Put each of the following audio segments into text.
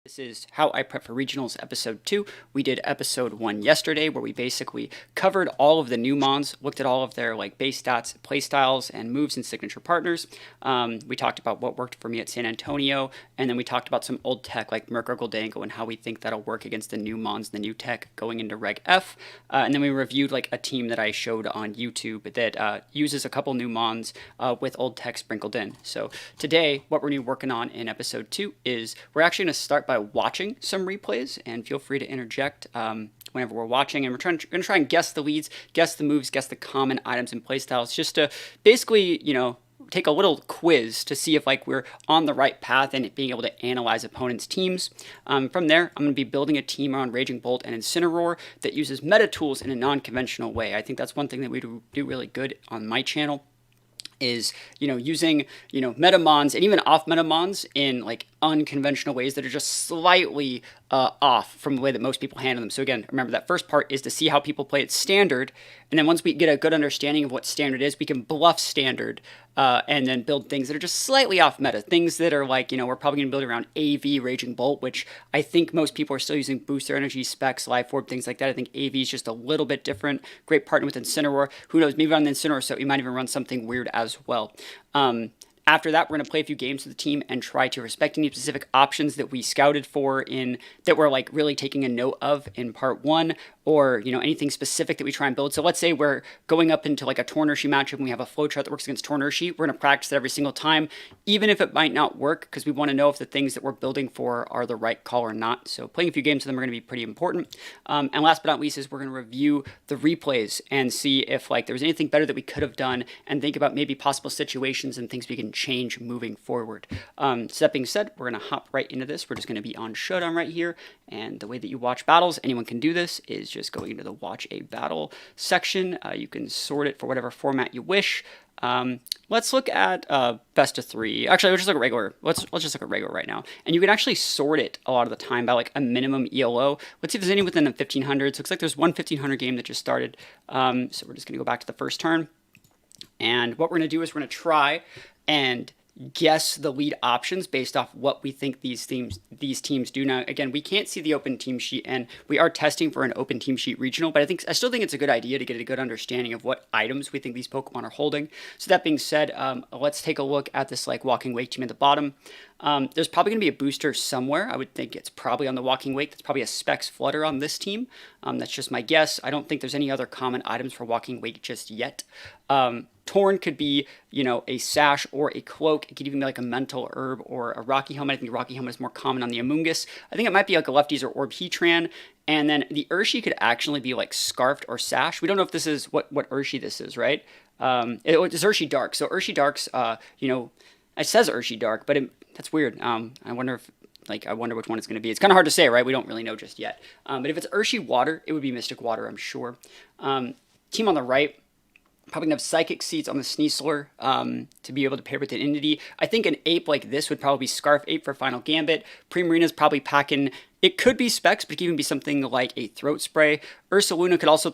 This is How I Prep for Regionals episode 2. We did episode 1 yesterday where we basically covered all of the new mons, looked at all of their base stats, play styles, and moves and signature partners. We talked about what worked for me at San Antonio, and then we talked about some old tech like Merc or Goldango and how we think that'll work against the new mons, the new tech going into Reg F. And then we reviewed a team that I showed on YouTube that uses a couple new mons with old tech sprinkled in. So today, what we're going to be working on in episode 2 is we're actually going to start by watching some replays, and feel free to interject whenever we're watching, and we're going to try and guess the leads, guess the moves, guess the common items and playstyles, just to basically, take a little quiz to see if we're on the right path and being able to analyze opponents' teams. From there, I'm going to be building a team around Raging Bolt and Incineroar that uses meta tools in a non-conventional way. I think that's one thing that we do really good on my channel, is using meta mons and even off meta mons in unconventional ways that are just slightly off from the way that most people handle them. So again, remember that first part is to see how people play it standard, and then once we get a good understanding of what standard is, we can bluff standard and then build things that are just slightly off meta. Things that are we're probably going to build around AV Raging Bolt, which I think most people are still using Booster Energy, Specs, Life Orb, things like that. I think AV is just a little bit different. Great partner with Incineroar. Who knows, maybe on the Incineroar, so you might even run something weird as well. After that, we're going to play a few games with the team and try to respect any specific options that we scouted for that we're really taking a note of in part 1, or anything specific that we try and build. So let's say we're going up into a Tornurshi matchup and we have a flowchart that works against Tornurshi. We're going to practice it every single time, even if it might not work, because we want to know if the things that we're building for are the right call or not. So playing a few games with them are going to be pretty important. And last but not least is we're going to review the replays and see if there was anything better that we could have done, and think about maybe possible situations and things we can change moving forward. So that being said, we're going to hop right into this. We're just going to be on Showdown right here, and the way that you watch battles, anyone can do this, is just going into the Watch a Battle section. You can sort it for whatever format you wish. Let's look at best of 3. Actually, let's just look at regular. Let's just look at regular right now. And you can actually sort it a lot of the time by a minimum ELO. Let's see if there's any within the 1500s. Looks like there's one 1500 game that just started. So we're just going to go back to the first turn. And what we're going to do is we're going to try and guess the lead options based off what we think these teams do. Now, again, we can't see the open team sheet, and we are testing for an open team sheet regional, but I still think it's a good idea to get a good understanding of what items we think these Pokemon are holding. So that being said, let's take a look at this Walking Wake team at the bottom. There's probably going to be a booster somewhere. I would think it's probably on the Walking Wake. That's probably a Specs Flutter on this team. That's just my guess. I don't think there's any other common items for Walking Wake just yet. Torn could be, a Sash or a Cloak. It could even be a Mental Herb or a Rocky Helmet. I think the Rocky Helmet is more common on the Amoonguss. I think it might be a Lefties or Orb Heatran. And then the Urshi could actually be Scarfed or Sash. We don't know if this is what Urshi this is, right? It's Urshi Dark. So Urshi Dark's, it says Urshi Dark, but that's weird. I wonder if I wonder which one it's going to be. It's kind of hard to say, right? We don't really know just yet. But if it's Urshi Water, it would be Mystic Water, I'm sure. Team on the right, probably going to have Psychic Seeds on the Sneasler to be able to pair with an Entity. I think an Ape like this would probably be Scarf Ape for Final Gambit. Primarina's probably packing, it could be Specs, but it could even be something like a Throat Spray. Ursaluna could also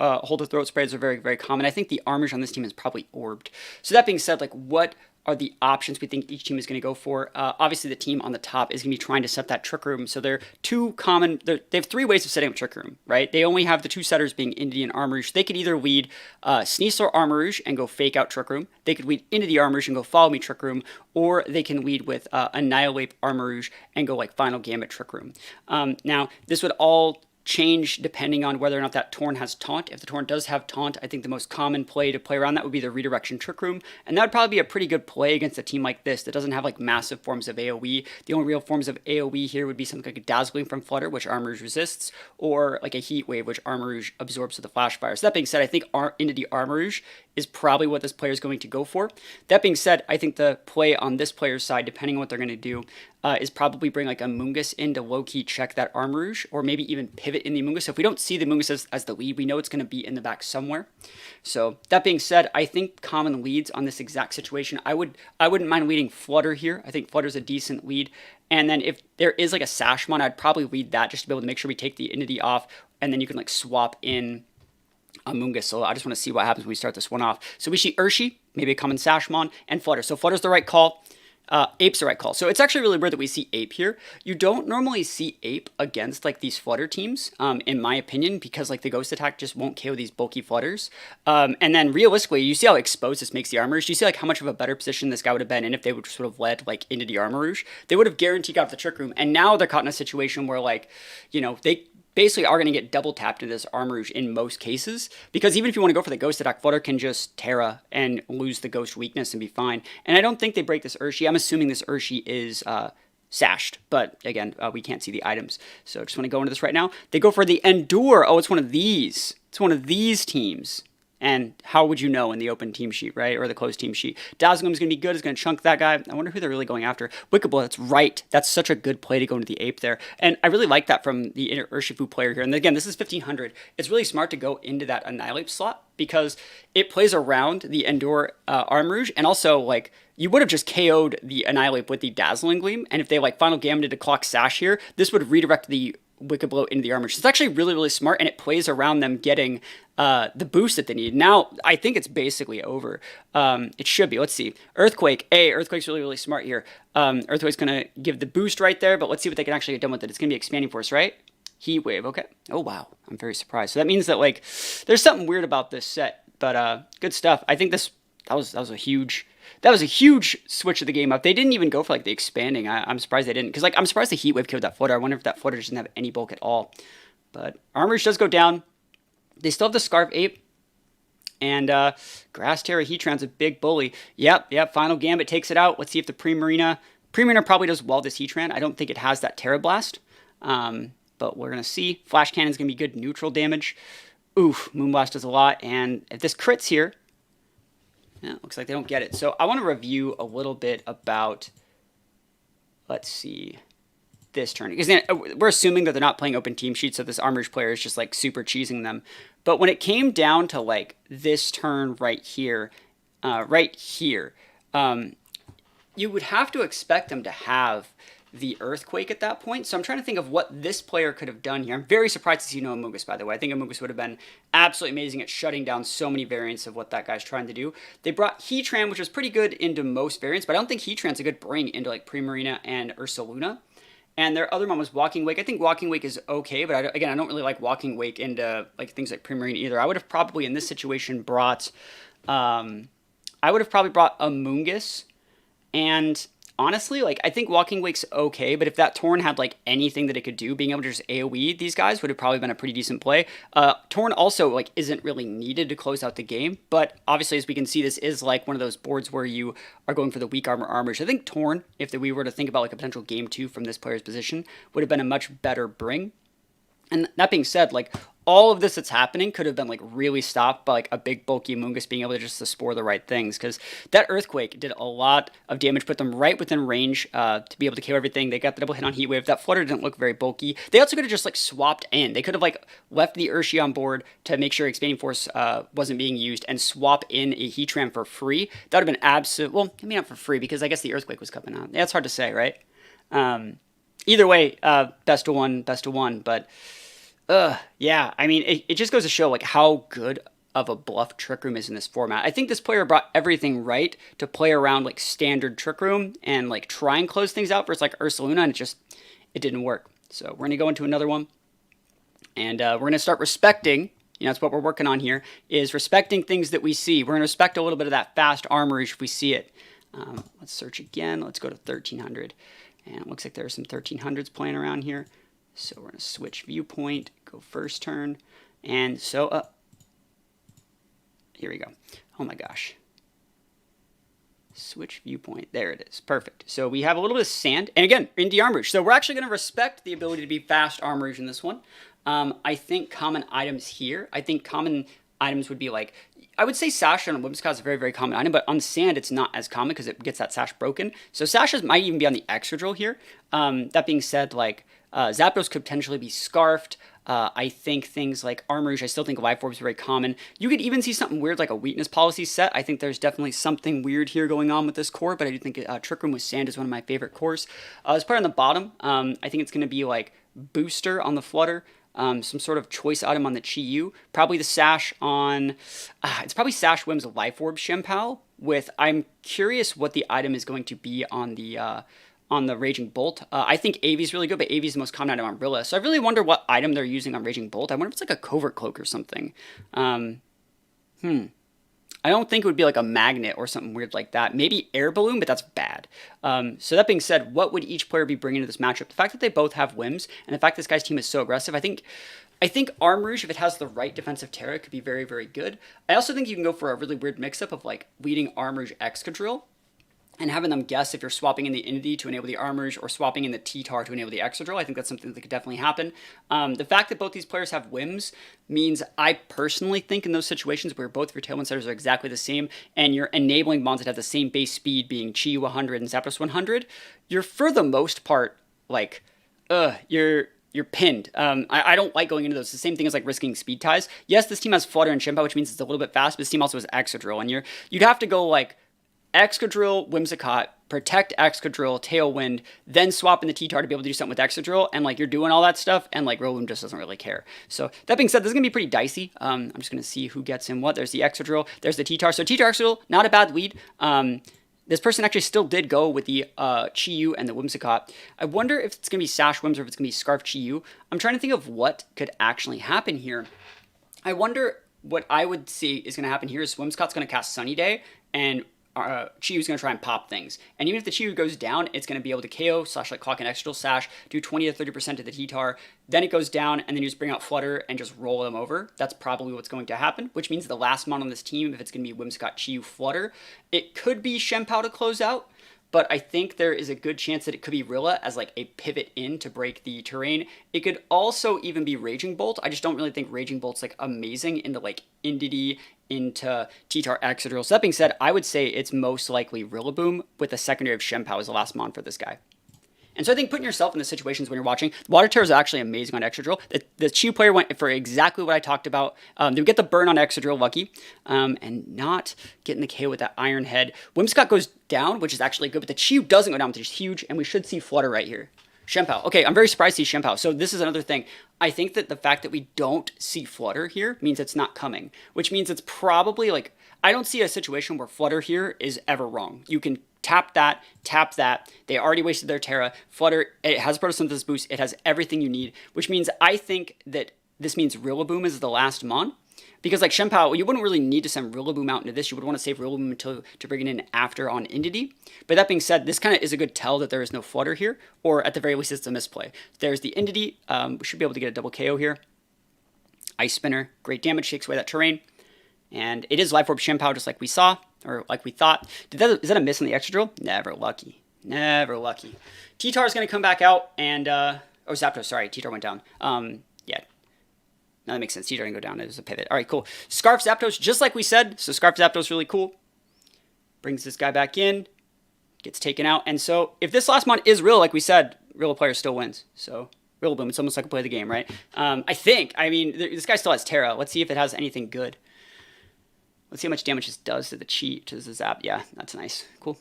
hold a Throat Spray. Those are very, very common. I think the Armage on this team is probably Orbed. So that being said, what are the options we think each team is going to go for? Obviously, the team on the top is going to be trying to set that Trick Room. So they're they have 3 ways of setting up Trick Room, right? They only have the 2 setters being Entity and Armarouge. They could either lead Sneasler Armarouge and go fake out Trick Room. They could lead Entity Armarouge and go Follow Me Trick Room. Or they can lead with Annihilate Armarouge and go Final Gambit Trick Room. Now, this would all change depending on whether or not that Torn has Taunt. If the Torn does have Taunt, I think the most common play to play around that would be the Redirection Trick Room, and that would probably be a pretty good play against a team like this that doesn't have massive forms of AoE. The only real forms of AoE here would be something like a Dazzling from Flutter, which Armarouge resists, or a Heat Wave, which Armarouge absorbs with the Flash Fire. So that being said, I think Entity Armarouge is probably what this player is going to go for. That being said, I think the play on this player's side, depending on what they're going to do, is probably bring a Amoonguss in to low-key check that Armarouge, or maybe even pivot in the Amoonguss. So if we don't see the Amoonguss as the lead, we know it's going to be in the back somewhere. So that being said, I think common leads on this exact situation, I wouldn't mind leading Flutter here. I think Flutter's a decent lead. And then if there is a Sashmon, I'd probably lead that just to be able to make sure we take the Entity off, and then you can swap in Amoonguss. So I just want to see what happens when we start this one off. So we see Urshi, maybe a common Sashmon, and Flutter. So Flutter's the right call. Ape's the right call. So it's actually really weird that we see Ape here. You don't normally see Ape against like these Flutter teams, in my opinion, because like the Ghost attack just won't KO these bulky Flutters. And then realistically, you see how exposed this makes the Armor Rouge. You see like how much of a better position this guy would have been in if they would sort of led like into the Armor Rouge. They would have guaranteed got the Trick Room. And now they're caught in a situation where like, you know, they basically are going to get double tapped into this Armor Rouge in most cases, because even if you want to go for the Ghost attack, Flutter can just Terra and lose the Ghost weakness and be fine. And I don't think they break this Urshi. I'm assuming this Urshi is sashed, but again, we can't see the items. So I just want to go into this right now. They go for the Endure. Oh, it's one of these. It's one of these teams. And how would you know in the open team sheet, right? Or the closed team sheet? Dazzling is going to be good. It's going to chunk that guy. I wonder who they're really going after. Wickable, that's right. That's such a good play to go into the Ape there. And I really like that from the Urshifu player here. And again, this is 1500. It's really smart to go into that Annihilate slot because it plays around the Endure Armor Rouge. And also, like, you would have just KO'd the Annihilate with the Dazzling Gleam. And if they, like, Final Gambit to clock Sash here, this would redirect the Wicked Blow into the Armor Rouge. It's actually really, really smart, and it plays around them getting the boost that they need. Now, I think it's basically over. It should be. Let's see. Earthquake. Earthquake's really, really smart here. Earthquake's going to give the boost right there, but let's see what they can actually get done with it. It's going to be Expanding Force, right? Heat Wave. Okay. Oh, wow. I'm very surprised. So that means that, like, there's something weird about this set, but good stuff. I think that was a huge... That was a huge switch of the game up. They didn't even go for like the expanding. I'm surprised they didn't. Because like I'm surprised the Heat Wave killed that Flutter. I wonder if that Flutter doesn't have any bulk at all. But Armor Rouge does go down. They still have the Scarf Ape. And Grass Terra Heatran's a big bully. Yep. Final Gambit takes it out. Let's see if the Primarina probably does well this Heatran. I don't think it has that Terra Blast. But we're going to see. Flash Cannon's going to be good neutral damage. Oof, Moonblast does a lot. And if this crits here... Yeah, looks like they don't get it. So I want to review a little bit about, let's see, this turn. Because we're assuming that they're not playing open team sheets, so this Armor Rouge player is just like super cheesing them. But when it came down to like this turn right here, you would have to expect them to have the Earthquake at that point. So I'm trying to think of what this player could have done here. I'm very surprised to see no Amogus, by the way. I think Amogus would have been absolutely amazing at shutting down so many variants of what that guy's trying to do. They brought Heatran, which was pretty good into most variants, but I don't think Heatran's a good bring into like Primarina and Ursaluna. And their other one was Walking Wake. I think Walking Wake is okay, but I don't really like Walking Wake into like things like Primarina either. I would have probably in this situation brought, Amogus, and honestly, like, I think Walking Wake's okay, but if that Torn had, like, anything that it could do, being able to just AoE these guys would have probably been a pretty decent play. Torn also, like, isn't really needed to close out the game, but obviously, as we can see, this is, like, one of those boards where you are going for the weak armor. So I think Torn, if we were to think about, like, a potential game 2 from this player's position, would have been a much better bring. And that being said, like, all of this that's happening could have been, like, really stopped by, like, a big bulky Amogus being able to just to spore the right things. Because that Earthquake did a lot of damage, put them right within range to be able to KO everything. They got the double hit on Heat Wave. That Flutter didn't look very bulky. They also could have just, like, swapped in. They could have, like, left the Urshi on board to make sure Expanding Force wasn't being used and swap in a Heatran for free. That would have been absolute... Well, I mean, not for free, because I guess the Earthquake was coming out. Yeah, it's hard to say, right? Either way, best of one, but... yeah, I mean, it just goes to show, like, how good of a bluff Trick Room is in this format. I think this player brought everything right to play around, like, standard Trick Room and, like, try and close things out versus, like, Ursaluna, and it didn't work. So we're going to go into another one, and we're going to start respecting, that's what we're working on here, is respecting things that we see. We're going to respect a little bit of that fast Armor Rouge if we see it. Let's search again. Let's go to 1300, and it looks like there are some 1300s playing around here. So we're going to switch viewpoint, go first turn, and so, here we go. Oh my gosh. Switch viewpoint, there it is, perfect. So we have a little bit of sand, and again, indie Armor Rouge. So we're actually going to respect the ability to be fast Armor Rouge in this one. I think common items here, common items would be like, I would say Sash on a Whimsicott is a very, very common item, but on Sand, it's not as common because it gets that Sash broken. So Sashes might even be on the extra drill here. That being said, like, Zapdos could potentially be Scarfed. I think things like Armor Rouge, I still think Life Orb is very common. You could even see something weird like a Weakness Policy set. I think there's definitely something weird here going on with this core, but I do think Trick Room with Sand is one of my favorite cores. This player on the bottom, I think it's going to be like Booster on the Flutter. some sort of choice item on the Chi-Yu. Probably the Sash on, it's probably Sash Whim's Life Orb Shenpao with, I'm curious what the item is going to be on the Raging Bolt. I think Avi's really good, but Avi's the most common item on Rilla. So I really wonder what item they're using on Raging Bolt. I wonder if it's like a Covert Cloak or something. I don't think it would be like a magnet or something weird like that. Maybe air balloon, but that's bad. So that being said, what would each player be bringing to this matchup? The fact that they both have whims, and the fact this guy's team is so aggressive, I think Armrouge, if it has the right defensive Terra, could be very, very good. I also think you can go for a really weird mix-up of like leading Armrouge Excadrill and having them guess if you're swapping in the Indy to enable the Armrouge or swapping in the T-Tar to enable the Excadrill. I think that's something that could definitely happen. The fact that both these players have whims means I personally think in those situations where both of your Tailwind setters are exactly the same and you're enabling bonds that have the same base speed being Chi 100 and Zapdos 100, you're for the most part like, you're pinned. I don't like going into those. It's the same thing as like risking speed ties. Yes, this team has Flutter and Shenpao, which means it's a little bit fast, but this team also has Excadrill, and you'd have to go like Excadrill, Whimsicott, protect Excadrill, Tailwind, then swap in the T-Tar to be able to do something with Excadrill, and like you're doing all that stuff, and like Rillaboom just doesn't really care. So that being said, this is gonna be pretty dicey. I'm just gonna see who gets in what. There's the Excadrill, there's the T-Tar. So T-Tar Excadrill, not a bad lead. This person actually still did go with the Chi-Yu and the Whimsicott. I wonder if it's gonna be Sash Whims or if it's gonna be Scarf Chi-Yu. I'm trying to think of what could actually happen here. I wonder what I would see is gonna happen here is Whimsicott's gonna cast Sunny Day, and Chi-Yu's going to try and pop things. And even if the Chi-Yu goes down, it's going to be able to KO / like clock an Excadrill Sash, do 20 to 30% to the T-Tar, then it goes down, and then you just bring out Flutter and just roll them over. That's probably what's going to happen, which means the last mon on this team, if it's going to be Whimsicott, Chi-Yu, Flutter, it could be Shenpao to close out, but I think there is a good chance that it could be Rilla as like a pivot in to break the terrain. It could also even be Raging Bolt. I just don't really think Raging Bolt's like amazing into like Indy, into T-Tar Excadrill. So that being said, I would say it's most likely Rillaboom with a secondary of Shenpao as the last mon for this guy. And so I think putting yourself in the situations when you're watching, Water Terror is actually amazing on Excadrill. The Chi player went for exactly what I talked about. They would get the burn on Excadrill, lucky, and not getting the KO with that Iron Head. Whimsicott goes down, which is actually good, but the Chi doesn't go down, which is huge, and we should see Flutter right here. Shenpao. Okay, I'm very surprised to see Shenpao. So this is another thing. I think that the fact that we don't see Flutter here means it's not coming, which means it's probably like, I don't see a situation where Flutter here is ever wrong. You can tap that. They already wasted their Terra. Flutter, it has Photosynthesis boost. It has everything you need, which means I think that this means Rillaboom is the last mon. Because like Shenpao, you wouldn't really need to send Rillaboom out into this. You would want to save Rillaboom until to bring it in after on Indy. But that being said, this kind of is a good tell that there is no Flutter here, or at the very least, it's a misplay. There's the Indy. We should be able to get a double KO here. Ice Spinner, great damage, takes away that terrain. And it is Life Orb Shenpao, just like we saw, or like we thought. Is that a miss on the Excadrill? Never lucky. Never lucky. T-Tar is going to come back out, and, oh, Zapdos, sorry, T-Tar went down. Yeah. No, that makes sense. T-Tar didn't go down. It was a pivot. All right, cool. Scarf Zapdos, just like we said. So Scarf Zapdos really cool. Brings this guy back in. Gets taken out. And so if this last mon is real, like we said, real player still wins. So Rillaboom, it's almost like a play of the game, right? I mean, this guy still has Terra. Let's see if it has anything good. Let's see how much damage this does to the Chi, to the Zap. Yeah, that's nice. Cool.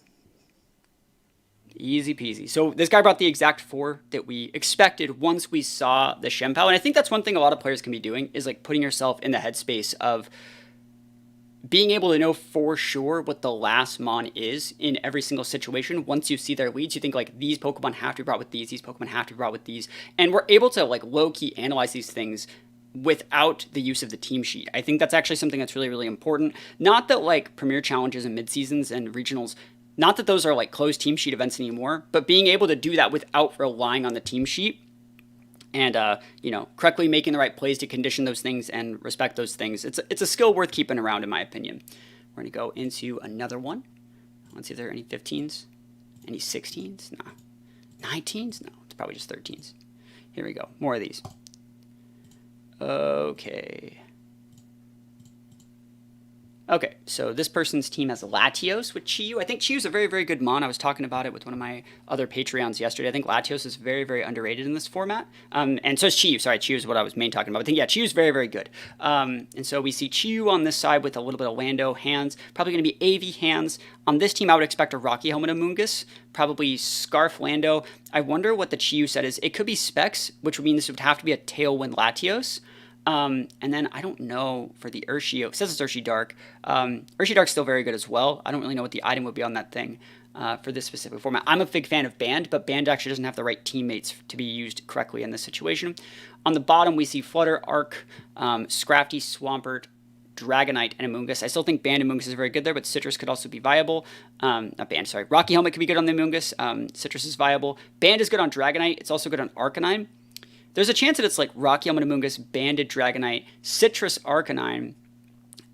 Easy peasy. So this guy brought the exact 4 that we expected once we saw the Shenpao. And I think that's one thing a lot of players can be doing is like putting yourself in the headspace of being able to know for sure what the last mon is in every single situation. Once you see their leads, you think like these Pokemon have to be brought with these Pokemon have to be brought with these. And we're able to like low-key analyze these things without the use of the team sheet. I think that's actually something that's really, really important. Not that like Premier Challenges and mid-seasons and regionals, not that those are like closed team sheet events anymore, but being able to do that without relying on the team sheet and, correctly making the right plays to condition those things and respect those things. It's a skill worth keeping around, in my opinion. We're going to go into another one. Let's see if there are any 15s. Any 16s? Nah. 19s? No, it's probably just 13s. Here we go. More of these. Okay. Okay. So this person's team has Latios with Chi-Yu. I think Chi-Yu's a very, very good mon. I was talking about it with one of my other Patreons yesterday. I think Latios is very, very underrated in this format. And so is Chi-Yu. Sorry, Chi-Yu is what I was main talking about. I think, yeah, Chi-Yu's very, very good. And so we see Chi-Yu on this side with a little bit of Lando hands. Probably going to be AV hands. On this team, I would expect a Rocky Helmet Amoonguss. Probably Scarf Lando. I wonder what the Chi-Yu set is. It could be Specs, which would mean this would have to be a Tailwind Latios. And then I don't know for the Urshio. It says it's Urshi Dark. Urshi Dark's still very good as well. I don't really know what the item would be on that thing for this specific format. I'm a big fan of Band, but Band actually doesn't have the right teammates to be used correctly in this situation. On the bottom, we see Flutter, Arc, Scrafty, Swampert, Dragonite, and Amoonguss. I still think Band Amoonguss is very good there, but Citrus could also be viable. Not Band, sorry. Rocky Helmet could be good on the Amoonguss. Citrus is viable. Band is good on Dragonite. It's also good on Arcanine. There's a chance that it's like Rocky Helmet Amoonguss, Banded Dragonite, Citrus Arcanine,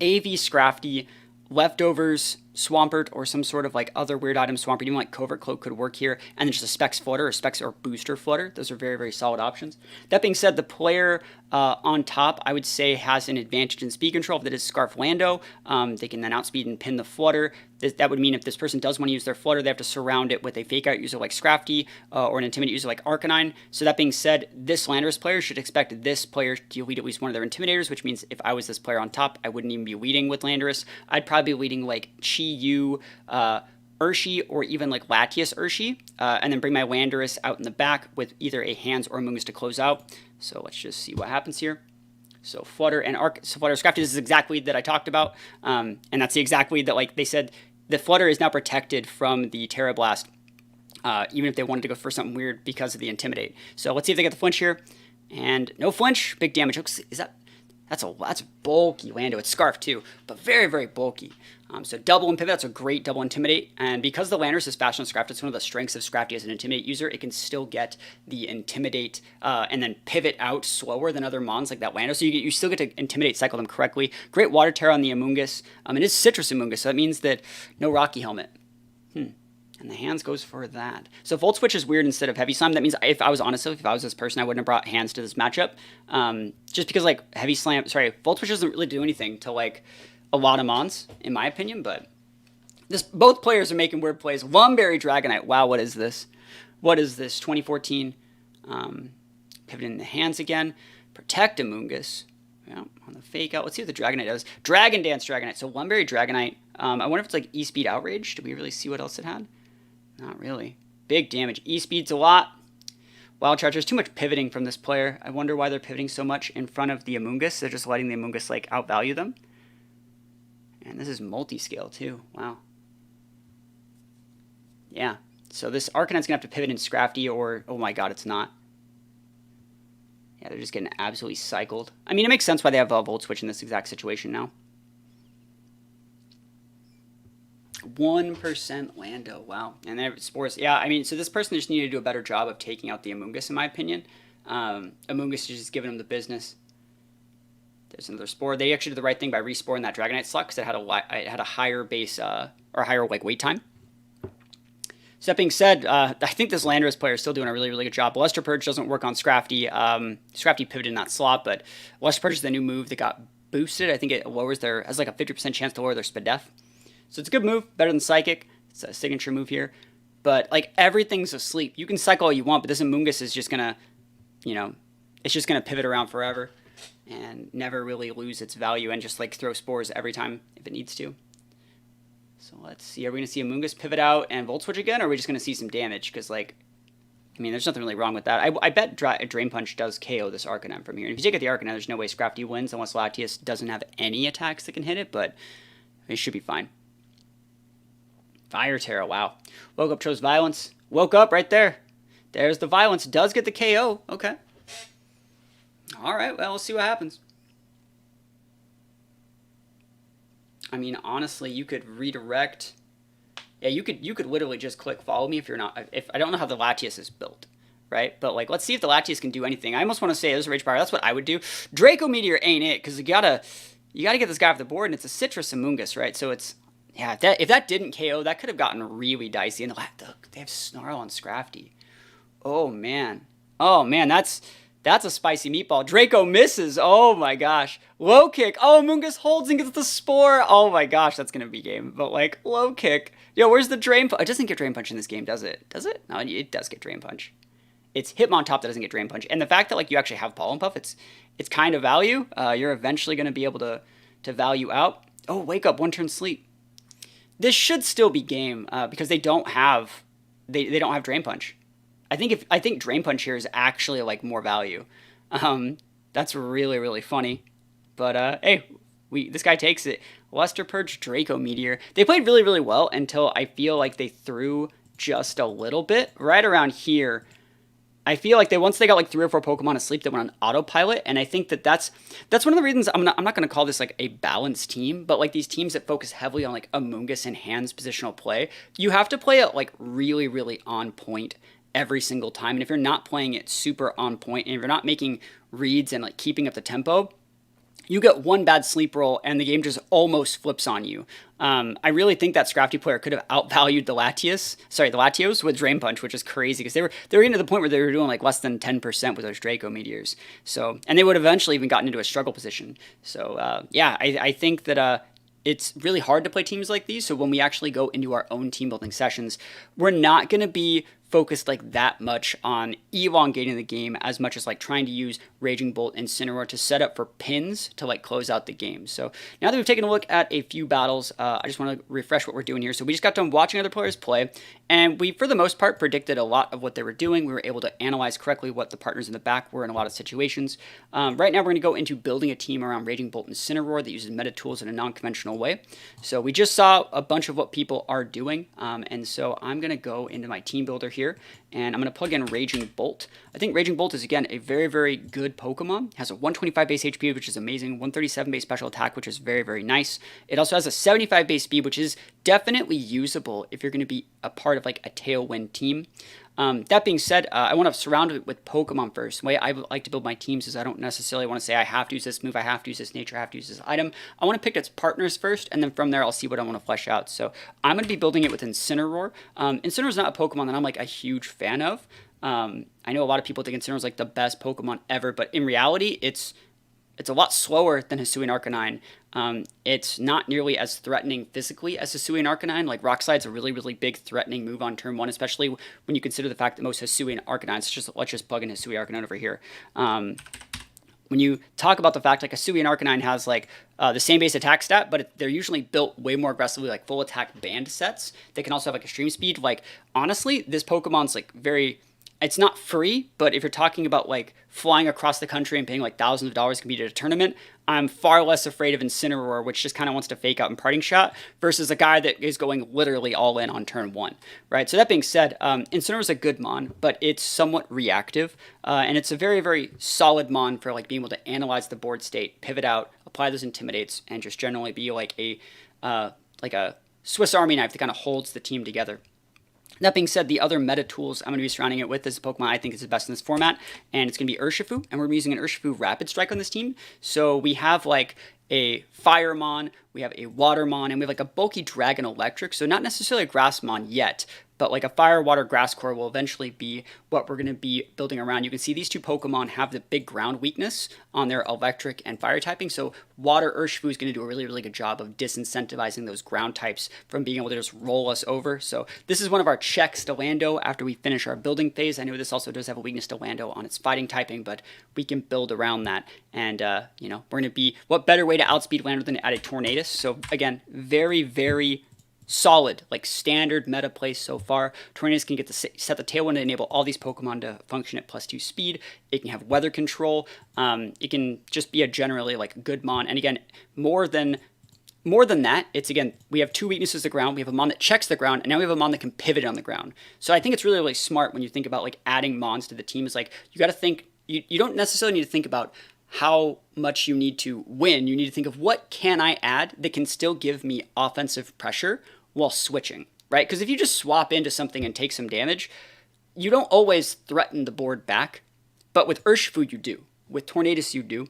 AV Scrafty, Leftovers, Swampert, or some sort of like other weird item Swampert. Even like Covert Cloak could work here. And then just a Specs Flutter or Specs or Booster Flutter. Those are very, very solid options. That being said, the player on top, I would say, has an advantage in speed control. If that is Scarf Lando, they can then outspeed and pin the Flutter. That would mean if this person does want to use their Flutter, they have to surround it with a Fake Out user like Scrafty or an Intimidate user like Arcanine. So that being said, this Landorus player should expect this player to lead at least one of their Intimidators, which means if I was this player on top, I wouldn't even be leading with Landorus. I'd probably be leading like Chi-Yu, Urshi, or even like Latias Urshi, and then bring my Landorus out in the back with either a Hands or Amoonguss to close out. So let's just see what happens here. So Flutter and Arc, so Flutter Scrafty, this is the exact lead that I talked about, and that's the exact lead that, like they said, the Flutter is now protected from the Terra Blast, even if they wanted to go for something weird because of the Intimidate. So let's see if they get the flinch here, and no flinch, big damage. Is that? That's a bulky Lando. It's Scarf too, but very, very bulky. So double and pivot, that's a great double Intimidate. And because the Landorus is fast on Scrafty, it's one of the strengths of Scrafty as an Intimidate user. It can still get the Intimidate and then pivot out slower than other mons like that Lando. So you still get to Intimidate cycle them correctly. Great Water Terror on the Amoonguss. It is Citrus Amoonguss, so that means that no Rocky Helmet. And the Hands goes for that. So Volt Switch is weird instead of Heavy Slam. That means if I was this person, I wouldn't have brought Hands to this matchup. Just because like Volt Switch doesn't really do anything to like a lot of mons, in my opinion, but both players are making weird plays. Lumberry Dragonite. Wow, what is this? What is this? 2014. Pivoting the Hands again. Protect Amoonguss. Yeah, on the Fake Out. Let's see what the Dragonite does. Dragon Dance Dragonite. So Lumberry Dragonite. I wonder if it's like E-Speed Outrage. Did we really see what else it had? Not really. Big damage. E-Speed's a lot. Wild Charge. There's too much pivoting from this player. I wonder why they're pivoting so much in front of the Amoonguss. They're just letting the Amoonguss like outvalue them. And this is multi-scale too. Wow. Yeah. So this Arcanine's going to have to pivot in Scrafty or... Oh my god, it's not. Yeah, they're just getting absolutely cycled. I mean, it makes sense why they have a Volt Switch in this exact situation now. 1% Lando. Wow. And they have Spores. Yeah, I mean, so this person just needed to do a better job of taking out the Amoonguss, in my opinion. Amoonguss is just giving them the business. There's another Spore. They actually did the right thing by resporing that Dragonite slot because it had a higher base or higher like wait time. So that being said, I think this Landorus player is still doing a really, really good job. Luster Purge doesn't work on Scrafty. Scrafty pivoted in that slot, but Luster Purge is the new move that got boosted. I think it has like a 50% chance to lower their speed def. So it's a good move, better than Psychic. It's a signature move here. But like everything's asleep. You can cycle all you want, but this Amoonguss is just gonna, it's just gonna pivot around forever and never really lose its value and just like throw Spores every time if it needs to. So let's see. Are we going to see Amoonguss pivot out and Volt Switch again, or are we just going to see some damage? Because, like, I mean, there's nothing really wrong with that. I bet Drain Punch does KO this Arcanine from here. And if you take out the Arcanine, there's no way Scrafty wins unless Latias doesn't have any attacks that can hit it, but it should be fine. Fire Terra, wow. Woke up, chose Violence. Woke up right there. There's the Violence. Does get the KO. Okay. All right, well, we'll see what happens. I mean, honestly, you could redirect. Yeah, you could literally just click follow me if you're not. If I don't know how the Latias is built, right? But like, let's see if the Latias can do anything. I almost want to say this Rage Power. That's what I would do. Draco Meteor ain't it because you gotta get this guy off the board, and it's a Citrus Amoonguss, right? So it's if that didn't KO, that could have gotten really dicey. And they have Snarl on Scrafty. Oh man, that's That's a spicy meatball. Draco misses. Oh my gosh. Low kick. Oh, Mungus holds and gets the spore. Oh my gosh, that's going to be game. But like, low kick. Yo, where's the Drain Punch? It doesn't get Drain Punch in this game, does it? Does it? No, it does get Drain Punch. It's Hitmontop that doesn't get Drain Punch. And the fact that like you actually have Pollen Puff, it's kind of value. You're eventually going to be able to value out. Oh, Wake Up, 1 turn sleep. This should still be game because they don't have Drain Punch. I think Drain Punch here is actually like more value. That's really, really funny. But hey, this guy takes it. Luster Purge, Draco Meteor. They played really, really well until I feel like they threw just a little bit. Right around here, I feel like once they got like 3 or 4 Pokemon asleep, they went on autopilot, and I think that's one of the reasons I'm not going to call this like a balanced team, but like these teams that focus heavily on like Amoonguss and hands positional play, you have to play it like really, really on point every single time, and if you're not playing it super on point, and if you're not making reads and like keeping up the tempo, you get one bad sleep roll and the game just almost flips on you. I really think that Scrafty player could have outvalued the Latios with Drain Punch, which is crazy because they were getting to the point where they were doing like less than 10% with those Draco Meteors. So, and they would have eventually even gotten into a struggle position. So, yeah, I think that it's really hard to play teams like these. So when we actually go into our own team building sessions, we're not going to be focused like that much on elongating the game as much as like trying to use Raging Bolt and Incineroar to set up for pins to like close out the game. So now that we've taken a look at a few battles, I just want to refresh what we're doing here. So we just got done watching other players play, and we for the most part predicted a lot of what they were doing. We were able to analyze correctly what the partners in the back were in a lot of situations. Right now we're going to go into building a team around Raging Bolt and Incineroar that uses meta tools in a non-conventional way. So we just saw a bunch of what people are doing, and so I'm going to go into my team builder here, and I'm going to plug in Raging Bolt. I think Raging Bolt is, again, a very, very good Pokemon. It has a 125 base HP, which is amazing, 137 base special attack, which is very, very nice. It also has a 75 base speed, which is definitely usable if you're going to be a part of like a Tailwind team. That being said, I want to surround it with Pokemon first. The way I like to build my teams is I don't necessarily want to say I have to use this move, I have to use this nature, I have to use this item. I want to pick its partners first, and then from there I'll see what I want to flesh out. So I'm going to be building it with Incineroar. Incineroar is not a Pokemon that I'm like a huge fan of. I know a lot of people think Incineroar is like the best Pokemon ever, but in reality, it's a lot slower than Hisuian Arcanine. It's not nearly as threatening physically as Hisuian Arcanine. Like, Rock Slide's a really, really big threatening move on turn 1, especially when you consider the fact that most Hisuian Arcanines, let's just plug in Hisuian Arcanine over here. When you talk about the fact like Hisuian Arcanine has like the same base attack stat, but they're usually built way more aggressively, like full attack band sets. They can also have like extreme speed. Like, honestly, this Pokemon's like it's not free, but if you're talking about like flying across the country and paying like thousands of dollars to compete at a tournament, I'm far less afraid of Incineroar, which just kind of wants to fake out in Parting Shot, versus a guy that is going literally all in on turn 1, right? So that being said, Incineroar is a good mon, but it's somewhat reactive, and it's a very, very solid mon for like being able to analyze the board state, pivot out, apply those Intimidates, and just generally be like a Swiss Army knife that kind of holds the team together. That being said, the other meta tools I'm going to be surrounding it with is a Pokemon I think is the best in this format, and it's going to be Urshifu, and we're using an Urshifu Rapid Strike on this team. So we have like a Firemon, we have a Watermon, and we have like a bulky Dragon Electric, so not necessarily a Grassmon yet, but like a Fire, Water, Grass core will eventually be what we're going to be building around. You can see these two Pokemon have the big ground weakness on their Electric and Fire typing, so Water Urshifu is going to do a really, really good job of disincentivizing those ground types from being able to just roll us over. So this is one of our checks to Lando after we finish our building phase. I know this also does have a weakness to Lando on its fighting typing, but we can build around that. And, you know, we're going to be, what better way to outspeed Lando than to add a Tornadus? So again, very, very solid, like standard meta play so far. Tornadus can get to set the Tailwind and enable all these Pokemon to function at +2 speed. It can have weather control. It can just be a generally like good mon. And again, more than that, it's again, we have two weaknesses to the ground. We have a mon that checks the ground, and now we have a mon that can pivot on the ground. So I think it's really, really smart when you think about like adding mons to the team. Is like, you got to think, you don't necessarily need to think about how much you need to win. You need to think of what can I add that can still give me offensive pressure while switching, right? Because if you just swap into something and take some damage, you don't always threaten the board back. But with Urshifu, you do. With Tornadus, you do.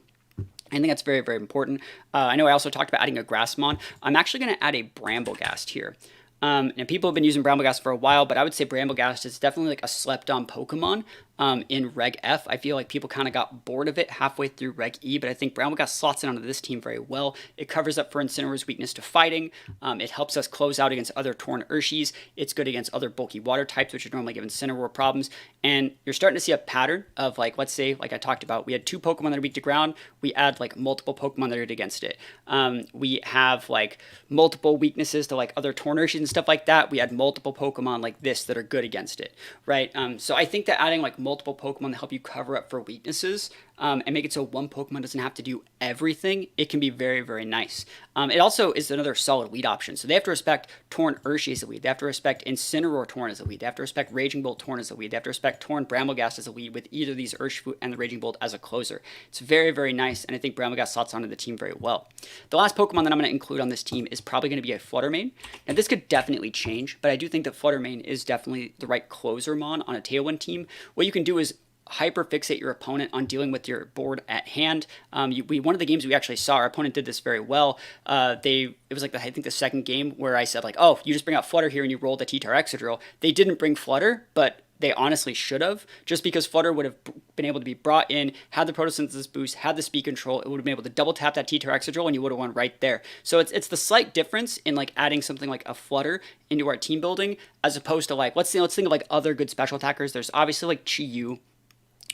I think that's very, very important. I know I also talked about adding a Grassmon. I'm actually going to add a Bramblegast here. And people have been using Bramblegast for a while, but I would say Bramblegast is definitely like a slept-on Pokemon. in Reg F. I feel like people kind of got bored of it halfway through Reg E, but I think Bramblegast slots in onto this team very well. It covers up for Incineroar's weakness to fighting. It helps us close out against other Torn Urshis. It's good against other bulky water types, which would normally give Incineroar problems. And you're starting to see a pattern of, like, let's say, like I talked about, we had 2 Pokemon that are weak to ground. We add like multiple Pokemon that are good against it. We have like multiple weaknesses to like other Torn Urshis and stuff like that. We add multiple Pokemon like this that are good against it, right? So I think that adding like multiple Pokemon to help you cover up for weaknesses and make it so one Pokemon doesn't have to do everything, it can be very, very nice. It also is another solid lead option. So they have to respect Torn Urshi as a lead. They have to respect Incineroar Torn as a lead. They have to respect Raging Bolt Torn as a lead. They have to respect Torn Bramblegast as a lead with either of these Urshifu and the Raging Bolt as a closer. It's very, very nice, and I think Bramblegast slots onto the team very well. The last Pokemon that I'm going to include on this team is probably going to be a Fluttermane. Now, this could definitely change, but I do think that Fluttermane is definitely the right closer mon on a Tailwind team. What you can do is hyper fixate your opponent on dealing with your board at hand. One of the games we actually saw, our opponent did this very well. It was like I think the second game where I said like, oh, you just bring out Flutter here and you roll the T-Tar Excadrill. They didn't bring Flutter, but they honestly should have, just because Flutter would have been able to be brought in, had the Photosynthesis boost, had the speed control, it would have been able to double tap that T-Tar Excadrill and you would have won right there. So it's the slight difference in like adding something like a Flutter into our team building as opposed to like, let's think of like other good special attackers. There's obviously like Chi-Yu,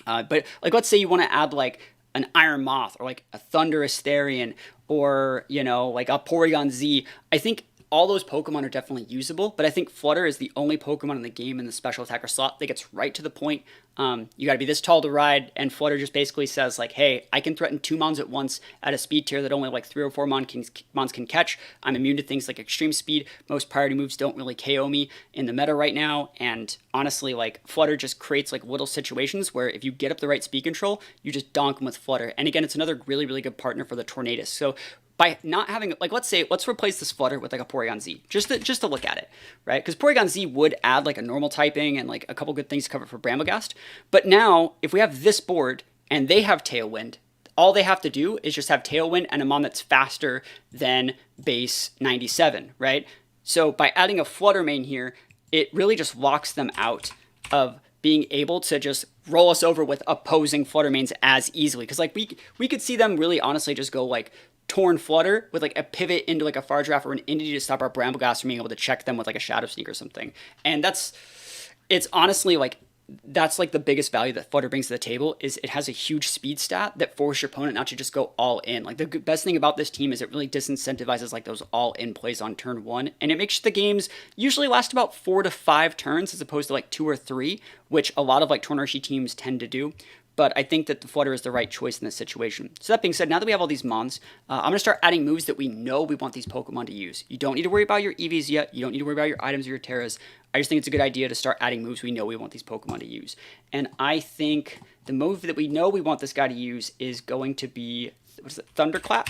but like let's say you want to add like an Iron Moth or like a Thunder Asterion or, you know, like a Porygon Z. I think all those Pokemon are definitely usable, but I think Flutter is the only Pokemon in the game in the special attacker slot that gets right to the point. You got to be this tall to ride, and Flutter just basically says like, hey, I can threaten 2 mons at once at a speed tier that only like 3 or 4 mons can catch. I'm immune to things like extreme speed. Most priority moves don't really KO me in the meta right now, and honestly, like Flutter just creates like little situations where if you get up the right speed control, you just donk them with Flutter. And again, it's another really, really good partner for the Tornadus. So by not having, like, let's replace this Flutter with like a Porygon Z, just to look at it, right? Because Porygon Z would add like a normal typing and like a couple good things to cover for Bramblegast. But now, if we have this board and they have Tailwind, all they have to do is just have Tailwind and a mon that's faster than base 97, right? So by adding a Fluttermane here, it really just locks them out of being able to just roll us over with opposing Fluttermanes as easily. Because like we could see them really honestly just go like Torn Flutter with like a pivot into like a Fardraft or an Indie to stop our Bramblegast from being able to check them with like a Shadow Sneak or something. And it's honestly like, that's like the biggest value that Flutter brings to the table is it has a huge speed stat that forces your opponent not to just go all in. Like the best thing about this team is it really disincentivizes like those all in plays on turn 1, and it makes the games usually last about 4 to 5 turns as opposed to like 2 or 3, which a lot of like Torn Urshi teams tend to do. But I think that the Flutter is the right choice in this situation. So that being said, now that we have all these mons, I'm going to start adding moves that we know we want these Pokemon to use. You don't need to worry about your EVs yet. You don't need to worry about your items or your Terras. I just think it's a good idea to start adding moves we know we want these Pokemon to use. And I think the move that we know we want this guy to use is going to be, what is it, Thunderclap?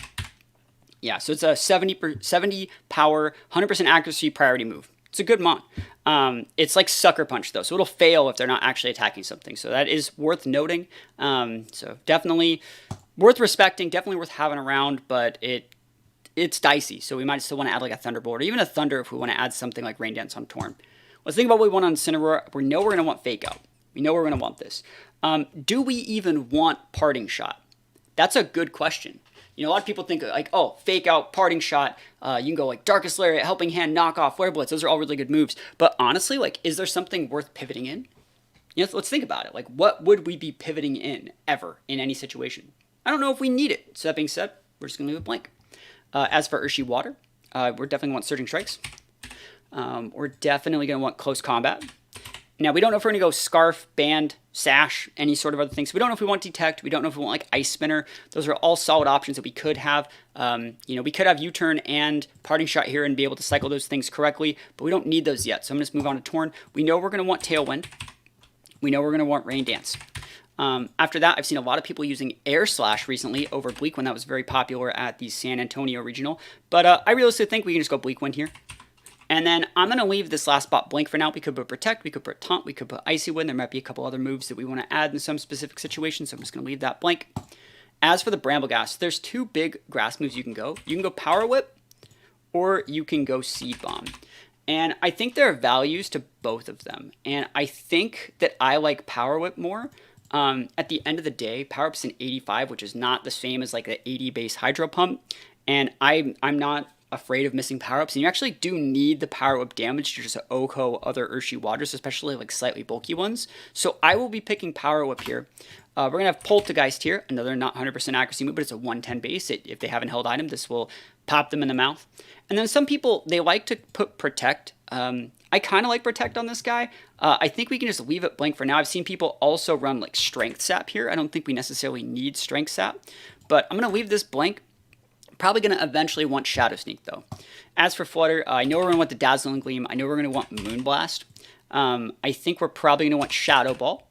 Yeah, so it's a 70 power, 100% accuracy priority move. It's a good mon. It's like Sucker Punch, though, so it'll fail if they're not actually attacking something. So that is worth noting. So definitely worth respecting, definitely worth having around, but it's dicey. So we might still want to add like a Thunderbolt or even a Thunder if we want to add something like Rain Dance on Torn. Let's think about what we want on Incineroar. We know we're going to want Fake Out. We know we're going to want this. Do we even want Parting Shot? That's a good question. You know, a lot of people think like, oh, Fake Out, Parting Shot. You can go like Darkest Lariat, Helping Hand, Knock Off, Flare Blitz. Those are all really good moves. But honestly, like, is there something worth pivoting in? You know, let's think about it. Like, what would we be pivoting in ever in any situation? I don't know if we need it. So that being said, we're just going to leave it blank. As for Urshi Water, we're definitely going to want Surging Strikes. We're definitely going to want Close Combat. Now, we don't know if we're going to go Scarf, Band, Sash, any sort of other things. We don't know if we want Detect. We don't know if we want like Ice Spinner. Those are all solid options that we could have. You know, we could have U-Turn and Parting Shot here and be able to cycle those things correctly, but we don't need those yet. So I'm going to move on to Torn. We know we're going to want Tailwind. We know we're going to want Rain Dance. After that, I've seen a lot of people using Air Slash recently over Bleak Wind. That was very popular at the San Antonio Regional. But I realistically think we can just go Bleak Wind here. And then I'm going to leave this last spot blank for now. We could put Protect, we could put Taunt, we could put Icy Wind. There might be a couple other moves that we want to add in some specific situations, so I'm just going to leave that blank. As for the Bramblegast, there's 2 big grass moves you can go. You can go Power Whip, or you can go Seed Bomb. And I think there are values to both of them. And I think that I like Power Whip more. At the end of the day, Power Whip's an 85, which is not the same as like the 80 base Hydro Pump. And I'm not afraid of missing power-ups, and you actually do need the power-up damage to just OHKO other Urshi waters, especially like slightly bulky ones. So I will be picking power-up here. We're going to have Poltergeist here, another not 100% accuracy move, but it's a 110 base. If they haven't held item, this will pop them in the mouth. And then some people, they like to put Protect. I kind of like Protect on this guy. I think we can just leave it blank for now. I've seen people also run like Strength Sap here. I don't think we necessarily need Strength Sap, but I'm going to leave this blank. Probably going to eventually want Shadow Sneak, though. As for Flutter, I know we're going to want the Dazzling Gleam. I know we're going to want Moonblast. I think we're probably going to want Shadow Ball.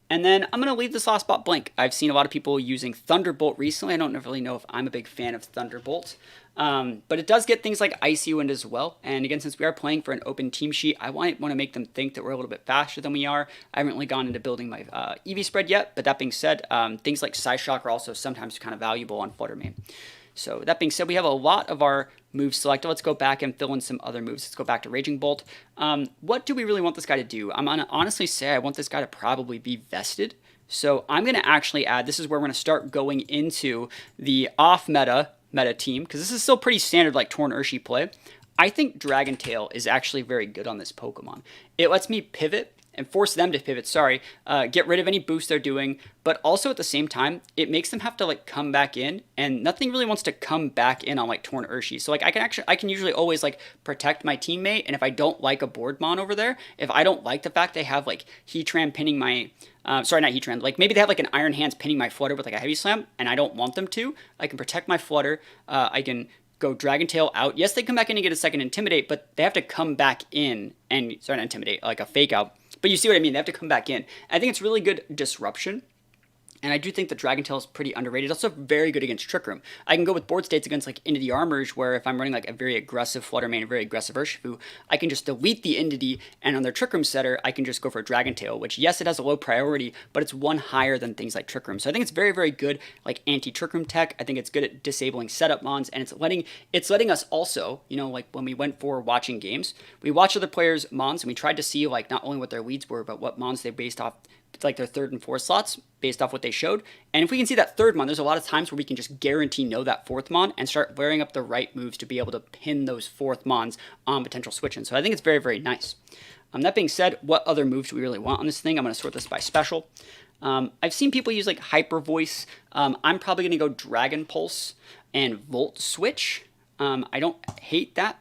And then I'm going to leave this last spot blank. I've seen a lot of people using Thunderbolt recently. I don't really know if I'm a big fan of Thunderbolt. But it does get things like Icy Wind as well. And again, since we are playing for an open team sheet, I want to make them think that we're a little bit faster than we are. I haven't really gone into building my EV spread yet. But that being said, things like Psyshock are also sometimes kind of valuable on Flutter main. So that being said, we have a lot of our moves selected. Let's go back and fill in some other moves. Let's go back to Raging Bolt. What do we really want this guy to do? I'm going to honestly say I want this guy to probably be vested. So I'm going to actually add, this is where we're going to start going into the off-meta team, because this is still pretty standard like Torn Urshi play. I think Dragon Tail is actually very good on this Pokemon. It lets me pivot and force them to pivot, get rid of any boost they're doing, but also at the same time, it makes them have to like come back in, and nothing really wants to come back in on like Torn Urshi. So like I can usually always like protect my teammate, and if I don't like a board mon over there, if I don't like the fact they have like Heatran pinning my, sorry, not Heatran, like maybe they have like an Iron Hands pinning my Flutter with like a Heavy Slam, and I don't want them to, I can protect my Flutter, I can go Dragon Tail out. Yes, they come back in and get a second Intimidate, but they have to come back in and, sorry, not Intimidate, like a Fake Out. But you see what I mean, they have to come back in. I think it's really good disruption. And I do think that Dragon Tail is pretty underrated. Also very good against Trick Room. I can go with board states against like Into the Armors, where if I'm running like a very aggressive Flutter main, a very aggressive Urshifu, I can just delete the Entity, and on their Trick Room setter, I can just go for Dragon Tail, which yes, it has a low priority, but it's one higher than things like Trick Room. So I think it's very, very good like anti-Trick Room tech. I think it's good at disabling setup mons, and it's letting us also, you know, like when we went for watching games, we watched other players' mons, and we tried to see like not only what their leads were, but what mons they based off like their third and fourth slots based off what they showed. And if we can see that third mon, there's a lot of times where we can just guarantee know that fourth mon and start layering up the right moves to be able to pin those fourth mons on potential switch-ins. So I think it's very, very nice. That being said, what other moves do we really want on this thing? I'm going to sort this by special. I've seen people use like Hyper Voice. I'm probably going to go Dragon Pulse and Volt Switch. I don't hate that.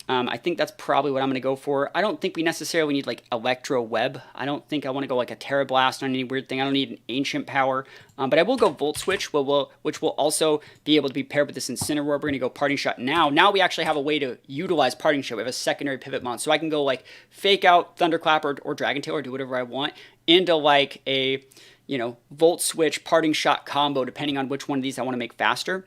I think that's probably what I'm going to go for. I don't think we necessarily need like Electro Web. I don't think I want to go like a Terra Blast on any weird thing. I don't need an Ancient Power. But I will go Volt Switch, which will also be able to be paired with this Incineroar. We're going to go Parting Shot now. Now we actually have a way to utilize Parting Shot. We have a secondary pivot mon. So I can go like Fake Out, Thunderclap, or Dragon Tail, or do whatever I want into like a, you know, Volt Switch, Parting Shot combo, depending on which one of these I want to make faster.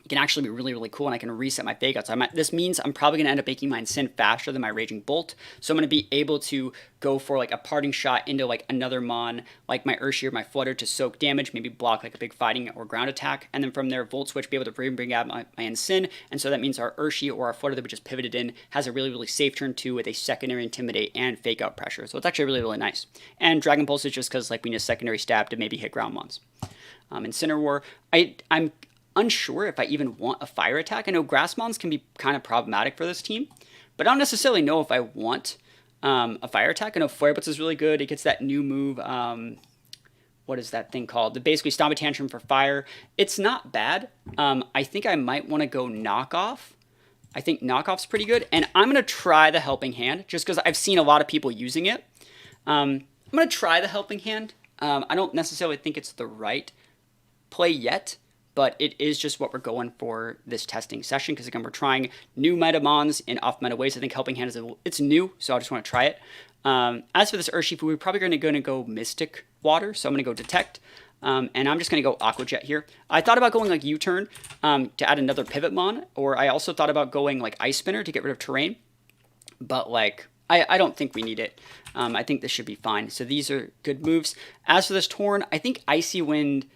It can actually be really, really cool, and I can reset my Fake Out. So this means I'm probably going to end up making my Incin faster than my Raging Bolt. So I'm going to be able to go for like a Parting Shot into like another mon, like my Urshi or my Flutter, to soak damage, maybe block like a big fighting or ground attack, and then from there Volt Switch, be able to bring out my Incin, and so that means our Urshi or our Flutter that we just pivoted in has a really, really safe turn 2 with a secondary Intimidate and Fake Out pressure. So it's actually really, really nice. And Dragon Pulse is just because like we need a secondary stab to maybe hit ground mons. Incineroar, I'm unsure if I even want a fire attack. I know grass mons can be kind of problematic for this team, but I don't necessarily know if I want a fire attack. I know Flare Blitz is really good. It gets that new move. What is that thing called? The basically Stomp Tantrum for fire. It's not bad. I think I might want to go Knockoff. I think Knockoff's pretty good, and I'm going to try the Helping Hand just because I've seen a lot of people using it. I'm going to try the Helping Hand. I don't necessarily think it's the right play yet, but it is just what we're going for this testing session, because again, we're trying new meta mons in off-meta ways. I think Helping Hand it's new, so I just want to try it. As for this Urshifu, we're probably going to go Mystic Water, so I'm going to go Detect, and I'm just going to go Aqua Jet here. I thought about going like U-Turn to add another Pivot Mon, or I also thought about going like Ice Spinner to get rid of Terrain, but like I don't think we need it. I think this should be fine. So these are good moves. As for this Torn, I think Icy Wind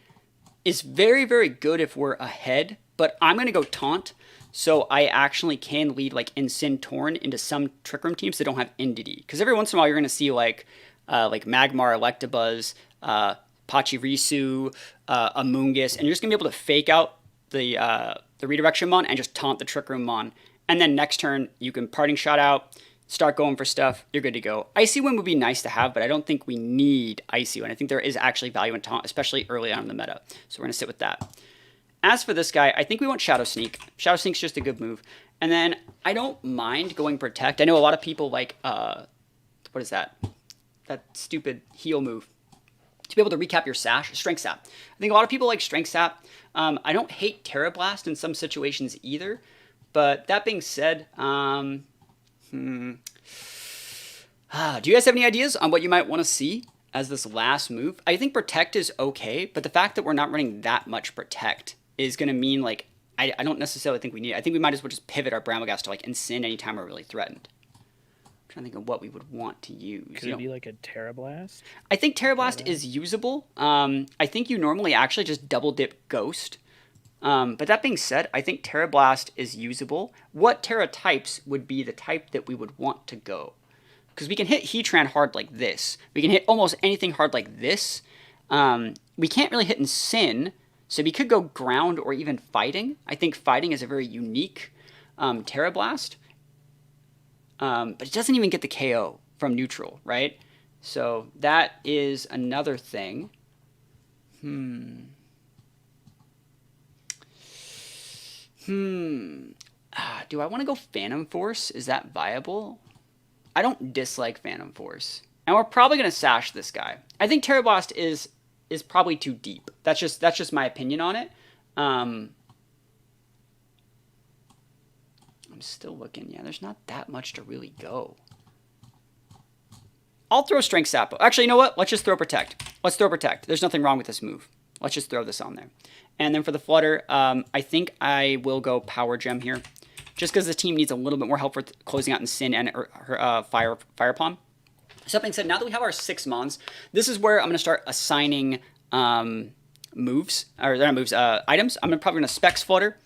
is very, very good if we're ahead, but I'm going to go Taunt. So I actually can lead like Incin Torn into some Trick Room teams that don't have Indeedee. Because every once in a while you're going to see like Magmar, Electabuzz, Pachirisu, Amoonguss, and you're just going to be able to fake out the redirection Mon and just taunt the Trick Room Mon. And then next turn you can Parting Shot out, start going for stuff, you're good to go. Icy Wind would be nice to have, but I don't think we need Icy Wind. I think there is actually value in taunt, especially early on in the meta. So we're going to sit with that. As for this guy, I think we want Shadow Sneak. Shadow Sneak's just a good move. And then I don't mind going Protect. I know a lot of people like, what is that? That stupid heal move. To be able to recap your Sash, Strength Sap. I think a lot of people like Strength Sap. I don't hate Terra Blast in some situations either. But that being said, do you guys have any ideas on what you might want to see as this last move? I think Protect is okay, but the fact that we're not running that much Protect is going to mean, like, I don't necessarily think we need it. I think we might as well just pivot our Bramblegast to, like, Incin anytime we're really threatened. I'm trying to think of what we would want to use. Could it be like a Terra Blast? I think Terra Blast is usable. I think you normally actually just double dip Ghost. But that being said, I think Terra Blast is usable. What Terra types would be the type that we would want to go? Because we can hit Heatran hard like this. We can hit almost anything hard like this. We can't really hit Incin, so we could go Ground or even Fighting. I think Fighting is a very unique Terra Blast. But it doesn't even get the KO from neutral, right? So that is another thing. Do I want to go Phantom Force? Is that viable? I don't dislike Phantom Force. And we're probably going to Sash this guy. I think Terra Blast is probably too deep. That's just my opinion on it. I'm still looking. Yeah, there's not that much to really go. I'll throw Strength Sap. Actually, you know what? Let's just throw Protect. Let's throw Protect. There's nothing wrong with this move. Let's just throw this on there. And then for the Flutter, I think I will go Power Gem here. Just because the team needs a little bit more help for closing out Incin and Fire Palm. So that being said, now that we have our 6 Mons, this is where I'm going to start assigning moves. Or they're not moves, items. I'm probably going to Specs Flutter.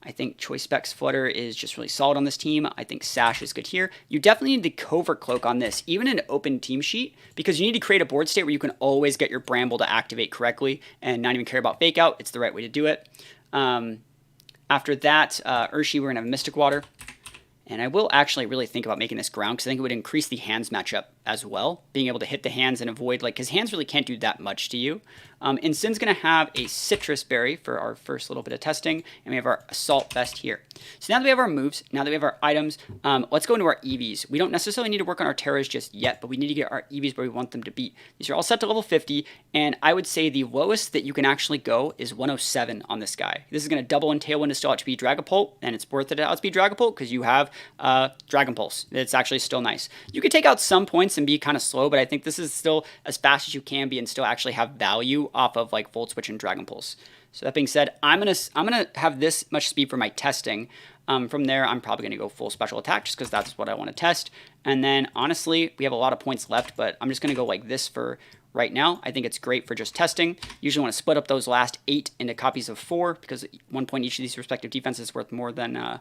I think Choice Specs Flutter is just really solid on this team. I think Sash is good here. You definitely need the Covert Cloak on this, even in an open team sheet, because you need to create a board state where you can always get your Bramble to activate correctly and not even care about Fake Out. It's the right way to do it. After that, Urshi, we're going to have Mystic Water. And I will actually really think about making this ground because I think it would increase the hands matchup as well. Being able to hit the hands and avoid, like, because hands really can't do that much to you. Incin's going to have a Citrus Berry for our first little bit of testing. And we have our Assault Vest here. So now that we have our moves, now that we have our items, let's go into our EVs. We don't necessarily need to work on our Terras just yet, but we need to get our EVs where we want them to be. These are all set to level 50. And I would say the lowest that you can actually go is 107 on this guy. This is going to double in Tailwind to still outspeed Dragapult. And it's worth it to outspeed Dragapult because you have Dragon Pulse. It's actually still nice. You can take out some points and be kind of slow, but I think this is still as fast as you can be and still actually have value off of like Volt Switch and Dragon Pulse. So that being said, I'm gonna have this much speed for my testing. From there, I'm probably gonna go full special attack just because that's what I want to test. And then honestly, we have a lot of points left, but I'm just gonna go like this for right now. I think it's great for just testing. Usually want to split up those last 8 into copies of 4 because 1 point each of these respective defenses is worth more than,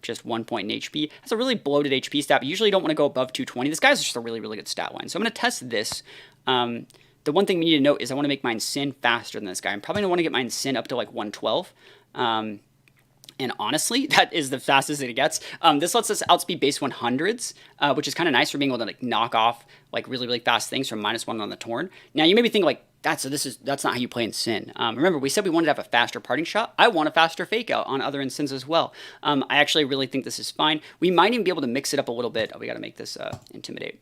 just 1 point in HP. That's a really bloated HP stat, but usually you don't want to go above 220. This guy's just a really, really good stat line. So I'm going to test this. The one thing we need to note is I want to make my Incin faster than this guy. I'm probably going to want to get my Incin up to like 112. And honestly, that is the fastest it gets. This lets us outspeed base 100s, which is kind of nice for being able to like knock off like really, really fast things from -1 on the Torn. Now you may be thinking like, that's not how you play Incin. Remember, we said we wanted to have a faster Parting Shot. I want a faster Fake Out on other Incins as well. I actually really think this is fine. We might even be able to mix it up a little bit. Oh, we got to make this Intimidate.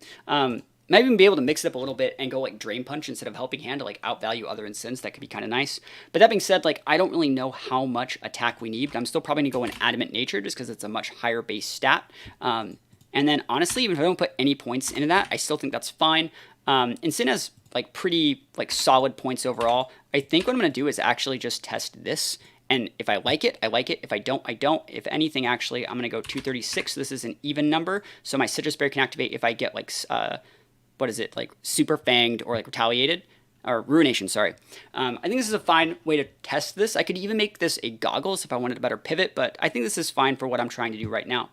Might even be able to mix it up a little bit and go like Drain Punch instead of Helping Hand to like outvalue other Incins. That could be kind of nice. But that being said, like I don't really know how much attack we need, but I'm still probably going to go in Adamant Nature just because it's a much higher base stat. And then honestly, even if I don't put any points into that, I still think that's fine. Incin has like pretty like solid points overall. I think what I'm going to do is actually just test this. And if I like it, I like it. If I don't, I don't. If anything, actually, I'm going to go 236. So this is an even number. So my Citrus Berry can activate if I get like... what is it, like Super Fanged or like Retaliated. or Ruination, sorry. I think this is a fine way to test this. I could even make this a Goggles if I wanted a better pivot, but I think this is fine for what I'm trying to do right now.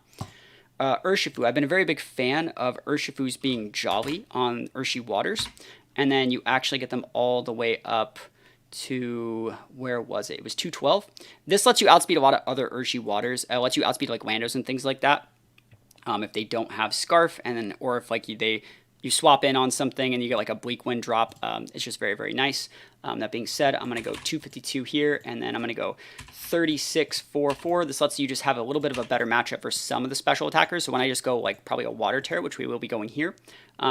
Urshifu. I've been a very big fan of Urshifu's being jolly on Urshi Waters, and then you actually get them all the way up to, where was it? It was 212. This lets you outspeed a lot of other Urshi Waters. It lets you outspeed like Landos and things like that. If they don't have Scarf, and then or if like you swap in on something and you get like a Bleak Wind drop, it's just very, very nice. That being said, I'm going to go 252 here, and then I'm going to go 3644. This lets you just have a little bit of a better matchup for some of the special attackers. So when I just go like probably a Water Tear, which we will be going here,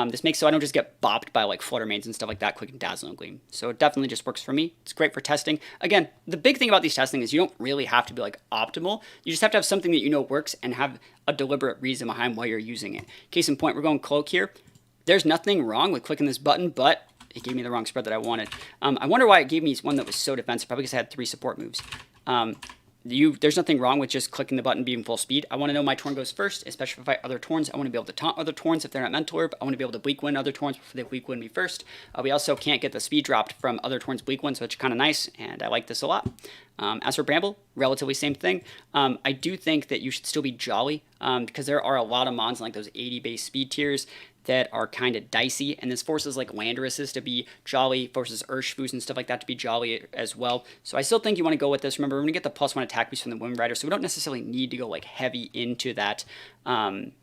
this makes so I don't just get bopped by like Flutter Mains and stuff like that, quick and Dazzling Gleam. So it definitely just works for me. It's great for testing. Again, the big thing about these testing is you don't really have to be like optimal. You just have to have something that you know works and have a deliberate reason behind why you're using it. Case in point, we're going Cloak here. There's nothing wrong with clicking this button, but it gave me the wrong spread that I wanted. I wonder why it gave me one that was so defensive, probably because I had 3 support moves. There's nothing wrong with just clicking the button being full speed. I want to know my Torn goes first, especially if I fight other Torns. I want to be able to taunt other Torns if they're not Mental Orb. I want to be able to Bleak Wind other Torns before they Bleak Wind me first. We also can't get the speed dropped from other Torns Bleak Wind, so it's kind of nice, and I like this a lot. As for Bramble, relatively same thing. I do think that you should still be jolly, because there are a lot of mons in like those 80 base speed tiers that are kind of dicey, and this forces like Landorus's to be jolly, forces Urshifus and stuff like that to be jolly as well. So I still think you want to go with this. Remember, we're going to get the +1 attack boost from the Wind Rider, so we don't necessarily need to go like heavy into that adamant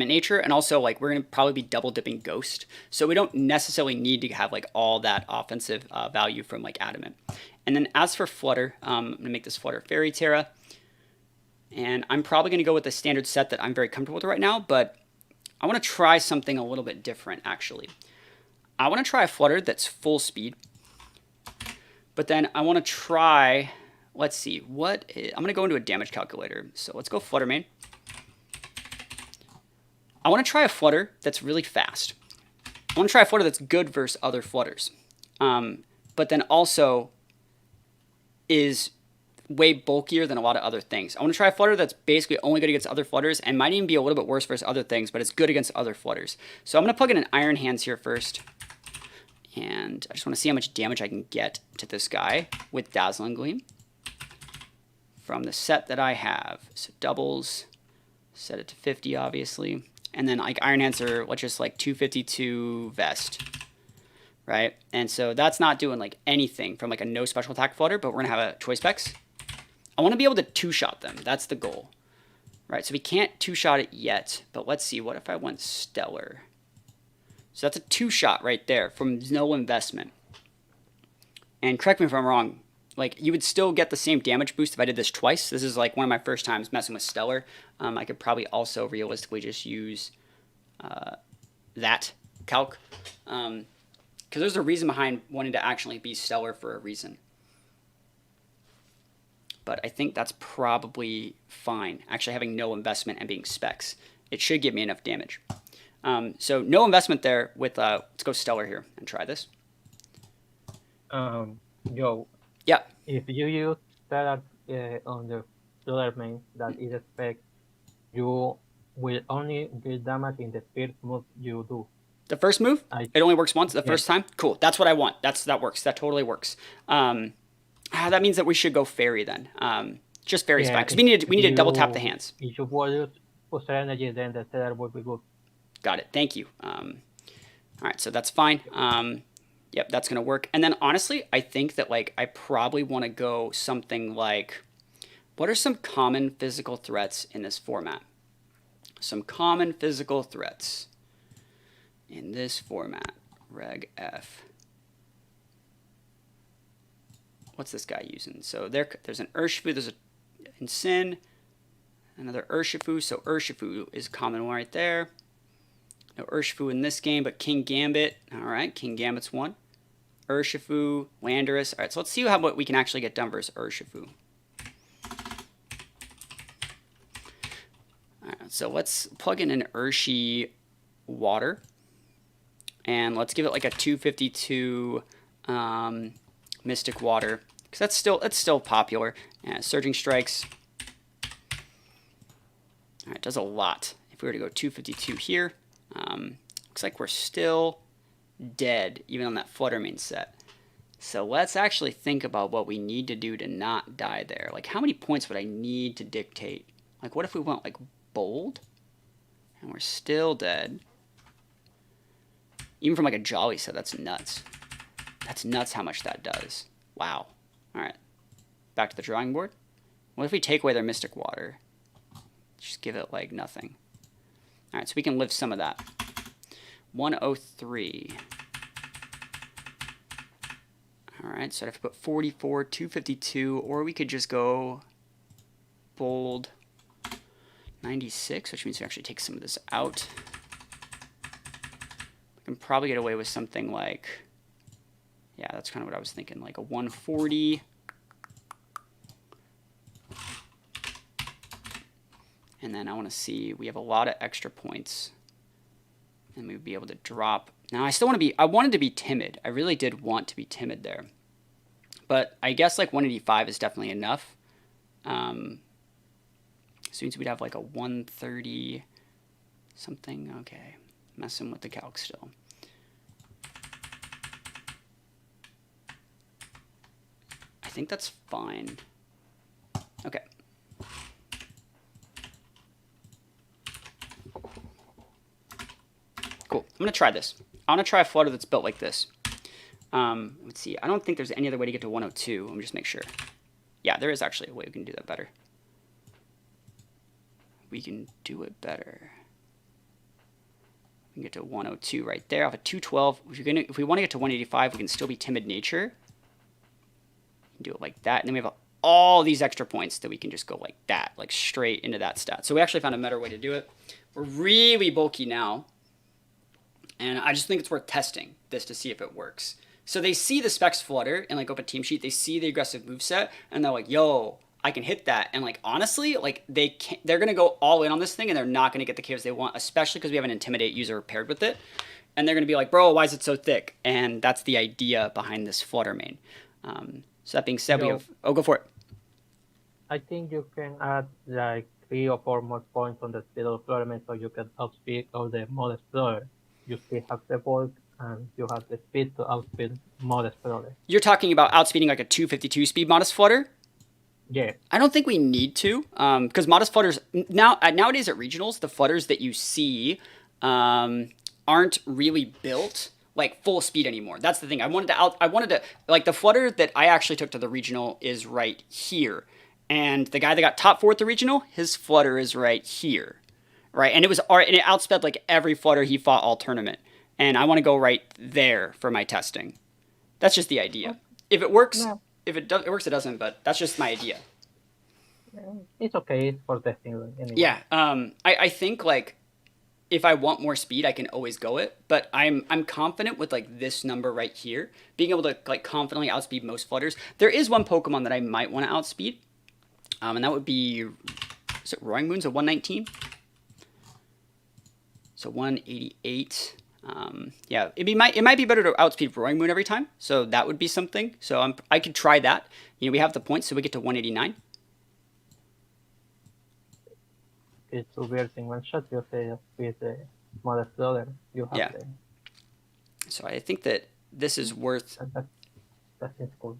nature. And also like we're going to probably be double dipping Ghost, so we don't necessarily need to have like all that offensive value from like adamant. And then as for Flutter, I'm going to make this Flutter Fairy Terra, and I'm probably going to go with the standard set that I'm very comfortable with right now, but I want to try something a little bit different, actually. I want to try a Flutter that's full speed, but then I want to try, let's see, I'm going to go into a damage calculator. So let's go Flutter Main. I want to try a Flutter that's really fast. I want to try a Flutter that's good versus other Flutters, but then also is way bulkier than a lot of other things. I want to try a Flutter that's basically only good against other Flutters and might even be a little bit worse versus other things, but it's good against other Flutters. So I'm going to plug in an Iron Hands here first, and I just want to see how much damage I can get to this guy with Dazzling Gleam from the set that I have. So doubles, set it to 50 obviously, and then like Iron Hands are, let's just like 252 Vest. Right? And so that's not doing like anything from like a no special attack Flutter, but we're going to have a Choice Specs. I want to be able to two-shot them. That's the goal. Right, so we can't two-shot it yet, but let's see. What if I went Stellar? So that's a two-shot right there from no investment. And correct me if I'm wrong, like you would still get the same damage boost if I did this twice. This is like one of my first times messing with Stellar. I could probably also realistically just use that calc. Because there's a reason behind wanting to actually be Stellar for a reason. But I think that's probably fine, actually having no investment and being specs. It should give me enough damage. So no investment there with, let's go Stellar here and try this. Joe. Yeah. If you use that on the Flutter Main, that is a spec, you will only deal damage in the first move you do. The first move? It only works once the first time? Cool. That's what I want. That works. That totally works. That means that we should go Fairy then. Just Fairy's fine. Because we need to double tap the hands. If you want booster energy, then the Stellar will be good. Got it. Thank you. All right, so that's fine. Yep, that's going to work. And then honestly, I think that like I probably want to go something like, what are some common physical threats in this format? Some common physical threats in this format. Reg F. What's this guy using? So there's an Urshifu, there's an Incin, another Urshifu. So Urshifu is a common one right there. No Urshifu in this game, but King Gambit. All right, King Gambit's one. Urshifu, Landorus. All right, so let's see what we can actually get done versus Urshifu. All right, so let's plug in an Urshi Water, and let's give it like a 252 Mystic Water, because that's still popular. Surging Strikes. All right, does a lot. If we were to go 252 here, looks like we're still dead, even on that Flutter Mane set. So let's actually think about what we need to do to not die there. Like, how many points would I need to dictate? Like, what if we went, like, bold? And we're still dead. Even from, like, a Jolly set, that's nuts. That's nuts how much that does. Wow. Alright. Back to the drawing board. What if we take away their Mystic Water? Just give it, like, nothing. Alright, so we can live some of that. 103. Alright, so I'd have to put 44, 252, or we could just go bold 96, which means we actually take some of this out. We can probably get away with something like, yeah, that's kind of what I was thinking, like a 140. And then I want to see, we have a lot of extra points. And we would be able to drop. Now, I still want to be, I wanted to be timid. I really did want to be timid there. But I guess like 185 is definitely enough. So we'd have like a 130 something. Okay, messing with the calc still. I think that's fine. Okay. Cool. I'm going to try this. I want to try a flutter that's built like this. Let's see. I don't think there's any other way to get to 102. Let me just make sure. Yeah, there is actually a way we can do that better. We can do it better. We can get to 102 right there. I have a 212. If we want to get to 185, we can still be timid nature. Do it like that. And then we have all these extra points that we can just go like that, like straight into that stat. So we actually found a better way to do it. We're really bulky now. And I just think it's worth testing this to see if it works. So they see the specs flutter in like open team sheet. They see the aggressive moveset, and they're like, yo, I can hit that. And like, honestly, like they're going to go all in on this thing, and they're not going to get the KOs they want, especially because we have an intimidate user paired with it. And they're going to be like, bro, why is it so thick? And that's the idea behind this Flutter Mane. So that being said, we have, oh, go for it. I think you can add like 3 or 4 more points on the speed of the Flutter Mane so you can outspeed all the modest Flutter. You still have the bulk and you have the speed to outspeed modest Flutter. You're talking about outspeeding like a 252 speed modest Flutter? Yeah. I don't think we need to, because modest flutters nowadays at regionals, the flutters that you see aren't really built like full speed anymore. That's the thing. I wanted to like the flutter that I actually took to the regional is right here, and the guy that got top 4 at the regional, his flutter is right here, right? And it outsped like every flutter he fought all tournament, and I want to go right there for my testing. That's just the idea. If it works. No. If it works, it doesn't, but that's just my idea. It's okay for testing anyway. Yeah, I think like if I want more speed, I can always go it, but I'm confident with like this number right here, being able to like confidently outspeed most flutters. There is one Pokemon that I might want to outspeed, and that would be, is it Roaring Moon's a 119? So 188. Yeah, it might be better to outspeed Roaring Moon every time, so that would be something. So I could try that. You know, we have the points, so we get to 189. It's weird in one shot. You say with the modest Flutter, you have Yeah. So I think that this is worth. That seems cool.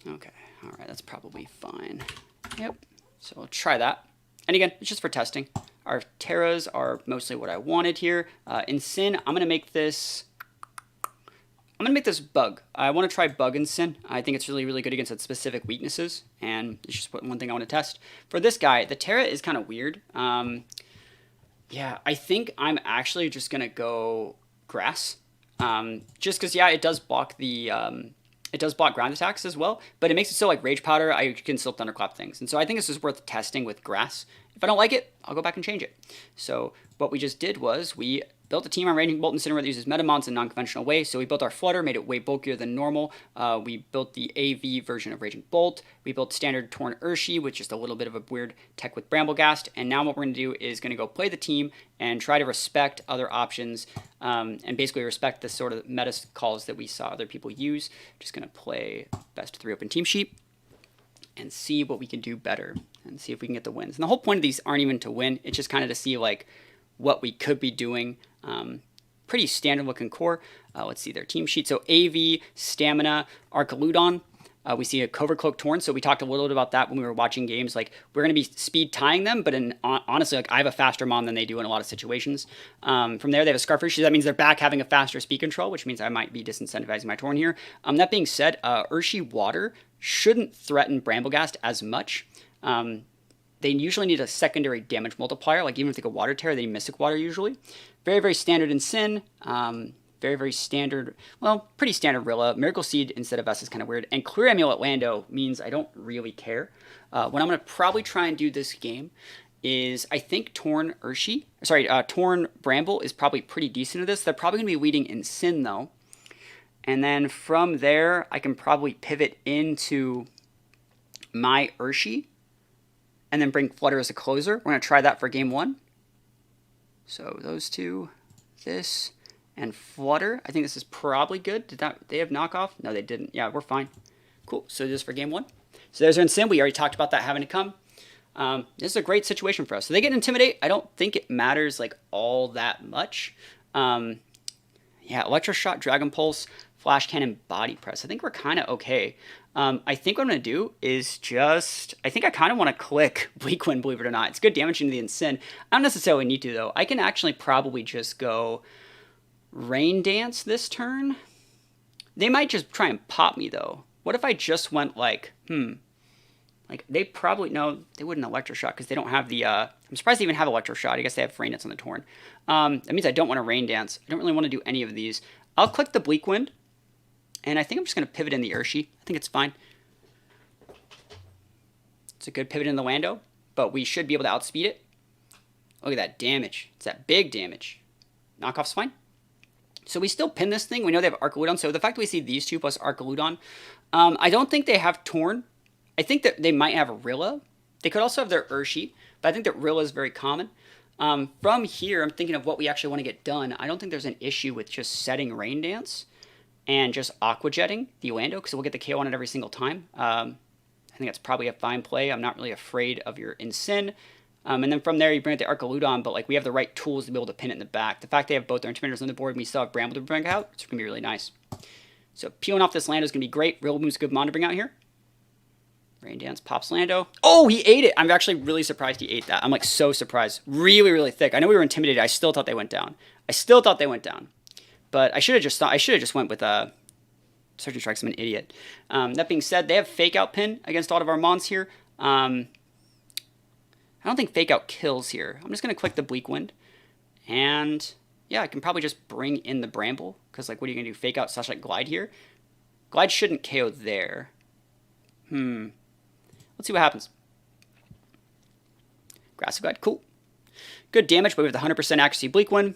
Okay, all right, that's probably fine. Yep. So I'll try that. And again, it's just for testing. Our Terras are mostly what I wanted here. In Sin, I'm gonna make this Bug. I want to try Bug in Sin. I think it's really, really good against its specific weaknesses, and it's just one thing I want to test. For this guy, the Terra is kind of weird. Yeah, I think I'm actually just gonna go Grass, just because yeah, it does block the it does block ground attacks as well, but it makes it so like Rage Powder, I can still Thunderclap things. And so I think this is worth testing with Grass. If I don't like it, I'll go back and change it. So what we just did was we built a team on Raging Bolt Incineroar that uses Metamons in a non-conventional way. So we built our Flutter, made it way bulkier than normal. We built the AV version of Raging Bolt. We built standard Torn Urshi, which is a little bit of a weird tech with Bramblegast. And now what we're going to do is going to go play the team and try to respect other options and basically respect the sort of meta calls that we saw other people use. Just going to play best of 3 open team sheet and see what we can do better and see if we can get the wins. And the whole point of these aren't even to win. It's just kind of to see like what we could be doing. pretty standard looking core. Let's see their team sheet. So AV, Stamina, Archaludon. We see a Covert Cloak Torn, so we talked a little bit about that when we were watching games. Like, we're going to be speed tying them, but honestly, like, I have a faster Mon than they do in a lot of situations. From there, they have a Scarf Urshi. That means they're back having a faster speed control, which means I might be disincentivizing my Torn here. That being said, Urshi Water shouldn't threaten Bramblegast as much. They usually need a secondary damage multiplier, like even if they go Water Tear, they need Mystic Water usually. Very, very standard in Sin. Very, very standard, well, pretty standard Rilla. Miracle Seed instead of us is kind of weird. And Clear Amulet Lando means I don't really care. What I'm going to probably try and do this game is I think Torn Bramble is probably pretty decent at this. They're probably going to be leading in Sin though. And then from there, I can probably pivot into my Urshi and then bring Flutter as a closer. We're going to try that for game 1. So those two, this, and Flutter. I think this is probably good. Did they have knockoff? No, they didn't. Yeah, we're fine. Cool. So just for game 1. So there's our Incin. We already talked about that having to come. This is a great situation for us. So they get Intimidate. I don't think it matters like all that much. Yeah, Electroshot, Dragon Pulse, Flash Cannon, Body Press. I think we're kind of okay. I think what I'm going to do is I think I kind of want to click Bleak Wind, believe it or not. It's good damage into the Incin. I don't necessarily need to, though. I can actually probably just go Rain Dance this turn. They might just try and pop me, though. What if I just went like, like, they probably, no, they wouldn't Electroshot because they don't have the, I'm surprised they even have Electroshot. I guess they have Rain Dance on the Torn. That means I don't want to Rain Dance. I don't really want to do any of these. I'll click the Bleak Wind. And I think I'm just going to pivot in the Urshi. I think it's fine. It's a good pivot in the Lando, but we should be able to outspeed it. Look at that damage. It's that big damage. Knockoff's fine. So we still pin this thing. We know they have Archaludon. So the fact that we see these two plus Archaludon, I don't think they have Torn. I think that they might have Rilla. They could also have their Urshi, but I think that Rilla is very common. From here, I'm thinking of what we actually want to get done. I don't think there's an issue with just setting Rain Dance and just Aqua Jetting the Lando, because we'll get the KO on it every single time. I think that's probably a fine play. I'm not really afraid of your Incin. And then from there, you bring it to Archaludon, but like we have the right tools to be able to pin it in the back. The fact they have both their Intimidators on the board and we still have Bramble to bring out, it's going to be really nice. So peeling off this Lando is going to be great. Rillaboom's a good Mon to bring out here. Rain Dance pops Lando. Oh, he ate it! I'm actually really surprised he ate that. I'm like so surprised. Really, really thick. I know we were intimidated. I still thought they went down. But I should have just went with Surging Strikes. I'm an idiot. That being said, they have Fake Out pin against all of our Mons here. I don't think Fake Out kills here. I'm just going to click the Bleak Wind. And yeah, I can probably just bring in the Bramble. Because like, what are you going to do? Fake Out / like Glide here? Glide shouldn't KO there. Let's see what happens. Grassy Glide, cool. Good damage, but we have the 100% accuracy Bleak Wind.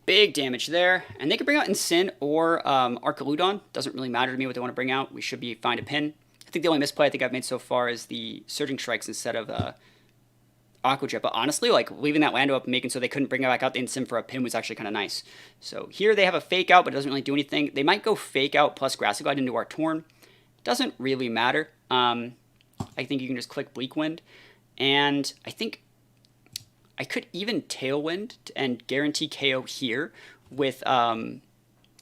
Big damage there. And they can bring out Incin or Archaludon. Doesn't really matter to me what they want to bring out. We should be fine to pin. I think the only misplay I think I've made so far is the Surging Strikes instead of Aqua Jet. But honestly, like leaving that Lando up and making so they couldn't bring back out the Incin for a pin was actually kind of nice. So here they have a Fake Out, but it doesn't really do anything. They might go Fake Out plus Grassy Glide into our Torn. Doesn't really matter. I think you can just click Bleak Wind. And I think I could even Tailwind and guarantee KO here with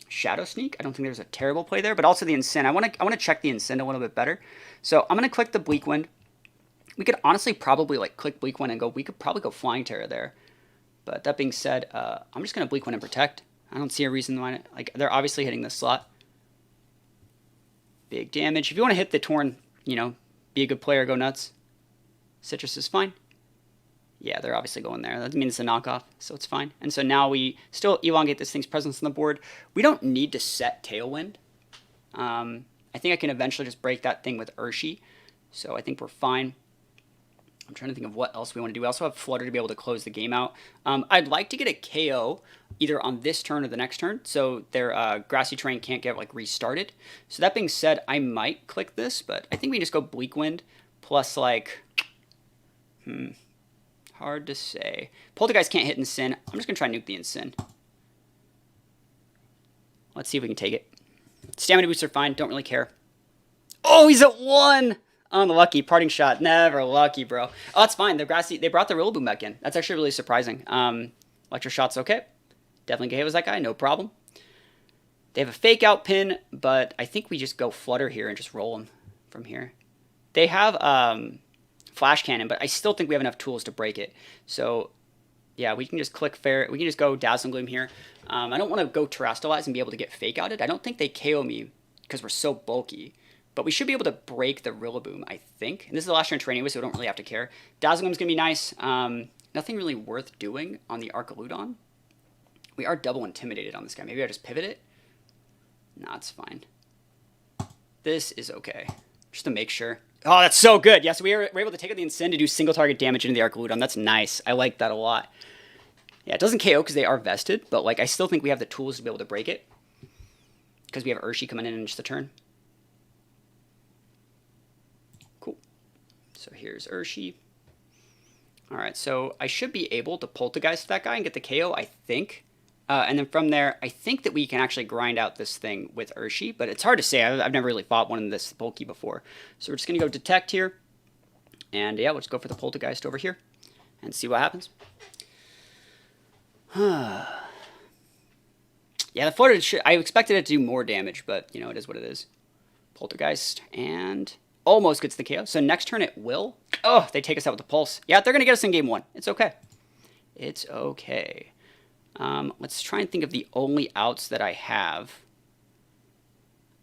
Shadow Sneak. I don't think there's a terrible play there, but also the Incin. I want to check the Incin a little bit better. So I'm going to click the Bleak Wind. We could honestly probably like click Bleak Wind and go, we could probably go Flying Terror there. But that being said, I'm just going to Bleak Wind and Protect. I don't see a reason why, like they're obviously hitting this slot. Big damage. If you want to hit the Torn, you know, be a good player, go nuts. Citrus is fine. Yeah, they're obviously going there. That means it's a knockoff, so it's fine. And so now we still elongate this thing's presence on the board. We don't need to set Tailwind. I think I can eventually just break that thing with Urshi. So I think we're fine. I'm trying to think of what else we want to do. We also have Flutter to be able to close the game out. I'd like to get a KO either on this turn or the next turn, so their Grassy Terrain can't get like restarted. So that being said, I might click this, but I think we just go Bleak Wind plus like, hard to say. Poltergeist can't hit Incin. I'm just going to try and nuke the Incin. Let's see if we can take it. Stamina boosts are fine. Don't really care. Oh, he's at 1! Unlucky. Parting Shot. Never lucky, bro. Oh, that's fine. They brought the Rillaboom back in. That's actually really surprising. Electro Shot's okay. Definitely KOs that guy, no problem. They have a fake out pin, but I think we just go Flutter here and just roll them from here. They have Flash Cannon, but I still think we have enough tools to break it. So yeah, we can just click fair. We can just go Dazzling Gleam here. I don't want to go Terrastalize and be able to get fake outed. I don't think they KO me because we're so bulky. But we should be able to break the Rillaboom, I think. And this is the last turn training, so we don't really have to care. Dazzling Gleam's going to be nice. Nothing really worth doing on the Archaludon. We are double intimidated on this guy. Maybe I just pivot it? Nah, it's fine. This is okay. Just to make sure. Oh, that's so good. Yes, we're able to take out the Incin to do single target damage into the Archaludon. That's nice. I like that a lot. Yeah, it doesn't KO because they are vested, but like I still think we have the tools to be able to break it. Because we have Urshi coming in just a turn. Cool. So here's Urshi. Alright, so I should be able to Poltergeist that guy and get the KO, I think. And then from there, I think that we can actually grind out this thing with Urshi, but it's hard to say. I've never really fought one of this bulky before. So we're just going to go Detect here. And yeah, we'll just go for the Poltergeist over here and see what happens. Yeah, the Flutter, I expected it to do more damage, but, you know, it is what it is. Poltergeist, and almost gets the KO. So next turn it will. Oh, they take us out with the Pulse. Yeah, they're going to get us in game 1. It's okay. It's okay. Let's try and think of the only outs that I have.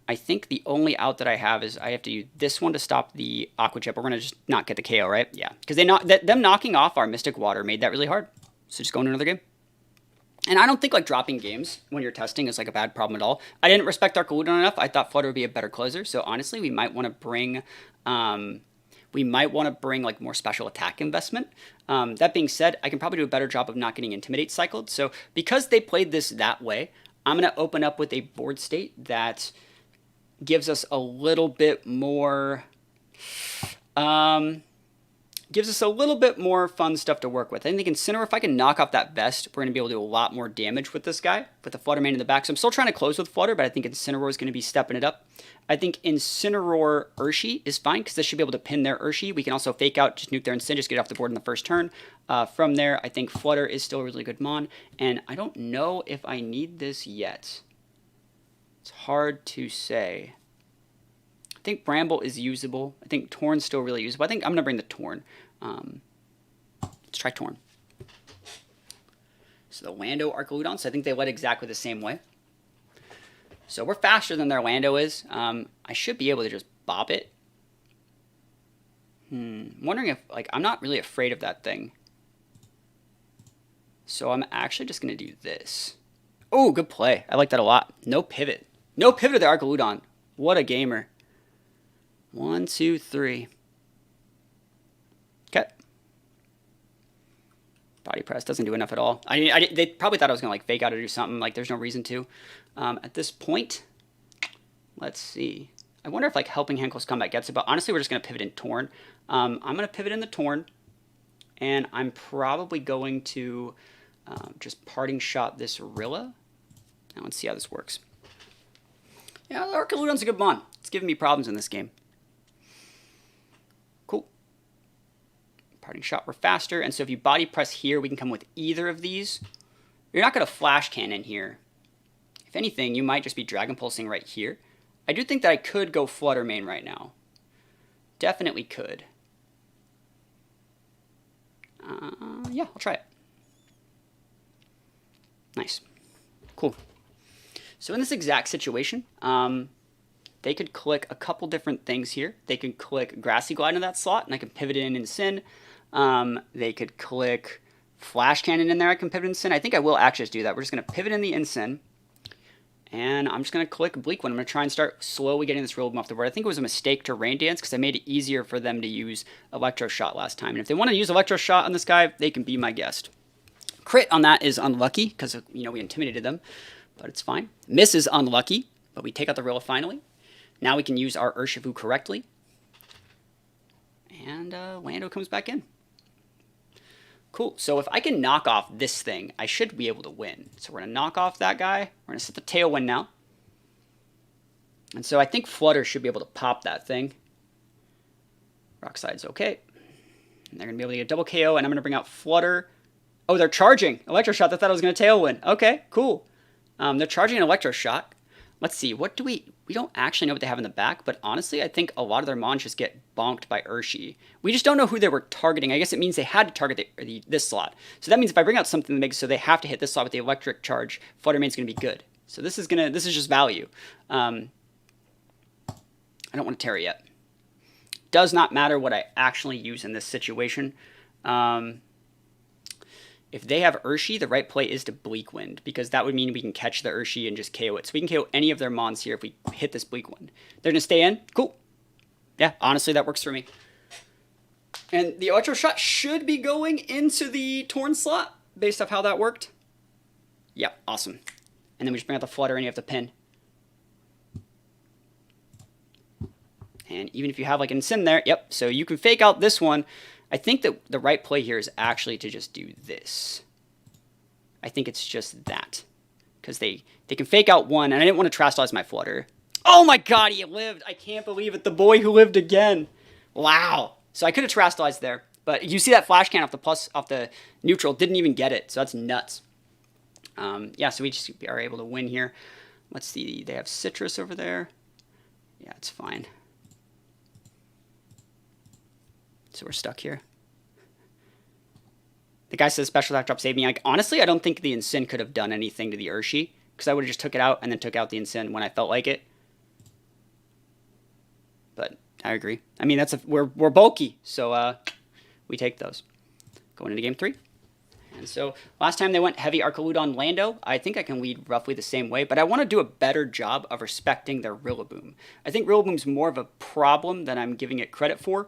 I think the only out that I have is I have to use this one to stop the Aqua Jet, but we're going to just not get the KO, right? Yeah, because them knocking off our Mystic Water made that really hard. So just go into another game. And I don't think like dropping games when you're testing is like a bad problem at all. I didn't respect Archaludon enough. I thought Flutter would be a better closer. So honestly, we might want to bring like more special attack investment. That being said, I can probably do a better job of not getting Intimidate cycled. So because they played this that way, I'm going to open up with a board state that gives us a little bit more fun stuff to work with. I think Incineroar, if I can knock off that vest, we're going to be able to do a lot more damage with this guy, with the Flutter Mane in the back. So I'm still trying to close with Flutter, but I think Incineroar is going to be stepping it up. I think Incineroar Urshi is fine, because this should be able to pin their Urshi. We can also fake out, just nuke their Incin, just get it off the board in the first turn. From there, I think Flutter is still a really good mon, and I don't know if I need this yet. It's hard to say. I think Bramble is usable. I think Torn's still really usable. I think I'm going to bring the Torn. Let's try Torn. So the Lando Archaludon, so I think they led exactly the same way. So we're faster than their Lando is. I should be able to just bop it. I'm wondering if, like, I'm not really afraid of that thing. So I'm actually just going to do this. Oh, good play. I like that a lot. No pivot. No pivot to the Archaludon. What a gamer. 1, 2, 3. Okay. Body press doesn't do enough at all. They probably thought I was going to like fake out or do something. Like there's no reason to. At this point, let's see. I wonder if like helping hand close combat gets it, but honestly we're just going to pivot in Torn. I'm going to pivot in the Torn, and I'm probably going to just parting shot this Rilla. Now let's see how this works. Yeah, the Archaludon's a good mon. It's giving me problems in this game. Cool. Parting shot, we're faster, and so if you body press here, we can come with either of these. You're not going to Flash Cannon here. If anything, you might just be Dragon Pulsing right here. I do think that I could go Flutter Mane right now. Definitely could. Yeah, I'll try it. Nice. Cool. So in this exact situation, they could click a couple different things here. They could click Grassy Glide in that slot, and I can pivot in Incin. They could click Flash Cannon in there. I can pivot in Incin. I think I will actually just do that. We're just going to pivot in the Incin, and I'm just going to click Bleak Wind. I'm going to try and start slowly getting this Rillaboom off the board. I think it was a mistake to Rain Dance because I made it easier for them to use Electro Shot last time. And if they want to use Electro Shot on this guy, they can be my guest. Crit on that is unlucky because, you know, we intimidated them, but it's fine. Miss is unlucky, but we take out the Rilla finally. Now we can use our Urshifu correctly. And Lando comes back in. Cool. So if I can knock off this thing, I should be able to win. So we're going to knock off that guy. We're going to set the Tailwind now. And so I think Flutter should be able to pop that thing. Rock Slide's okay. And they're going to be able to get a double KO, and I'm going to bring out Flutter. Oh, they're charging. Electroshock. I thought I was going to Tailwind. Okay, cool. They're charging an Electroshock. Let's see. What do we don't actually know what they have in the back, but honestly, I think a lot of their Mons just get bonked by Urshi. We just don't know who they were targeting. I guess it means they had to target this slot. So that means if I bring out something that makes so they have to hit this slot with the electric charge, Flutter Mane's going to be good. So this is just value. I don't want to Terra yet. Does not matter what I actually use in this situation. If they have Urshi, the right play is to Bleak Wind, because that would mean we can catch the Urshi and just KO it. So we can KO any of their Mons here if we hit this Bleak Wind. They're going to stay in. Cool. Yeah, honestly, that works for me. And the Electro Shot should be going into the Torn slot, based off how that worked. Yeah, awesome. And then we just bring out the Flutter and you have to pin. And even if you have like an Incin there, yep, so you can fake out this one. I think that the right play here is actually to just do this. I think it's just that. Because they can fake out one, and I didn't want to Trastalize my Flutter. Oh my god, he lived! I can't believe it. The boy who lived again. Wow. So I could have Trastalized there. But you see that flash can off the neutral, didn't even get it. So that's nuts. Yeah, so we just are able to win here. Let's see, they have Citrus over there. Yeah, it's fine. So we're stuck here. The guy says special attack drop saved me. Like, honestly, I don't think the Incin could have done anything to the Urshi, because I would have just took it out and then took out the Incin when I felt like it. But I agree. I mean, we're bulky, so we take those. Going into game 3. And so last time they went heavy Arcaludon Lando, I think I can lead roughly the same way, but I want to do a better job of respecting their Rillaboom. I think Rillaboom's more of a problem than I'm giving it credit for.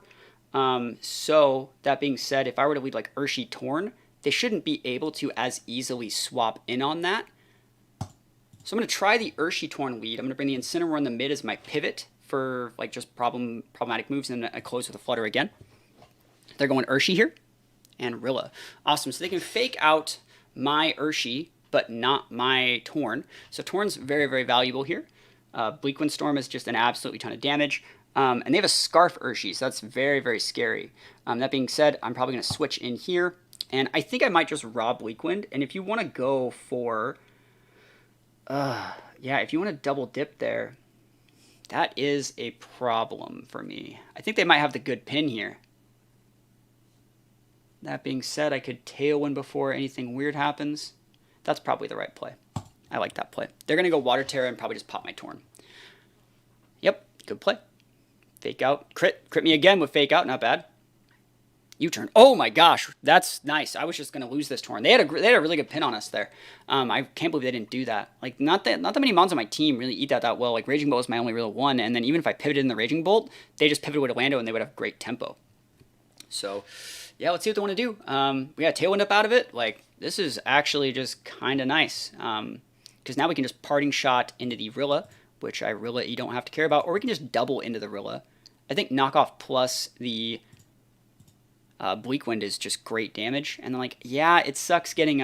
So that being said, if I were to lead like Urshi Torn, they shouldn't be able to as easily swap in on that. So I'm going to try the Urshi Torn lead. I'm going to bring the Incineroar in the mid as my pivot for like just problematic moves, and then I close with a Flutter again. They're going Urshi here and Rilla. Awesome. So they can fake out my Urshi, but not my Torn. So Torn's very, very valuable here. Bleak Wind Storm is just an absolutely ton of damage. And they have a Scarf Urshi, so that's very, very scary. That being said, I'm probably going to switch in here. And I think I might just rob Bleak Wind. And if you want to go for... yeah, if you want to double dip there, that is a problem for me. I think they might have the good pin here. That being said, I could Tailwind before anything weird happens. That's probably the right play. I like that play. They're going to go Water Terra and probably just pop my Torn. Yep, good play. Fake out. Crit me again with fake out. Not bad. U-turn. Oh my gosh, that's nice. I was just gonna lose this Torn. They had a really good pin on us there. I can't believe they didn't do that. Like not that many Mons on my team really eat that well. Like Raging Bolt was my only real one, and then even if I pivoted in the Raging Bolt, they just pivoted with Orlando and they would have great tempo. So yeah, let's see what they want to do. We got a Tailwind up out of it. Like this is actually just kind of nice. Because now we can just Parting Shot into the Rilla, which you don't have to care about, or we can just double into the Rilla. I think knockoff plus the Bleak Wind is just great damage. And then, like, yeah, it sucks getting,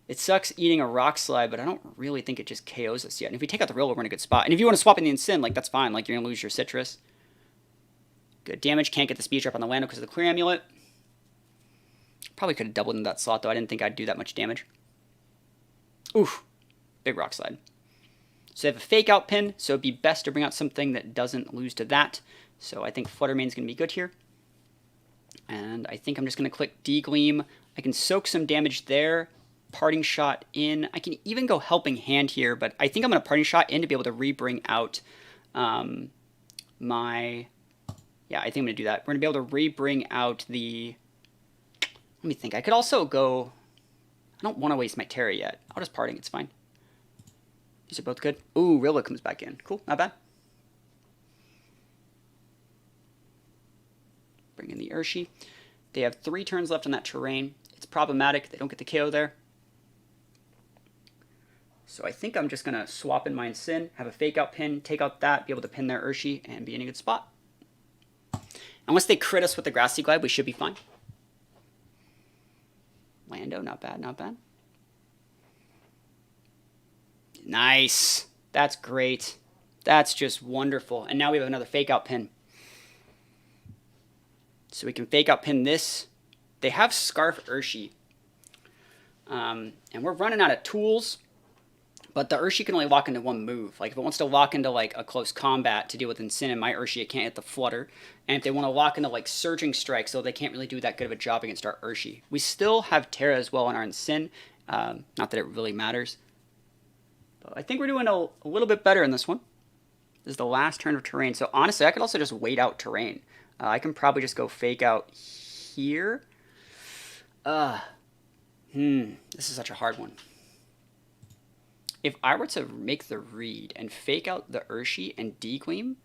it sucks eating a Rock Slide, but I don't really think it just KOs us yet. And if we take out the Rilla, we're in a good spot. And if you want to swap in the Incin, like, that's fine. Like, you're going to lose your Citrus. Good damage. Can't get the speed drop on the Lando because of the Clear Amulet. Probably could have doubled in that slot, though. I didn't think I'd do that much damage. Oof. Big Rock Slide. So they have a fake out pin, so it'd be best to bring out something that doesn't lose to that. So I think Flutter Mane's going to be good here. And I think I'm just going to click D-Gleam. I can soak some damage there. Parting Shot in. I can even go Helping Hand here, but I think I'm going to Parting Shot in to be able to re-bring out my... Yeah, I think I'm going to do that. We're going to be able to re-bring out the... Let me think. I could also go... I don't want to waste my Terra yet. I'll just Parting. It's fine. These are both good. Ooh, Rilla comes back in. Cool, not bad. Bring in the Urshi. They have 3 turns left on that terrain. It's problematic. They don't get the KO there. So I think I'm just going to swap in my Incin, have a fake out pin, take out that, be able to pin their Urshi, and be in a good spot. Unless they crit us with the Grassy Glide, we should be fine. Lando, not bad, not bad. Nice. That's great. That's just wonderful. And now we have another fake out pin. So we can fake out pin this, They have Scarf Urshi. And we're running out of tools. But the Urshi can only lock into one move. Like, if it wants to lock into, like, a close combat to deal with Incin, my Urshi, it can't hit the Flutter. And if they want to lock into, like, Surging Strike, so they can't really do that good of a job against our Urshi. We still have Terra as well on our Incin. Not that it really matters. But I think we're doing a little bit better in this one. This is the last turn of Terrain. So, honestly, I could also just wait out Terrain. I can probably just go Fake out here. This is such a hard one. If I were to make the read and fake out the Urshi and Degleam,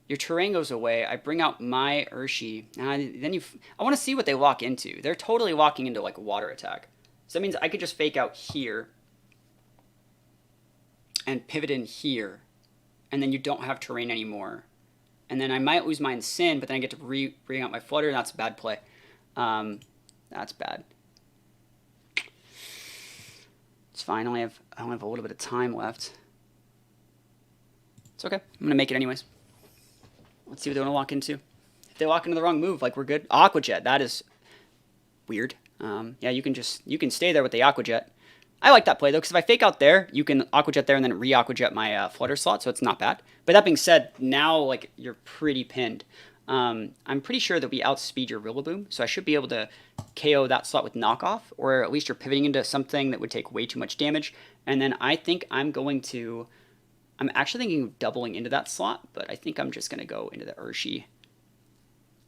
your Terrain goes away. I bring out my Urshi. Then I want to see what they lock into. They're totally locking into like a water attack. So that means I could just fake out here and pivot in here. And then you don't have Terrain anymore. And then I might lose my Incin, but then I get to bring out my Flutter, and that's a bad play. That's bad. It's fine. I only have a little bit of time left. It's okay. I'm gonna make it anyways. Let's see what they want to lock into. If they lock into the wrong move, like we're good. Aqua Jet. That is weird. Yeah, you can stay there with the Aqua Jet. I like that play though, because if I fake out there, you can Aqua Jet there and then re-Aqua Jet my Flutter slot, so it's not bad. But that being said, now like you're pretty pinned. I'm pretty sure that we outspeed your Rillaboom, so I should be able to KO that slot with knockoff, or at least you're pivoting into something that would take way too much damage. And then I think I'm actually thinking of doubling into that slot, but I think I'm just going to go into the Urshi.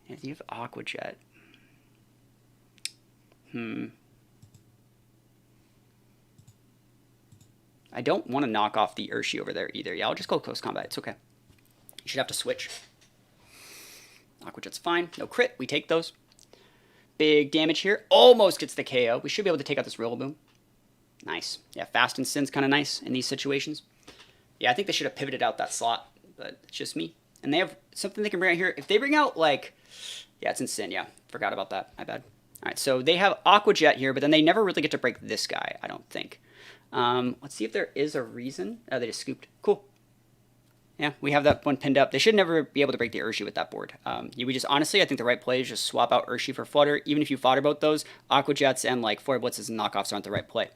And if you have Aqua Jet. I don't want to knock off the Urshi over there either. Yeah, I'll just go close combat. It's okay. You should have to switch. Aqua Jet's fine. No crit. We take those. Big damage here. Almost gets the KO. We should be able to take out this Rillaboom. Nice. Yeah, fast and Sin's kind of nice in these situations. Yeah, I think they should have pivoted out that slot, but it's just me. And they have something they can bring out here. If they bring out, like... Yeah, it's Incin. Yeah, forgot about that. My bad. All right, so they have Aqua Jet here, but then they never really get to break this guy, I don't think. Let's see if there is a reason. Oh, they just scooped. Cool. Yeah, we have that one pinned up. They should never be able to break the Urshi with that board. We just, honestly, I think the right play is just swap out Urshi for Flutter. Even if you fodder both those, Aqua Jets and like Flare Blitzes and knockoffs aren't the right play.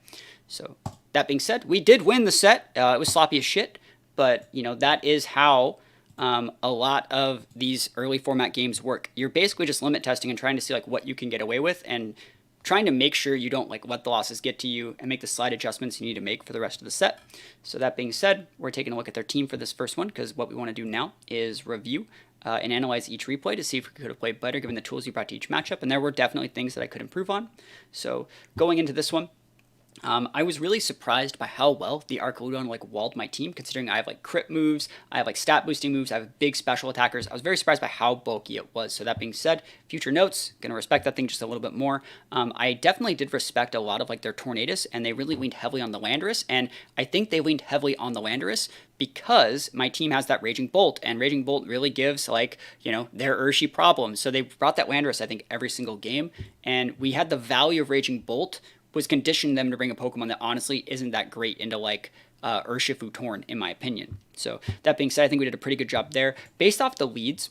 So that being said, we did win the set. It was sloppy as shit, but you know that is how a lot of these early format games work. You're basically just limit testing and trying to see like what you can get away with and trying to make sure you don't like let the losses get to you and make the slight adjustments you need to make for the rest of the set. So that being said, we're taking a look at their team for this first one because what we want to do now is review and analyze each replay to see if we could have played better given the tools you brought to each matchup, and there were definitely things that I could improve on. So going into this one, I was really surprised by how well the Arcaludon like walled my team, considering I have like crit moves, I have like stat boosting moves, I have big special attackers. I was very surprised by how bulky it was. So that being said, future notes, gonna respect that thing just a little bit more. I definitely did respect a lot of like their Tornadus, and they really leaned heavily on the Landorus, and I think they leaned heavily on the Landorus because my team has that Raging Bolt, and Raging Bolt really gives like, you know, their Urshi problems. So they brought that Landorus, I think, every single game, and we had the value of Raging Bolt was conditioned them to bring a Pokemon that honestly isn't that great into like Urshifu Torn, in my opinion. So that being said, I think we did a pretty good job there. Based off the leads,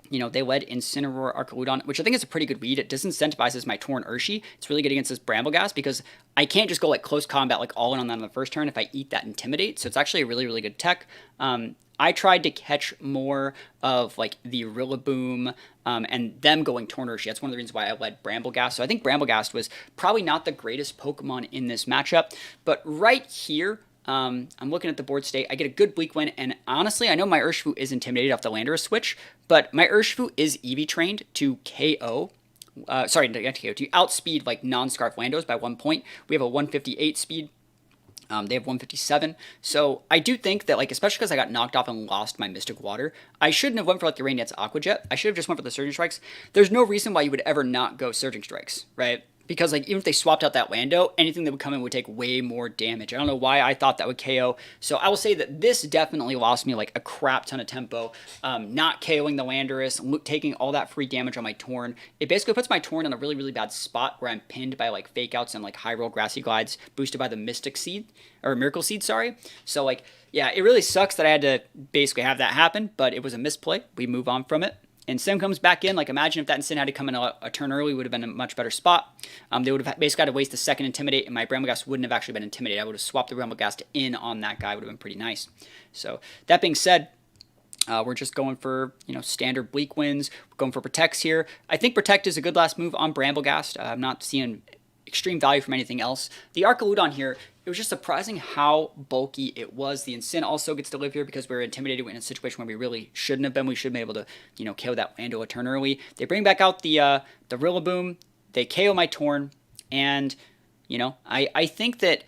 you know, they led Incineroar, Arcaludon, which I think is a pretty good lead. It disincentivizes my Torn Urshi. It's really good against this Brambleghast because I can't just go like close combat like all in on that on the first turn if I eat that Intimidate. So it's actually a really, really good tech. I tried to catch more of like the Rillaboom and them going Torn Urshi. That's one of the reasons why I led Brambleghast. So I think Brambleghast was probably not the greatest Pokemon in this matchup. But right here, I'm looking at the board state. I get a good Bleak win, and honestly, I know my Urshifu is intimidated off the Landorus switch, but my Urshifu is EV trained to KO. Sorry, not KO, to outspeed like non-Scarf Landos by 1 point. We have a 158 speed. They have 157. So I do think that, like, especially because I got knocked off and lost my Mystic Water, I shouldn't have went for like the Rainiette's Aqua Jet. I should have just went for the Surging Strikes. There's no reason why you would ever not go Surging Strikes, right? Because like even if they swapped out that Lando, anything that would come in would take way more damage. I don't know why I thought that would KO. So I will say that this definitely lost me like a crap ton of tempo. Not KOing the Landorus, taking all that free damage on my Torn. It basically puts my Torn in a really, really bad spot where I'm pinned by like Fake Outs and like High Roll Grassy Glides boosted by the Mystic Seed, or Miracle Seed, sorry. So like, yeah, it really sucks that I had to basically have that happen, but it was a misplay. We move on from it. and Sim comes back in. Like, imagine if that Incin had to come in a turn early, would have been a much better spot. They would have basically had to waste a second Intimidate, and my Brambleghast wouldn't have actually been Intimidated. I would have swapped the Brambleghast in on that guy. Would have been pretty nice. So that being said, we're just going for, standard Bleak wins. We're going for Protects here. I think Protect is a good last move on Brambleghast. I'm not seeing extreme value from anything else. The Archaludon here, it was just surprising how bulky it was. The Incin also gets to live here because we're intimidated in a situation where we really shouldn't have been. We should have been able to, KO that Lando a turn early. They bring back out the Rillaboom. They KO my Torn. And, I think that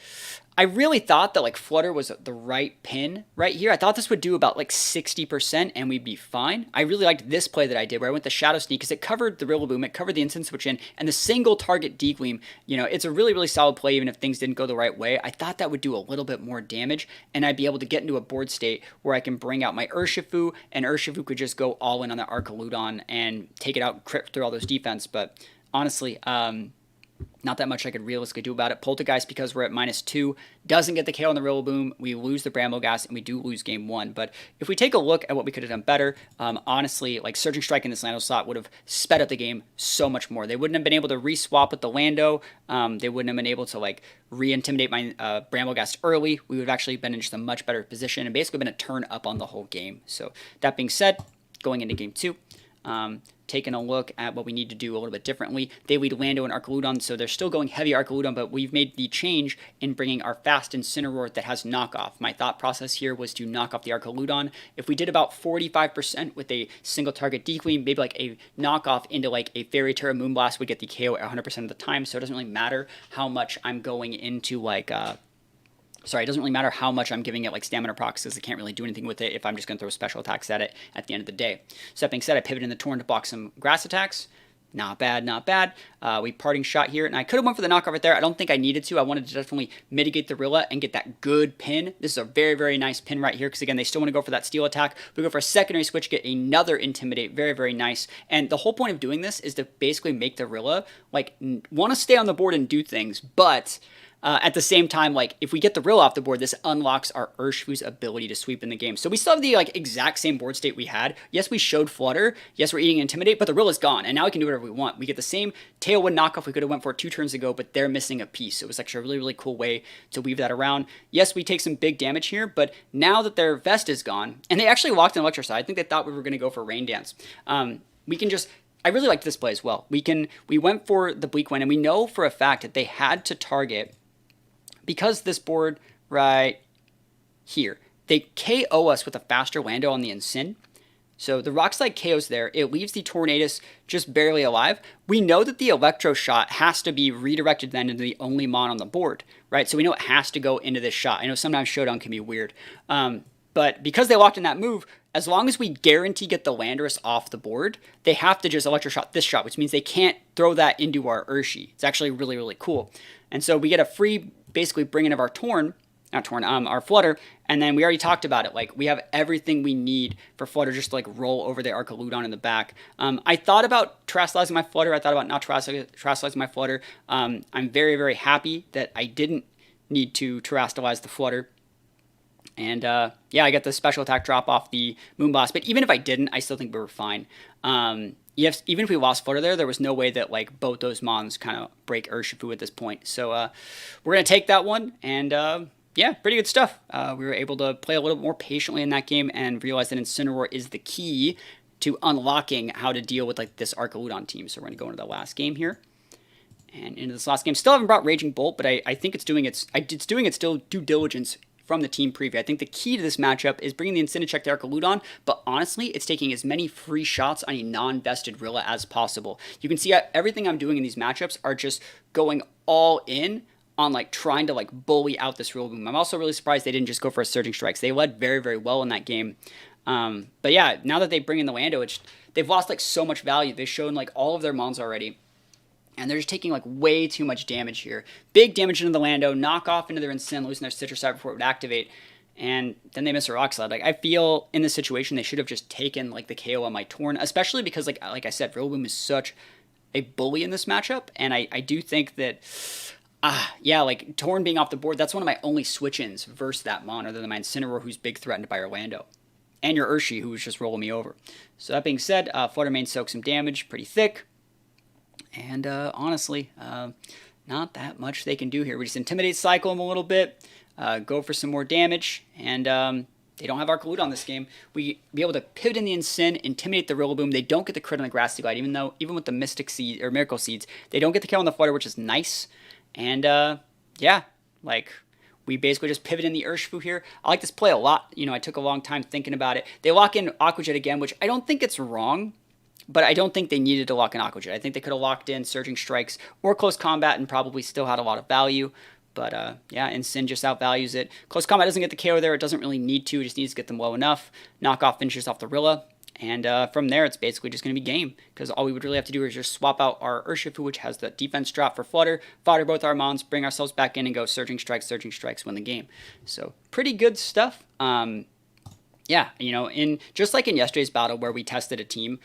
I really thought that like Flutter was the right pin right here. I thought this would do about like 60% and we'd be fine. I really liked this play that I did where I went the Shadow Sneak because it covered the Rillaboom, it covered the Instant Switch in, and the single target Decleam, it's a really, really solid play even if things didn't go the right way. I thought that would do a little bit more damage and I'd be able to get into a board state where I can bring out my Urshifu and Urshifu could just go all in on the Archaludon and take it out and crit through all those defense. But honestly, not that much I could realistically do about it. Poltergeist, because we're at -2, doesn't get the KO on the Rillaboom. We lose the Brambleghast, and we do lose game 1. But if we take a look at what we could have done better, honestly, like Surging Strike in this Lando slot would have sped up the game so much more. They wouldn't have been able to re-swap with the Lando. They wouldn't have been able to like re-intimidate my Brambleghast early. We would have actually been in just a much better position and basically been a turn up on the whole game. So that being said, going into game 2, taking a look at what we need to do a little bit differently. They lead Lando and Archaludon, so they're still going heavy Archaludon, but we've made the change in bringing our fast Incineroar that has knockoff. My thought process here was to knock off the Archaludon. If we did about 45% with a single target Decleam, maybe like a knockoff into like a Fairy Terra Moonblast would get the KO at 100% of the time, so it doesn't really matter how much I'm going into like it doesn't really matter how much I'm giving it like stamina procs because I can't really do anything with it if I'm just going to throw special attacks at it at the end of the day. So that being said, I pivoted in the Torn to block some grass attacks. Not bad, not bad. We parting shot here, and I could have went for the knockoff right there. I don't think I needed to. I wanted to definitely mitigate the Rilla and get that good pin. This is a very, very nice pin right here because, again, they still want to go for that steal attack. We go for a secondary switch, get another Intimidate. Very, very nice. And the whole point of doing this is to basically make the Rilla, like, want to stay on the board and do things, but at the same time, like, if we get the Rill off the board, this unlocks our Urshifu's ability to sweep in the game. So we still have the, like, exact same board state we had. Yes, we showed Flutter. Yes, we're eating Intimidate, but the Rill is gone, and now we can do whatever we want. We get the same Tailwind knockoff we could have went for 2 turns ago, but they're missing a piece. So it was actually a really, really cool way to weave that around. Yes, we take some big damage here, but now that their Vest is gone, and they actually walked in Electrocide, I think they thought we were going to go for Rain Dance. We can just... I really like this play as well. We went for the Bleak Wind, and we know for a fact that they had to target... Because this board right here, they KO us with a faster Lando on the Incin. So the Rock Slide KO's there. It leaves the Tornadus just barely alive. We know that the Electro Shot has to be redirected then into the only Mon on the board, right? So we know it has to go into this shot. I know sometimes Showdown can be weird. But because they locked in that move, as long as we guarantee get the Landorus off the board, they have to just Electro Shot this shot, which means they can't throw that into our Urshi. It's actually really, really cool. And so we get a free... basically bringing of our our Flutter, and then we already talked about it. Like, we have everything we need for Flutter just to, like, roll over the Archaludon in the back. I thought about terastallizing my Flutter. I thought about not terastallizing my Flutter. I'm very, very happy that I didn't need to terastallize the Flutter. And, yeah, I got the special attack drop off the Moonblast, but even if I didn't, I still think we were fine. Yes, even if we lost Flutter there was no way that, like, both those Mons kind of break Urshifu at this point. So we're going to take that one, and yeah, pretty good stuff. We were able to play a little bit more patiently in that game and realize that Incineroar is the key to unlocking how to deal with, like, this Archaludon team. So we're going to go into the last game here. And into this last game, still haven't brought Raging Bolt, but I think it's doing its still due diligence from the team preview. I think the key to this matchup is bringing the Incinecheck to Archaludon, but honestly, it's taking as many free shots on a non-vested Rilla as possible. You can see everything I'm doing in these matchups are just going all in on, like, trying to, like, bully out this Rillaboom. I'm also really surprised they didn't just go for a Surging Strikes. They led very, very well in that game. But yeah, now that they bring in the Lando, they've lost, like, so much value. They've shown, like, all of their Mons already. And they're just taking, like, way too much damage here. Big damage into the Lando, knock off into their Incin, losing their Citrus Side before it would activate. And then they miss a Rock Slide. Like, I feel in this situation they should have just taken, like, the KO on my Torn, especially because, like I said, Rillaboom is such a bully in this matchup. And I do think that, yeah, like, Torn being off the board, that's one of my only switch-ins versus that Mon, other than my Incineroar, who's big threatened by Orlando. and your Urshi, who was just rolling me over. So that being said, Flutter Mane soaks some damage, pretty thick. And honestly, not that much they can do here. We just Intimidate, cycle them a little bit, go for some more damage, and they don't have Arcaloot on this game. We be able to pivot in the Incin, Intimidate the Rillaboom. They don't get the crit on the Grassy Glide, even with the Mystic Seed or Miracle Seeds, they don't get the kill on the Flutter, which is nice. And yeah, like, we basically just pivot in the Urshifu here. I like this play a lot. I took a long time thinking about it. They lock in Aqua Jet again, which I don't think it's wrong, but I don't think they needed to lock in Aqua Jet. I think they could have locked in Surging Strikes or Close Combat and probably still had a lot of value. But yeah, Incin just outvalues it. Close Combat doesn't get the KO there. It doesn't really need to. It just needs to get them low enough. Knock off finishes off the Rilla. And from there, it's basically just going to be game. Because all we would really have to do is just swap out our Urshifu, which has the defense drop for Flutter, fodder both our Mons, bring ourselves back in and go Surging Strikes, win the game. So pretty good stuff. Yeah, just like in yesterday's battle where we tested a team,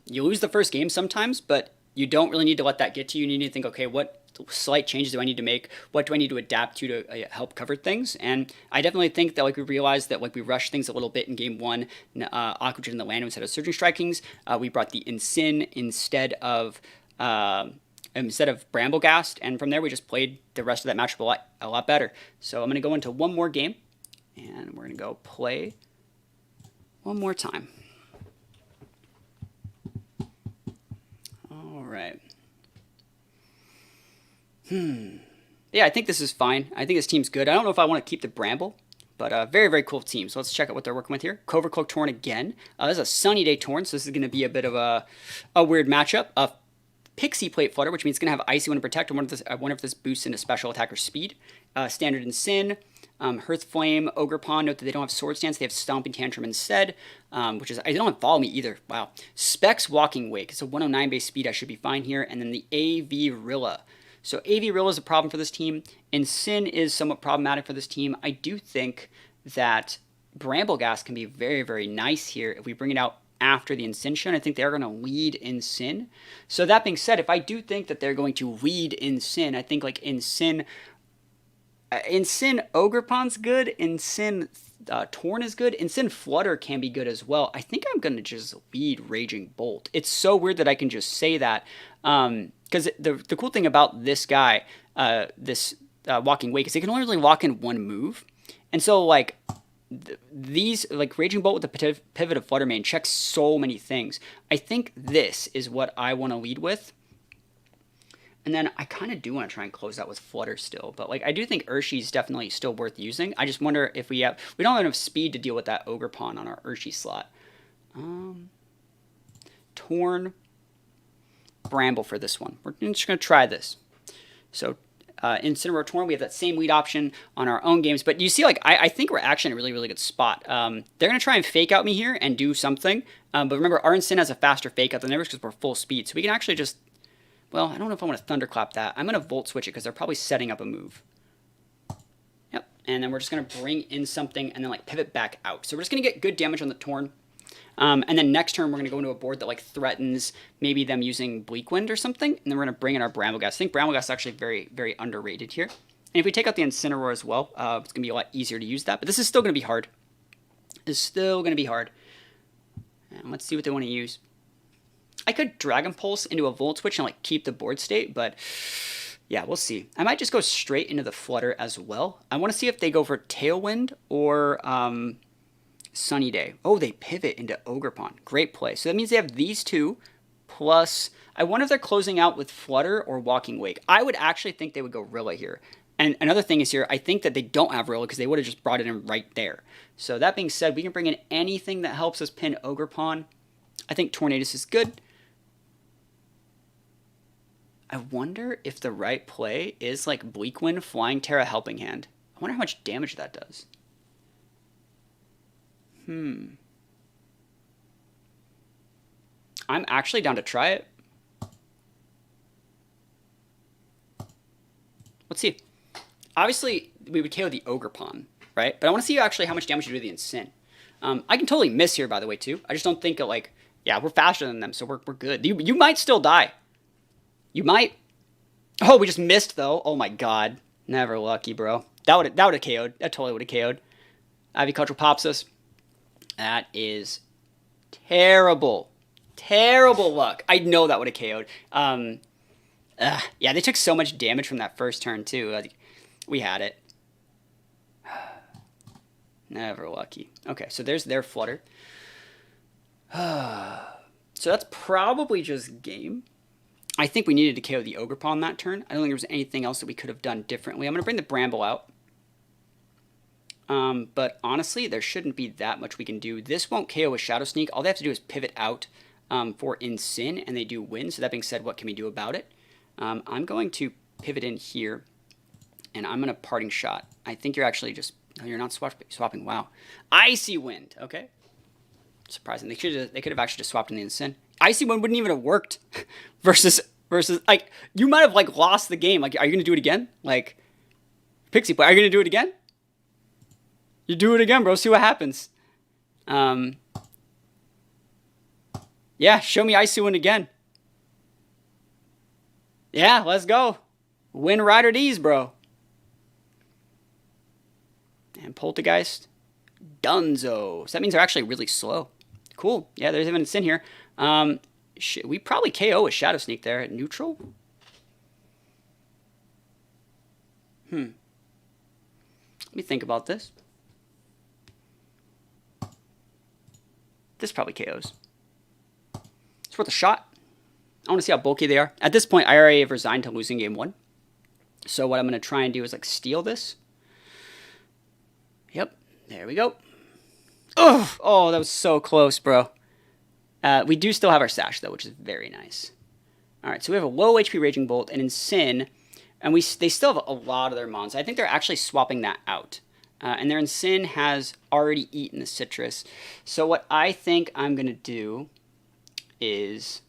you lose the first game sometimes, but you don't really need to let that get to you. You need to think, okay, what slight changes do I need to make? What do I need to adapt to help cover things? And I definitely think that we realized that we rushed things a little bit in game one. Aqua Jet in the land instead of Surging Strikings. We brought the Incin instead of Bramblegast, and from there we just played the rest of that matchup a lot better. So I'm going to go into one more game, and we're going to go play one more time. All right. Yeah, I think this is fine. I think this team's good. I don't know if I want to keep the Bramble, but very, very cool team. So let's check out what they're working with here. Covert Cloak Torn again. This is a Sunny Day Torn, so this is going to be a bit of a weird matchup. Pixie Plate Flutter, which means it's going to have Icy when Protect, and one of this boosts into special attacker speed. Standard Incin, Hearth Flame, Ogerpon. Note that they don't have Sword Stance, they have Stomping Tantrum instead, which is, I don't have Follow Me either. Wow. Specs Walking Wake. It's a 109 base speed, I should be fine here. And then the AV Rilla. So AV Rilla is a problem for this team. Incin is somewhat problematic for this team. I do think that Bramblegast can be very, very nice here if we bring it out after the Incin. I think they're going to lead Incin. So that being said, if I do think that they're going to lead Incin, I think like Incin Ogerpon's good, Incin Torn is good, Incin Flutter can be good as well. I think I'm going to just lead Raging Bolt. It's so weird that I can just say that. Because the cool thing about this guy, this Walking Wake, is he can only really lock in one move. And so, like, these, like, Raging Bolt with the pivot of Flutter Mane checks so many things. I think this is what I want to lead with. And then I kind of do want to try and close out with Flutter still. But, like, I do think Urshi's definitely still worth using. I just wonder if we don't have enough speed to deal with that Ogerpon on our Urshi slot. Torn. Bramble for this one. We're just going to try this. So, Incineroar Torn, we have that same lead option on our own games. But you see, like, I think we're actually in a really, really good spot. They're going to try and fake out me here and do something. But remember, our Incin has a faster fake out than theirs because we're full speed. So we can actually just, well, I don't know if I want to Thunderclap that. I'm going to Volt Switch it because they're probably setting up a move. Yep. And then we're just going to bring in something and then, like, pivot back out. So we're just going to get good damage on the Torn. And then next turn, we're going to go into a board that, like, threatens maybe them using Bleak Wind or something. And then we're going to bring in our Bramblegast. I think Bramblegast is actually very, very underrated here. And if we take out the Incineroar as well, it's going to be a lot easier to use that. But this is still going to be hard. It's still going to be hard. And let's see what they want to use. I could Dragon Pulse into a Volt Switch and, like, keep the board state, but yeah, we'll see. I might just go straight into the Flutter as well. I want to see if they go for Tailwind or Sunny Day. Oh, they pivot into Ogerpon. Great play. So that means they have these two, plus I wonder if they're closing out with Flutter or Walking Wake. I would actually think they would go Rilla here. And another thing is here, I think that they don't have Rilla because they would have just brought it in right there. So that being said, we can bring in anything that helps us pin Ogerpon. I think Tornadus is good. I wonder if the right play is like Bleak Wind, Flying Terra, Helping Hand. I wonder how much damage that does. I'm actually down to try it. Let's see. Obviously, we would KO the Ogerpon, right? But I want to see actually how much damage you do to the Incin. I can totally miss here, by the way, too. I just don't think it, like, yeah, we're faster than them, so we're good. You might still die. You might. Oh, we just missed, though. Oh, my God. Never lucky, bro. That would have KO'd. That totally would have KO'd. Avicultural pops us. That is terrible. Terrible luck. I know that would have KO'd. Yeah, they took so much damage from that first turn, too. Like, we had it. Never lucky. Okay, so there's their Flutter. So that's probably just game. I think we needed to KO the Ogre Pawn that turn. I don't think there was anything else that we could have done differently. I'm going to bring the Bramble out. But honestly, there shouldn't be that much we can do. This won't KO with Shadow Sneak. All they have to do is pivot out for Incin, and they do win. So that being said, what can we do about it? I'm going to pivot in here, and I'm going to Parting Shot. I think you're actually just... No, you're not swapping. Wow. Icy Wind. Okay. Surprising. They could have actually just swapped in the Incin. Icy Wind wouldn't even have worked versus like, you might have like lost the game. Like, are you going to do it again? Like, Pixie Play, are you going to do it again? You do it again, bro. See what happens. Yeah, show me Icy Wind again. Yeah, let's go. Win Rider D's, bro. And Poltergeist. Dunzo. So that means they're actually really slow. Cool. Yeah, there's even a Sin here. We probably KO with Shadow Sneak there at neutral. Let me think about this. This probably KOs. It's worth a shot. I want to see how bulky they are. At this point, I already have resigned to losing game 1. So what I'm going to try and do is like steal this. Yep. There we go. Oh, that was so close, bro. We do still have our Sash, though, which is very nice. All right, so we have a low HP Raging Bolt and Incin, and they still have a lot of their mons. I think they're actually swapping that out. And their Incin has already eaten the Citrus. So what I think I'm going to do is...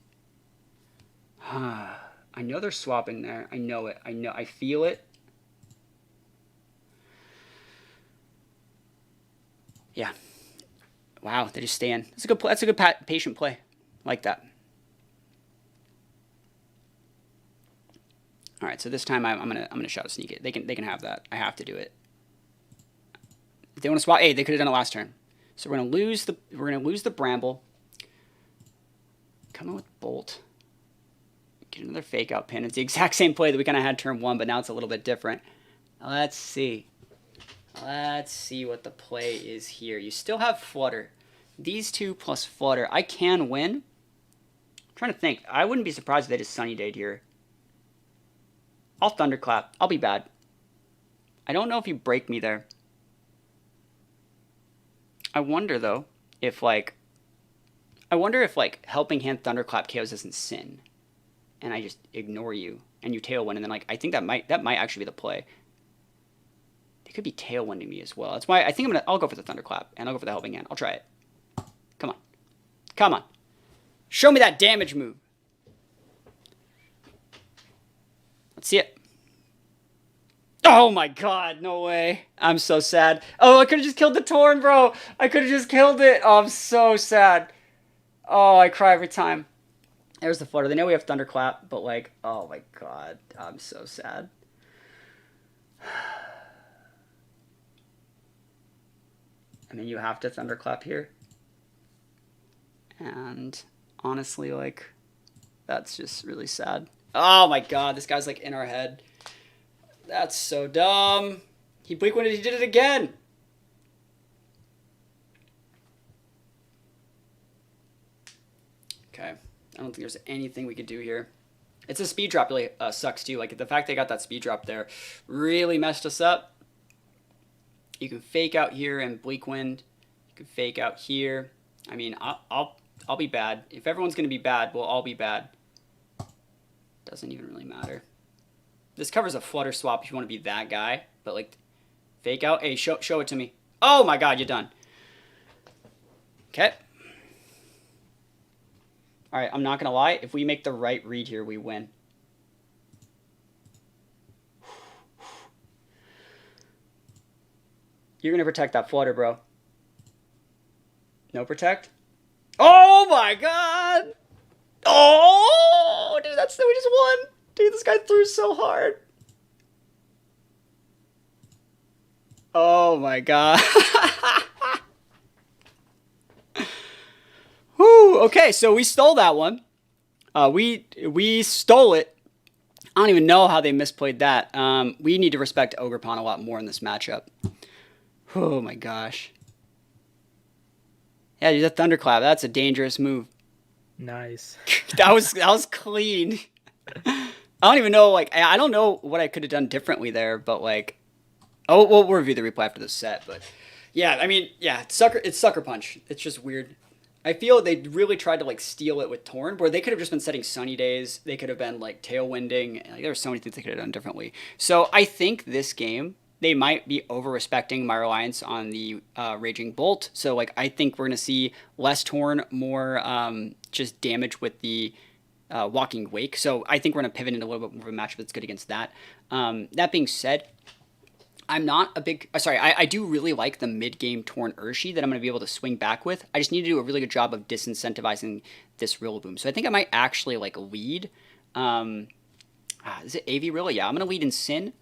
I know they're swapping there. I know it. I feel it. Yeah. Wow, they just stand. That's a good play. That's a good patient play. I like that. All right, so this time I'm gonna Shadow Sneak it. They can have that. I have to do it. If they want to swap, hey, they could have done it last turn. So we're gonna lose the Bramble. Come in with Bolt. Get another Fake Out pin. It's the exact same play that we kind of had turn 1, but now it's a little bit different. Let's see. Let's see what the play is here. You still have Flutter. These two plus Flutter. I can win. I'm trying to think. I wouldn't be surprised if they just Sunny Day'd here. I'll Thunderclap. I'll be bad. I don't know if you break me there. I wonder, though, if, like... Helping Hand Thunderclap KOs isn't sin. And I just ignore you. And you Tailwind, and then, like, I think that might actually be the play. They could be Tailwinding me as well. That's why I think I'll go for the Thunderclap, and I'll go for the Helping Hand. I'll try it. Come on. Come on. Show me that damage move. Let's see it. Oh my god, no way. I'm so sad. Oh, I could have just killed the Torn, bro. I could have just killed it. Oh, I'm so sad. Oh, I cry every time. There's the Flutter. They know we have Thunderclap, but like, oh my god. I'm so sad. I mean, you have to Thunderclap here. And honestly, like, that's just really sad. Oh my god, this guy's like in our head. That's so dumb. He Bleak-Winded, he did it again. Okay, I don't think there's anything we could do here. It's a speed drop really sucks too. Like the fact they got that speed drop there really messed us up. You can Fake Out here and Bleak-Wind. You can Fake Out here. I mean, I'll be bad. If everyone's gonna be bad, we'll all be bad. Doesn't even really matter. This covers a Flutter swap if you want to be that guy. But, like, Fake Out. Hey, show it to me. Oh, my God, you're done. Okay. All right, I'm not going to lie. If we make the right read here, we win. You're going to protect that Flutter, bro. No protect? Oh, my God. Oh, dude, we just won. Dude, this guy threw so hard. Oh my god. okay, so we stole that one. We stole it. I don't even know how they misplayed that. We need to respect Ogerpon a lot more in this matchup. Oh my gosh. Yeah, dude, that Thunderclap, that's a dangerous move. Nice. that was clean. I don't even know, like, I don't know what I could have done differently there, but like, oh, we'll review the replay after the set, but yeah, I mean, yeah, it's Sucker Punch. It's just weird. I feel they really tried to like steal it with Torn, where they could have just been setting Sunny Days. They could have been like Tailwinding. Like, there were so many things they could have done differently. So I think this game, they might be over-respecting my reliance on the Raging Bolt. So like I think we're going to see less Torn, more just damage with the Walking Wake. So I think we're going to pivot into a little bit more of a matchup that's good against that. That being said, I'm not a big... Sorry, I do really like the mid-game Torn Urshi that I'm going to be able to swing back with. I just need to do a really good job of disincentivizing this Rillaboom. So I think I might actually like lead... is it AV Rilla? Yeah, I'm going to lead in Sin.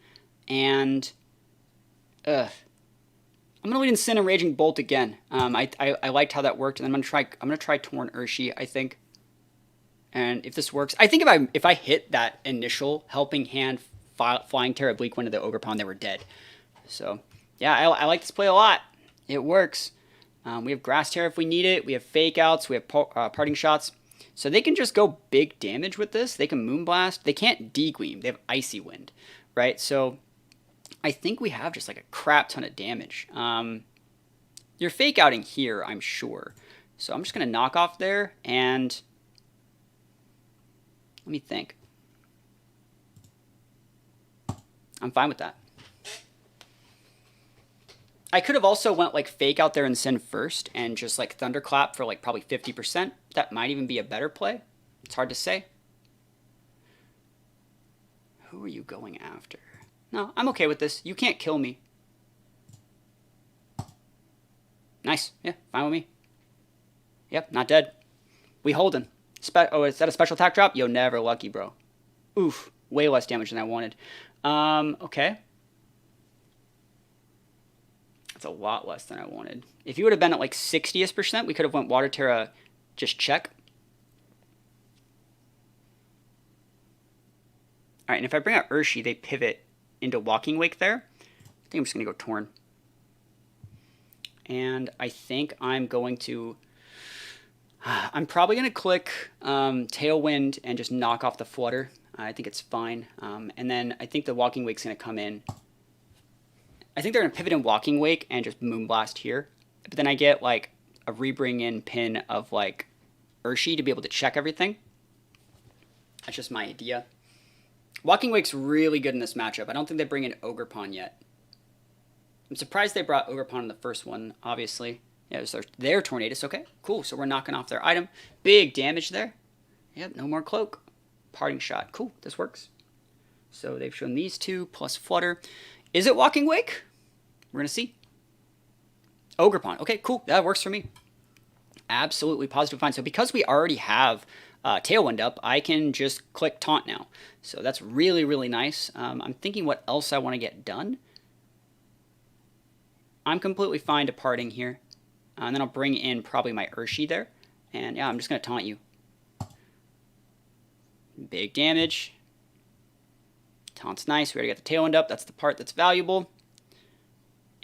And... I'm going to lead in Sin and Raging Bolt again. I liked how that worked. And I'm going to try Torn Urshi, I think. And if this works... I think if I hit that initial Helping Hand Flying Terra Bleak Wind to the Ogerpon, they were dead. So, yeah, I like this play a lot. It works. We have Grass Terra if we need it. We have Fake Outs. We have Parting Shots. So they can just go big damage with this. They can Moonblast. They can't D-Gleam. They have Icy Wind, right? So I think we have just like a crap ton of damage. You're Fake Outing here, I'm sure. So I'm just going to knock off there and... Let me think. I'm fine with that. I could have also went like Fake Out there and Sin first and just like Thunderclap for like probably 50%. That might even be a better play. It's hard to say. Who are you going after? No, I'm okay with this. You can't kill me. Nice. Yeah, fine with me. Yep, not dead. We holding. Oh, is that a special attack drop? Yo, never lucky, bro. Oof. Way less damage than I wanted. Okay. That's a lot less than I wanted. If you would have been at like 60%, we could have went Water Terra just check. Alright, and if I bring out Urshi, they pivot into Walking Wake there. I think I'm just going to go Torn. And I think I'm going to... I'm probably going to click Tailwind and just knock off the Flutter. I think it's fine. And then I think the Walking Wake's going to come in. I think they're going to pivot in Walking Wake and just Moonblast here. But then I get like a rebring in pin of like Urshi to be able to check everything. That's just my idea. Walking Wake's really good in this matchup. I don't think they bring in Ogerpon yet. I'm surprised they brought Ogerpon in the first one, obviously. Yeah, it was their Tornadus. Okay, cool. So we're knocking off their item. Big damage there. Yep, no more Cloak. Parting Shot. Cool, this works. So they've shown these two plus Flutter. Is it Walking Wake? We're going to see. Ogerpon. Okay, cool. That works for me. Absolutely positive fine. So because we already have Tailwind up, I can just click Taunt now. So that's really, really nice. I'm thinking what else I want to get done. I'm completely fine departing here. And then I'll bring in probably my Urshi there. And yeah, I'm just going to taunt you. Big damage. Taunt's nice. We already got the Tailwind up. That's the part that's valuable.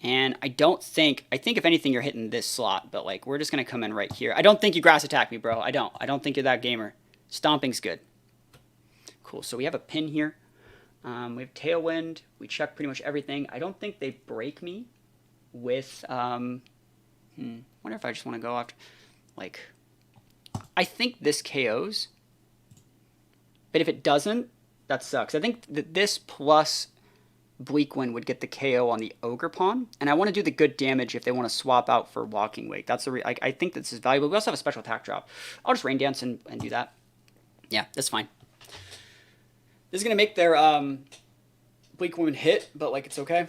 And I think if anything, you're hitting this slot. But like, we're just going to come in right here. I don't think you Grass Attack me, bro. I don't think you're that gamer. Stomping's good. Cool. So we have a pin here. We have Tailwind. We check pretty much everything. I don't think they break me with... wonder if I just want to go after... Like... I think this KOs. But if it doesn't, that sucks. I think that this plus Bleak Wind would get the KO on the Ogerpon. And I want to do the good damage if they want to swap out for Walking Wake. That's I think this is valuable. We also have a special attack drop. I'll just Rain Dance and do that. Yeah, that's fine. This is going to make their Bleak Wind hit, but like it's okay.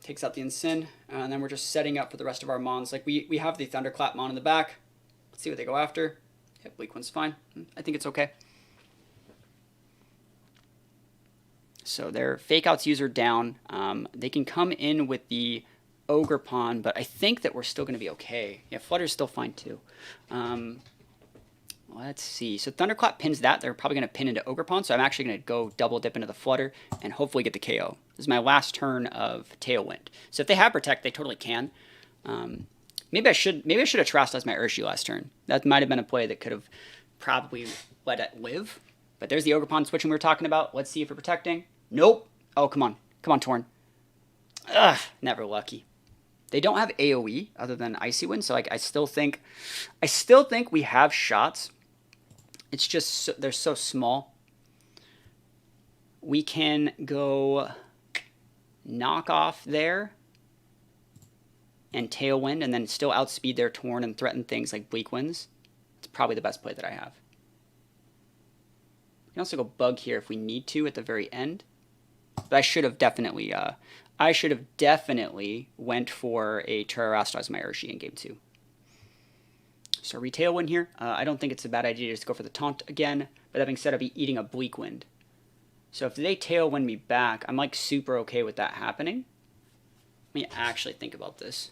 Takes out the Incin. And then we're just setting up for the rest of our Mons. Like we have the Thunderclap Mon in the back. Let's see what they go after. Yeah, Bleak Wind's fine. I think it's okay. So their Fake Outs user down. They can come in with the Ogerpon, but I think that we're still going to be okay. Yeah, Flutter's still fine too. let's see. So Thunderclap pins that. They're probably going to pin into Ogerpon, so I'm actually going to go double dip into the Flutter and hopefully get the KO. This is my last turn of Tailwind. So if they have Protect, they totally can. Maybe I should have Terastallized my Urshi last turn. That might have been a play that could have probably let it live. But there's the Ogerpon switching we were talking about. Let's see if we're protecting. Nope. Oh, come on. Come on, Torn. Ugh, never lucky. They don't have AoE other than Icy Wind, so like I still think we have shots. It's just they're so small. We can go knock off there and Tailwind, and then still outspeed their Torn and threaten things like Bleak Winds. It's probably the best play that I have. We can also go Bug here if we need to at the very end. But I should have definitely went for a Terastallized my Urshi in game 2. So Tailwind here. I don't think it's a bad idea to just go for the taunt again. But that being said, I'd be eating a Bleak Wind. So if they Tailwind me back, I'm like super okay with that happening. Let me actually think about this.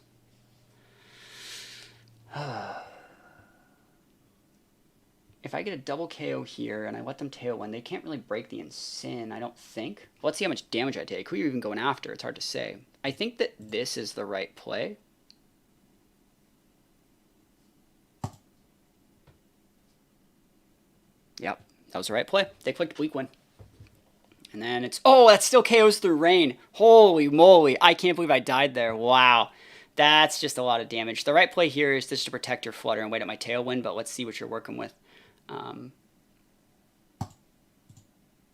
If I get a double KO here and I let them Tailwind, they can't really break the Incin, I don't think. Let's see how much damage I take. Who are you even going after? It's hard to say. I think that this is the right play. Yep, that was the right play. They clicked Bleak Wind. And then it's... Oh, that still KOs through Rain. Holy moly. I can't believe I died there. Wow. That's just a lot of damage. The right play here is just to protect your Flutter and wait at my Tailwind, but let's see what you're working with.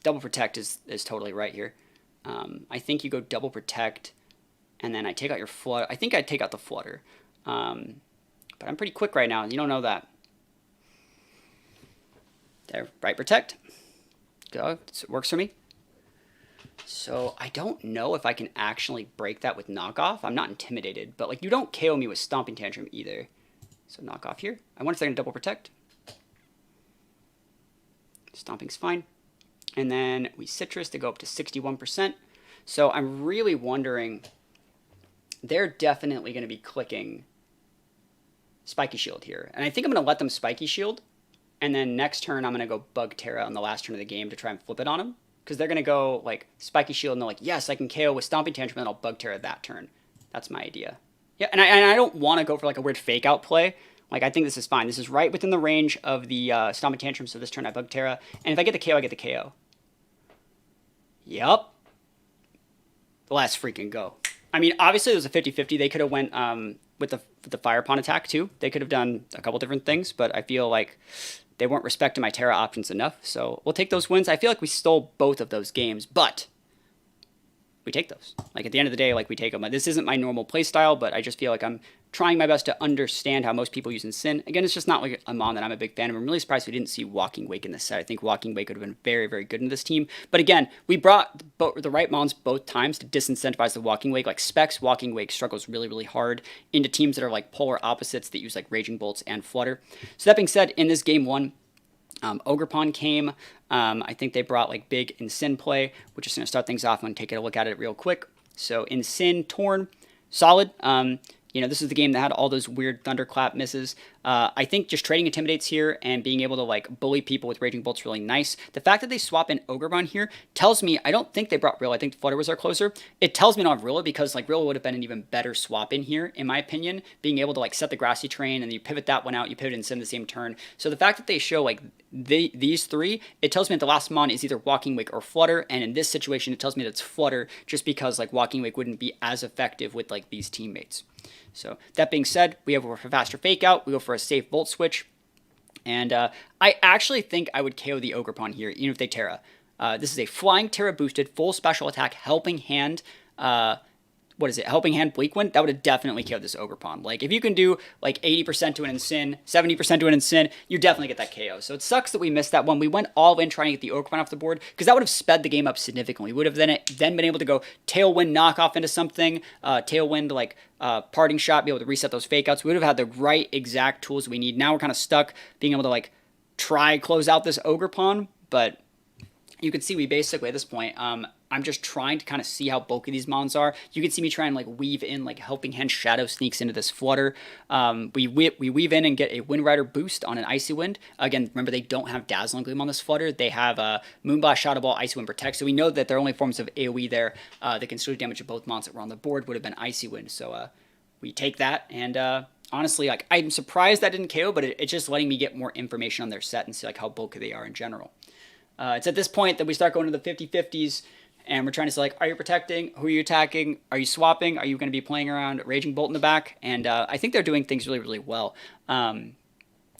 Double Protect is totally right here. I think you go Double Protect, and then I take out your Flutter. I think I'd take out the Flutter. But I'm pretty quick right now, and you don't know that. There, right Protect. Go, it works for me. So I don't know if I can actually break that with Knockoff. I'm not intimidated, but like you don't KO me with Stomping Tantrum either. So Knockoff here. I wonder if they're going to Double Protect. Stomping's fine. And then we Citrus to go up to 61%. So I'm really wondering, they're definitely going to be clicking Spiky Shield here. And I think I'm going to let them Spiky Shield. And then next turn, I'm going to go Bug Terra on the last turn of the game to try and flip it on them. Because they're going to go like Spiky Shield and they're like, yes, I can KO with Stomping Tantrum and I'll Bug Terra that turn. That's my idea. Yeah, and I don't want to go for like a weird fake out play. Like, I think this is fine. This is right within the range of the Stomping Tantrum, so this turn I Bug Terra. And if I get the KO, I get the KO. Yup. Let's freaking go. I mean, obviously, it was a 50-50. They could have went with the Fire Pawn attack, too. They could have done a couple different things, but I feel like they weren't respecting my Terra options enough. So we'll take those wins. I feel like we stole both of those games, but we take those. Like, at the end of the day, like, we take them. This isn't my normal play style, but I just feel like I'm trying my best to understand how most people use Incin. Again, it's just not like a mon that I'm a big fan of. I'm really surprised we didn't see Walking Wake in this set. I think Walking Wake would have been very, very good in this team. But again, we brought the right mons both times to disincentivize the Walking Wake. Like, Specs Walking Wake struggles really, really hard into teams that are like polar opposites that use like Raging Bolts and Flutter. So that being said, in this game one, Ogerpon came. I think they brought like big Incin play. We're just going to start things off and take a look at it real quick. So Incin, Torn, solid. You know, this is the game that had all those weird Thunderclap misses. I think just trading Intimidates here and being able to like bully people with Raging Bolt's really nice. The fact that they swap in Ogerpon here tells me I don't think they brought Rilla. I think Flutter was our closer. It tells me not Rilla because like Rilla would have been an even better swap in here, in my opinion. Being able to like set the grassy terrain and you pivot that one out, you pivot and send the same turn. So the fact that they show like these three, it tells me that the last mon is either Walking Wake or Flutter. And in this situation, it tells me that it's Flutter just because like Walking Wake wouldn't be as effective with like these teammates. So that being said, we go for faster fake out. We go for a safe Volt Switch. And I actually think I would KO the Ogerpon here, even if they Terra. This is a Flying Terra boosted, full special attack, Helping Hand. What is it? Helping Hand Bleak Wind? That would have definitely killed this Ogerpon. Like, if you can do, like, 80% to an Incin, 70% to an Incin, you definitely get that KO. So it sucks that we missed that one. We went all in trying to get the Ogerpon off the board, because that would have sped the game up significantly. We would have then been able to go Tailwind knockoff into something, Tailwind, like, Parting Shot, be able to reset those fake outs. We would have had the right exact tools we need. Now we're kind of stuck being able to, like, try close out this Ogerpon, but you can see we basically at this point, I'm just trying to kind of see how bulky these mons are. You can see me try and like weave in like Helping Hand Shadow sneaks into this Flutter. We weave in and get a Wind Rider boost on an Icy Wind. Again, remember they don't have Dazzling Gleam on this Flutter. They have Moonblast, Shadow Ball, Icy Wind, Protect. So we know that their only forms of AoE there that can still do damage to both mons that were on the board would have been Icy Wind. So we take that, and honestly, like I'm surprised that didn't KO, but it's just letting me get more information on their set and see like how bulky they are in general. It's at this point that we start going to the 50-50s, and we're trying to say, like, are you protecting? Who are you attacking? Are you swapping? Are you going to be playing around Raging Bolt in the back? And I think they're doing things really, really well.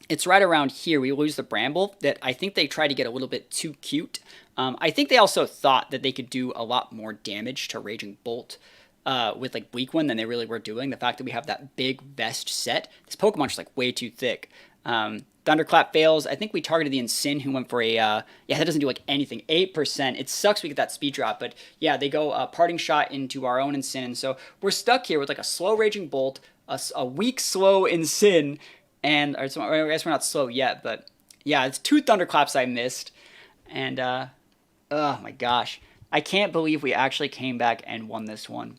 It's right around here we lose the Bramble that I think they try to get a little bit too cute. I think they also thought that they could do a lot more damage to Raging Bolt with, like, Bleak Wind than they really were doing. The fact that we have that big vest set, this Pokemon's just, like, way too thick. Thunderclap fails. I think we targeted the Incin, who went for a, yeah, that doesn't do like anything. 8%. It sucks we get that speed drop, but yeah, they go Parting Shot into our own Incin, and so we're stuck here with like a slow Raging Bolt, a weak slow Incin, and I guess we're not slow yet, but yeah, it's 2 Thunderclaps I missed, and oh my gosh. I can't believe we actually came back and won this one.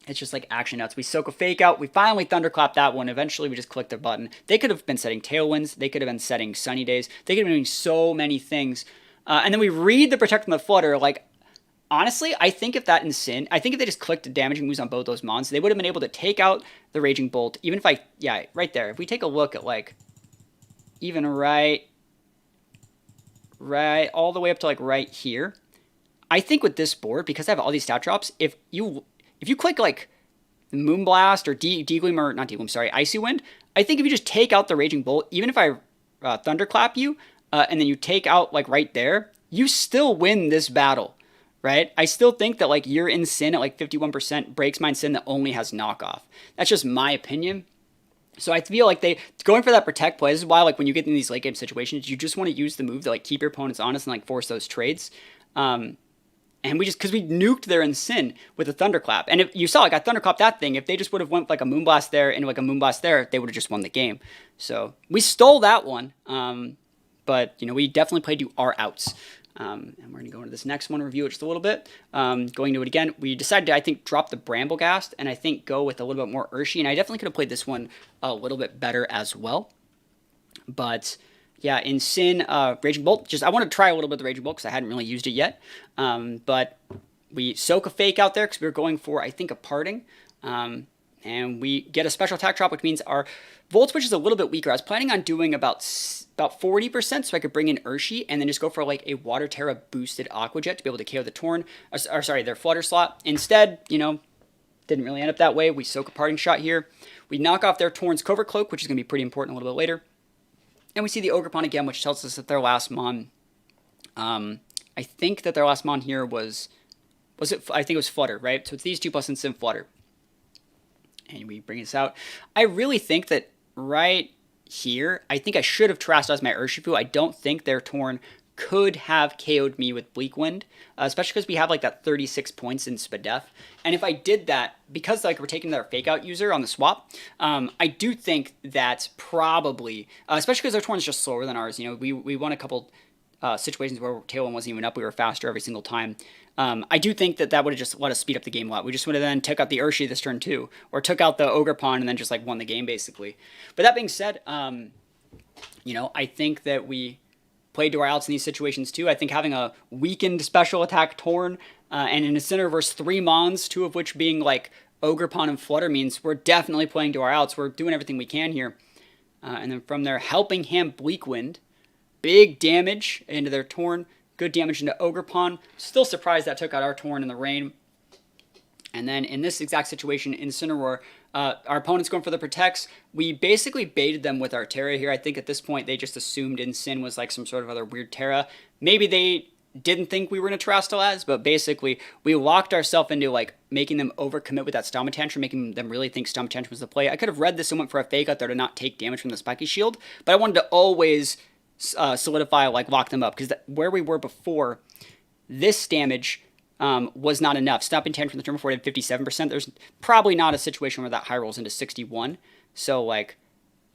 It's just like action nuts. We soak a Fake Out. We finally Thunderclap that one. Eventually, we just click the button. They could have been setting Tailwinds. They could have been setting Sunny Days. They could have been doing so many things. And then we read the Protect from the Flutter. Like, honestly, I think if that Incin, I think if they just clicked the damaging moves on both those mons, they would have been able to take out the Raging Bolt. Even if yeah, right there. If we take a look at, like, even right all the way up to, like, right here, I think with this board, because I have all these stat drops, if you click like Moonblast or D-Gleam, or not D-Gleam, sorry, Icy Wind, I think if you just take out the Raging Bolt, even if I Thunderclap you, and then you take out like right there, you still win this battle, right? I still think that like your Incin at like 51% breaks my Incin that only has knockoff. That's just my opinion. So I feel like going for that Protect play, this is why like when you get in these late game situations, you just want to use the move to like keep your opponents honest and like force those trades. And because we nuked their Incin with a Thunderclap. And if you saw, like, I Thunderclapped that thing. If they just would have went, like, a Moonblast there and, like, a Moonblast there, they would have just won the game. So, we stole that one. But, you know, we definitely played to our outs. And we're going to go into this next one, review it just a little bit. Going to it again, we decided to, I think, drop the Bramblegast and I think go with a little bit more Urshi. And I definitely could have played this one a little bit better as well. But yeah, Incin, Raging Bolt. I wanted to try a little bit of the Raging Bolt because I hadn't really used it yet. But we soak a Fake Out there because we were going for, I think, a Parting. And we get a special attack drop, which means our Volt Switch is a little bit weaker. I was planning on doing about 40% so I could bring in Urshi and then just go for like a Water Terra boosted Aqua Jet to be able to KO the Torn, or sorry, their Flutter slot. Instead, you know, didn't really end up that way. We soak a Parting Shot here. We knock off their Torn's Covert Cloak, which is going to be pretty important a little bit later. And we see the Ogerpon again, which tells us that their last mon, I think that their last mon here was it? I think it was Flutter, right? So it's these 2 plus Incin Flutter. And we bring this out. I really think that right here, I think I should have Terrased my Urshifu. I don't think their Torn could have KO'd me with Bleak Wind, especially because we have like that 36 points in Spadef. And if I did that, because like we're taking their Fake Out user on the swap, I do think that probably, especially because their Torn is just slower than ours. You know, we won a couple situations where Tailwind wasn't even up. We were faster every single time. I do think that would have just let us speed up the game a lot. We just would have then took out the Urshi this turn too, or took out the Ogerpon and then just like won the game basically. But that being said, you know, I think that we played to our outs in these situations too. I think having a weakened special attack Torn and an Incineroar versus 3 mons, 2 of which being like Ogerpon and Flutter, means we're definitely playing to our outs. We're doing everything we can here. And then from there, Helping Hand Bleak Wind. Big damage into their Torn. Good damage into Ogerpon. Still surprised that took out our Torn in the rain. And then in this exact situation, Incineroar, our opponent's going for the Protects. We basically baited them with our Terra here. I think at this point they just assumed Incin was like some sort of other weird Terra. Maybe they didn't think we were going to Terrastalaz, but basically we locked ourselves into like making them overcommit with that Stomach Tantrum, making them really think Stomach Tantrum was the play. I could have read this and went for a Fake Out there to not take damage from the Spiky Shield, but I wanted to always solidify, like lock them up, because where we were before, this damage was not enough. Stopping 10 from the turn before it had 57%. There's probably not a situation where that high rolls into 61. So like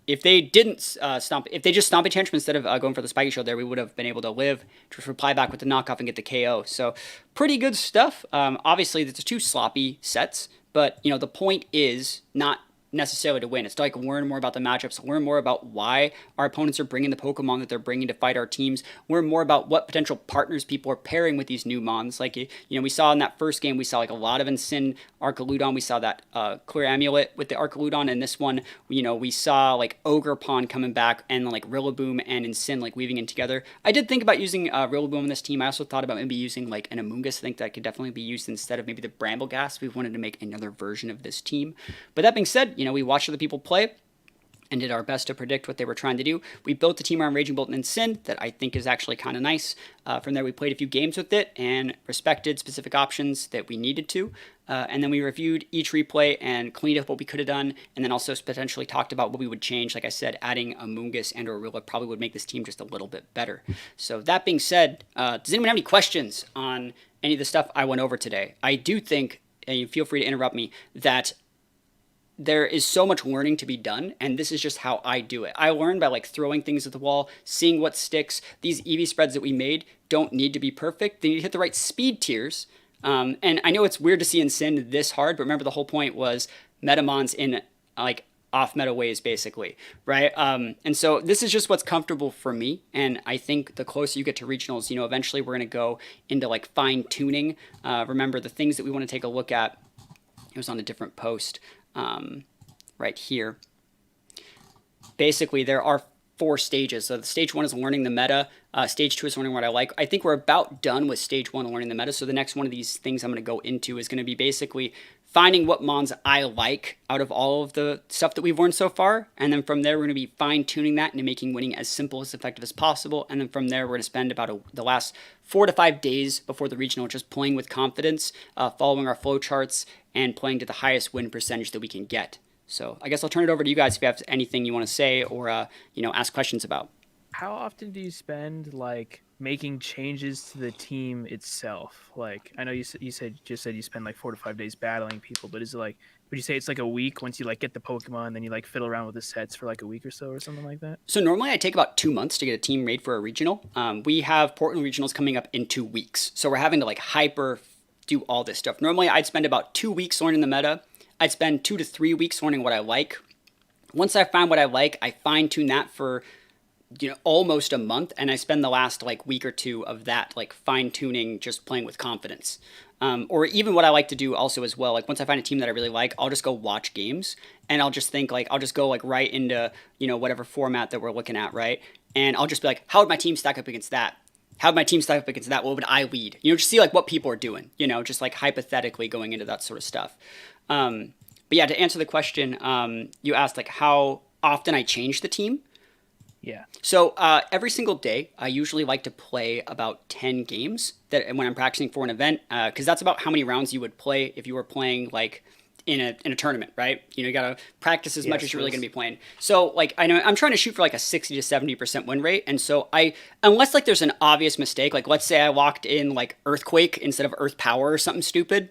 if they didn't if they just stomp a tantrum instead of going for the spiky shield there, we would have been able to live, just reply back with the knockoff and get the KO. So pretty good stuff. Obviously, it's 2 sloppy sets, but the point is not necessarily to win. It's to like learn more about the matchups, learn more about why our opponents are bringing the Pokemon that they're bringing to fight our teams, learn more about what potential partners people are pairing with these new Mons. Like, we saw in that first game, we saw like a lot of Incin Archaludon. We saw that Clear Amulet with the Archaludon. And this one, we saw like Ogerpon coming back and like Rillaboom and Incin like weaving in together. I did think about using Rillaboom in this team. I also thought about maybe using like an Amoonguss. I think that could definitely be used instead of maybe the Brambleghast. We wanted to make another version of this team. But that being said, we watched other people play and did our best to predict what they were trying to do. We built a team around Raging Bolt and Incin that I think is actually kind of nice. From there, we played a few games with it and respected specific options that we needed to. And then we reviewed each replay and cleaned up what we could have done, and then also potentially talked about what we would change. Like I said, adding a Moongus and or Rilla probably would make this team just a little bit better. So that being said, does anyone have any questions on any of the stuff I went over today? I do think, and feel free to interrupt me, that there is so much learning to be done, and this is just how I do it. I learn by like throwing things at the wall, seeing what sticks. These EV spreads that we made don't need to be perfect. They need to hit the right speed tiers. And I know it's weird to see Incin this hard, but remember the whole point was Metamons in like off-meta ways, basically, right? And so this is just what's comfortable for me, and I think the closer you get to regionals, eventually we're going to go into like fine-tuning. Remember, the things that we want to take a look at, it was on a different post, right here. Basically, there are 4 stages. So the stage 1 is learning the meta. Stage 2 is learning what I like. I think we're about done with stage 1 learning the meta. So the next one of these things I'm going to go into is going to be basically finding what Mons I like out of all of the stuff that we've learned so far. And then from there, we're going to be fine-tuning that into making winning as simple, as effective as possible. And then from there, we're going to spend about the last 4 to 5 days before the regional just playing with confidence, following our flow charts, and playing to the highest win percentage that we can get. So I guess I'll turn it over to you guys if you have anything you want to say or, ask questions about. How often do you spend like making changes to the team itself? Like, I know you said you spend like 4 to 5 days battling people, but is it like, would you say it's like a week once you like get the Pokemon, then you like fiddle around with the sets for like a week or so or something like that? So normally I take about 2 months to get a team made for a regional. We have Portland regionals coming up in 2 weeks. So we're having to like hyper do all this stuff. Normally I'd spend about 2 weeks learning the meta. I'd spend 2 to 3 weeks learning what I like. Once I find what I like, I fine tune that for almost a month, and I spend the last like week or 2 of that like fine tuning, just playing with confidence. Or even what I like to do also as well, like once I find a team that I really like, I'll just go watch games, and I'll just think like I'll just go like right into whatever format that we're looking at, right? And I'll just be like, how would my team stack up against that? How would my team stack up against that? What would I lead? Just see like what people are doing, just like hypothetically going into that sort of stuff. But yeah, to answer the question, you asked like how often I change the team. Yeah. So every single day, I usually like to play about 10 games that when I'm practicing for an event, because that's about how many rounds you would play if you were playing like in a tournament, right? You got to practice as much as you're really going to be playing. So like I know I'm trying to shoot for like a 60 to 70% win rate, and so unless like there's an obvious mistake, like let's say I locked in like Earthquake instead of Earth Power or something stupid,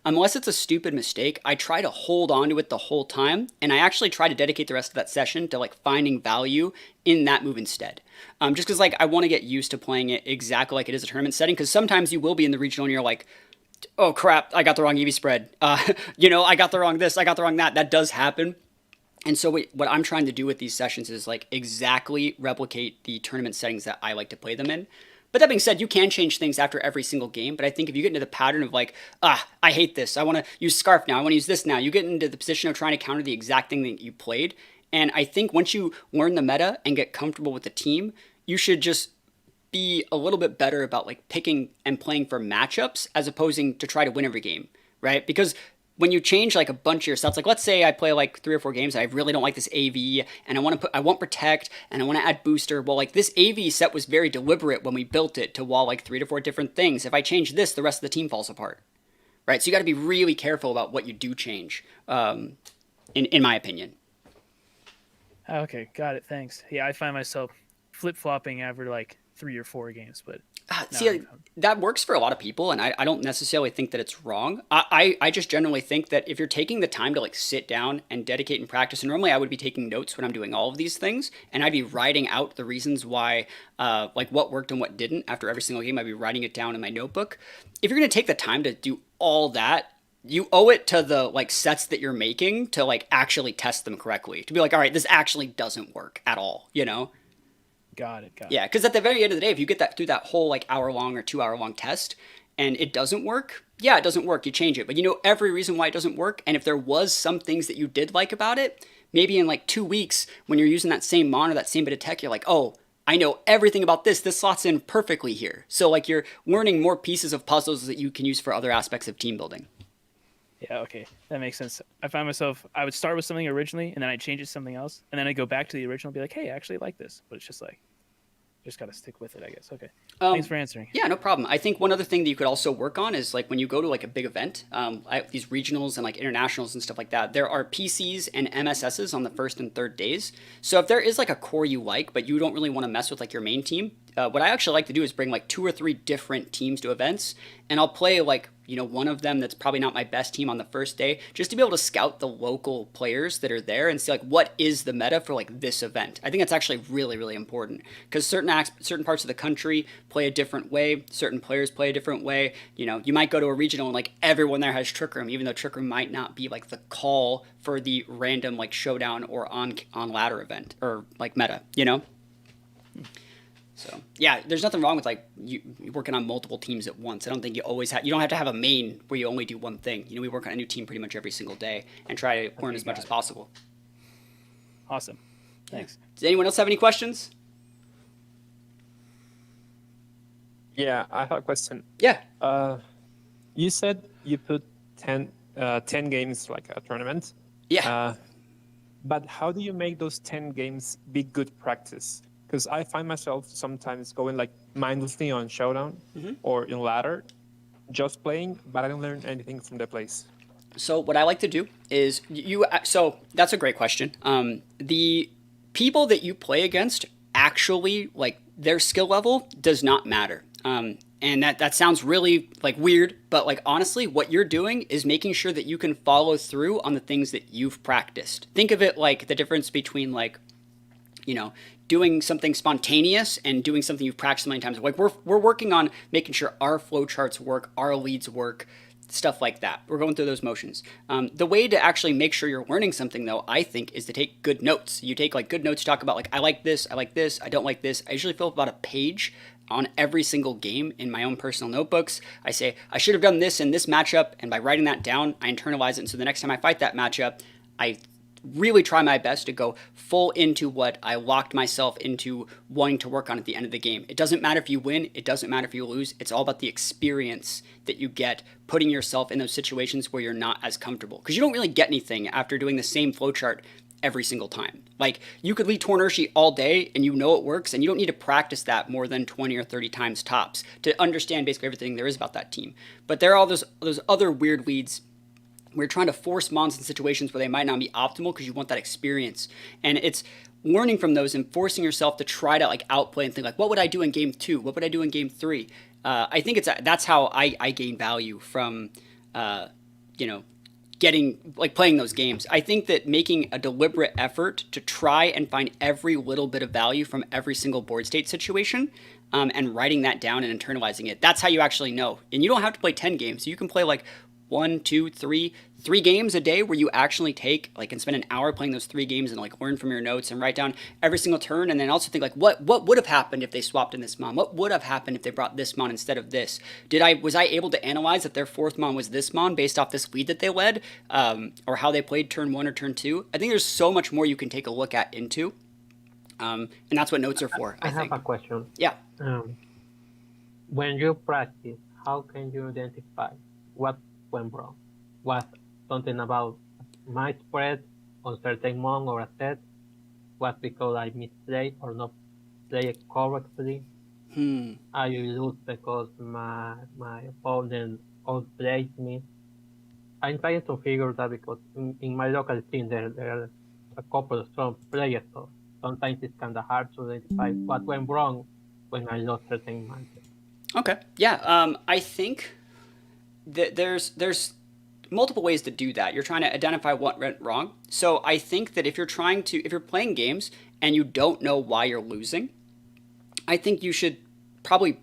unless it's a stupid mistake, I try to hold on to it the whole time, and I actually try to dedicate the rest of that session to like finding value in that move instead. Just because like I want to get used to playing it exactly like it is a tournament setting, because sometimes you will be in the regional and you're like, oh crap, I got the wrong EV spread. I got the wrong this, I got the wrong that. That does happen. And so what I'm trying to do with these sessions is like exactly replicate the tournament settings that I like to play them in. But that being said, you can change things after every single game. But I think if you get into the pattern of like, I hate this, I want to use Scarf now, I want to use this now, you get into the position of trying to counter the exact thing that you played. And I think once you learn the meta and get comfortable with the team, you should just be a little bit better about like picking and playing for matchups as opposing to try to win every game, right? Because when you change like a bunch of your sets, like let's say I play like 3 or 4 games and I really don't like this AV and I want Protect and I want to add Booster. Well, like this AV set was very deliberate when we built it to wall like 3 to 4 different things. If I change this, the rest of the team falls apart, right? So you got to be really careful about what you do change, in my opinion. Okay, got it. Thanks. Yeah, I find myself flip-flopping after like 3 or 4 games, but See, that works for a lot of people, and I don't necessarily think that it's wrong. I just generally think that if you're taking the time to like sit down and dedicate and practice, and normally I would be taking notes when I'm doing all of these things, and I'd be writing out the reasons why, like what worked and what didn't after every single game. I'd be writing it down in my notebook. If you're gonna take the time to do all that, you owe it to the like sets that you're making to like actually test them correctly. To be like, all right, this actually doesn't work at all, you know? Got it. Yeah, because at the very end of the day, if you get that through that whole like hour-long or 2-hour-long test and it doesn't work, yeah, it doesn't work. You change it, but you know every reason why it doesn't work. And if there was some things that you did like about it, maybe in like 2 weeks when you're using that same mon or that same bit of tech, you're like, oh, I know everything about this. This slots in perfectly here. So like you're learning more pieces of puzzles that you can use for other aspects of team building. Yeah, okay. That makes sense. I find myself, I would start with something originally, and then I change it to something else, and then I go back to the original and be like, hey, I actually like this. But it's just like, just got to stick with it, I guess. Okay. Thanks for answering. Yeah, no problem. I think one other thing that you could also work on is like when you go to like a big event, these regionals and like internationals and stuff like that, there are PCs and MSSs on the first and third days. So if there is like a core you like, but you don't really want to mess with like your main team, what I actually like to do is bring like 2 or 3 different teams to events, and I'll play like, you know, one of them that's probably not my best team on the first day, just to be able to scout the local players that are there and see like what is the meta for like this event. I think that's actually really, really important because certain parts of the country play a different way, certain players play a different way. You know, you might go to a regional and like everyone there has Trick Room, even though Trick Room might not be like the call for the random like showdown or on ladder event or like meta, you know? So yeah, there's nothing wrong with like you working on multiple teams at once. I don't think you don't have to have a main where you only do one thing. You know, we work on a new team pretty much every single day and try to learn as much as possible. Awesome. Thanks. Does anyone else have any questions? Yeah, I have a question. Yeah. You said you put 10 games like a tournament. Yeah. But how do you make those 10 games be good practice? Because I find myself sometimes going like mindlessly on Showdown or in Ladder, just playing, but I don't learn anything from the place. So what I like to do is so that's a great question. The people that you play against actually like their skill level does not matter. And that sounds really like weird, but like honestly, what you're doing is making sure that you can follow through on the things that you've practiced. Think of it like the difference between like, you know, doing something spontaneous and doing something you've practiced many times. Like we're working on making sure our flowcharts work, our leads work, stuff like that. We're going through those motions. The way to actually make sure you're learning something, though, I think, is to take good notes. You take like good notes, talk about like I like this, I don't like this. I usually fill up about a page on every single game in my own personal notebooks. I say I should have done this in this matchup, and by writing that down, I internalize it. And so the next time I fight that matchup, I really try my best to go full into what I locked myself into wanting to work on at the end of the game. It doesn't matter if you win. It doesn't matter if you lose. It's all about the experience that you get putting yourself in those situations where you're not as comfortable. Because you don't really get anything after doing the same flowchart every single time. Like you could lead Tornershi all day and you know it works, and you don't need to practice that more than 20 or 30 times tops to understand basically everything there is about that team. But there are all those other weird leads. We're trying to force mons in situations where they might not be optimal because you want that experience. And it's learning from those and forcing yourself to try to like outplay and think like, what would I do in game 2? What would I do in game 3? I think that's how I gain value from, getting like playing those games. I think that making a deliberate effort to try and find every little bit of value from every single board state situation, and writing that down and internalizing it, that's how you actually know. And you don't have to play 10 games. You can play like 1, 2, 3 games a day where you actually take like and spend an hour playing those 3 games and like learn from your notes and write down every single turn, and then also think like what would have happened if they swapped in this mon? What would have happened if they brought this mon instead of this? Was I able to analyze that their 4th mon was this mon based off this lead that they led, or how they played turn 1 or turn 2? I think there's so much more you can take a look at into, and that's what notes are for. I think. have a question. Yeah. When you practice, how can you identify what went wrong? Was something about my spread on certain mon or a set? Was because I misplayed or not played correctly? I lose because my opponent outplayed me. I'm trying to figure that because in my local team there are a couple of strong players, so sometimes it's kind of hard to identify what went wrong when I lost certain matches. Okay. Yeah. I think that there's multiple ways to do that. You're trying to identify what went wrong. So I think that if you're playing games and you don't know why you're losing, I think you should probably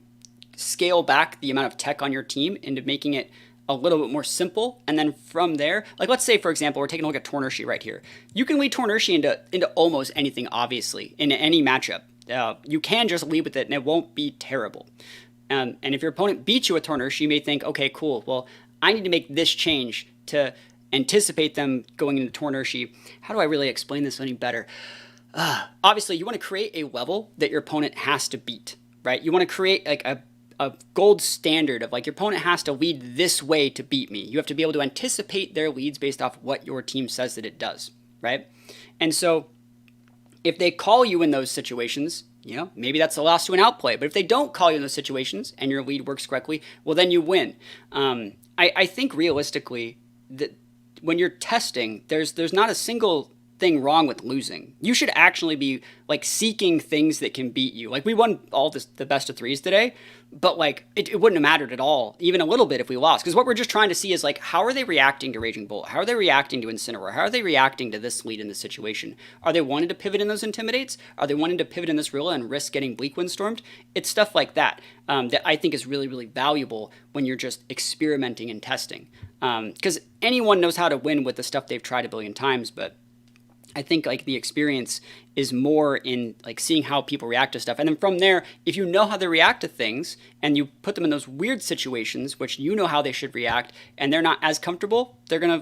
scale back the amount of tech on your team into making it a little bit more simple. And then from there, like let's say, for example, we're taking a look at Tornershi right here. You can lead Tornershi into almost anything, obviously, in any matchup. You can just lead with it and it won't be terrible. And if your opponent beats you with Tornershi, you may think, okay, cool, well, I need to make this change to anticipate them going into Tornershi. How do I really explain this any better? Obviously, you want to create a level that your opponent has to beat, right? You want to create like a gold standard of like your opponent has to lead this way to beat me. You have to be able to anticipate their leads based off what your team says that it does, right? And so if they call you in those situations, maybe that's a loss to an outplay. But if they don't call you in those situations and your lead works correctly, well, then you win. I think realistically that when you're testing, there's not a single thing wrong with losing. You should actually be like seeking things that can beat you. Like we won all the best of threes today, but like it wouldn't have mattered at all, even a little bit if we lost. Because what we're just trying to see is like, how are they reacting to Raging Bolt? How are they reacting to Incineroar? How are they reacting to this lead in this situation? Are they wanting to pivot in those Intimidates? Are they wanting to pivot in this Rilla and risk getting Bleak Windstormed? It's stuff like that that I think is really, really valuable when you're just experimenting and testing. Because anyone knows how to win with the stuff they've tried a billion times, but I think like the experience is more in like seeing how people react to stuff. And then from there, if you know how they react to things and you put them in those weird situations, which you know how they should react and they're not as comfortable, they're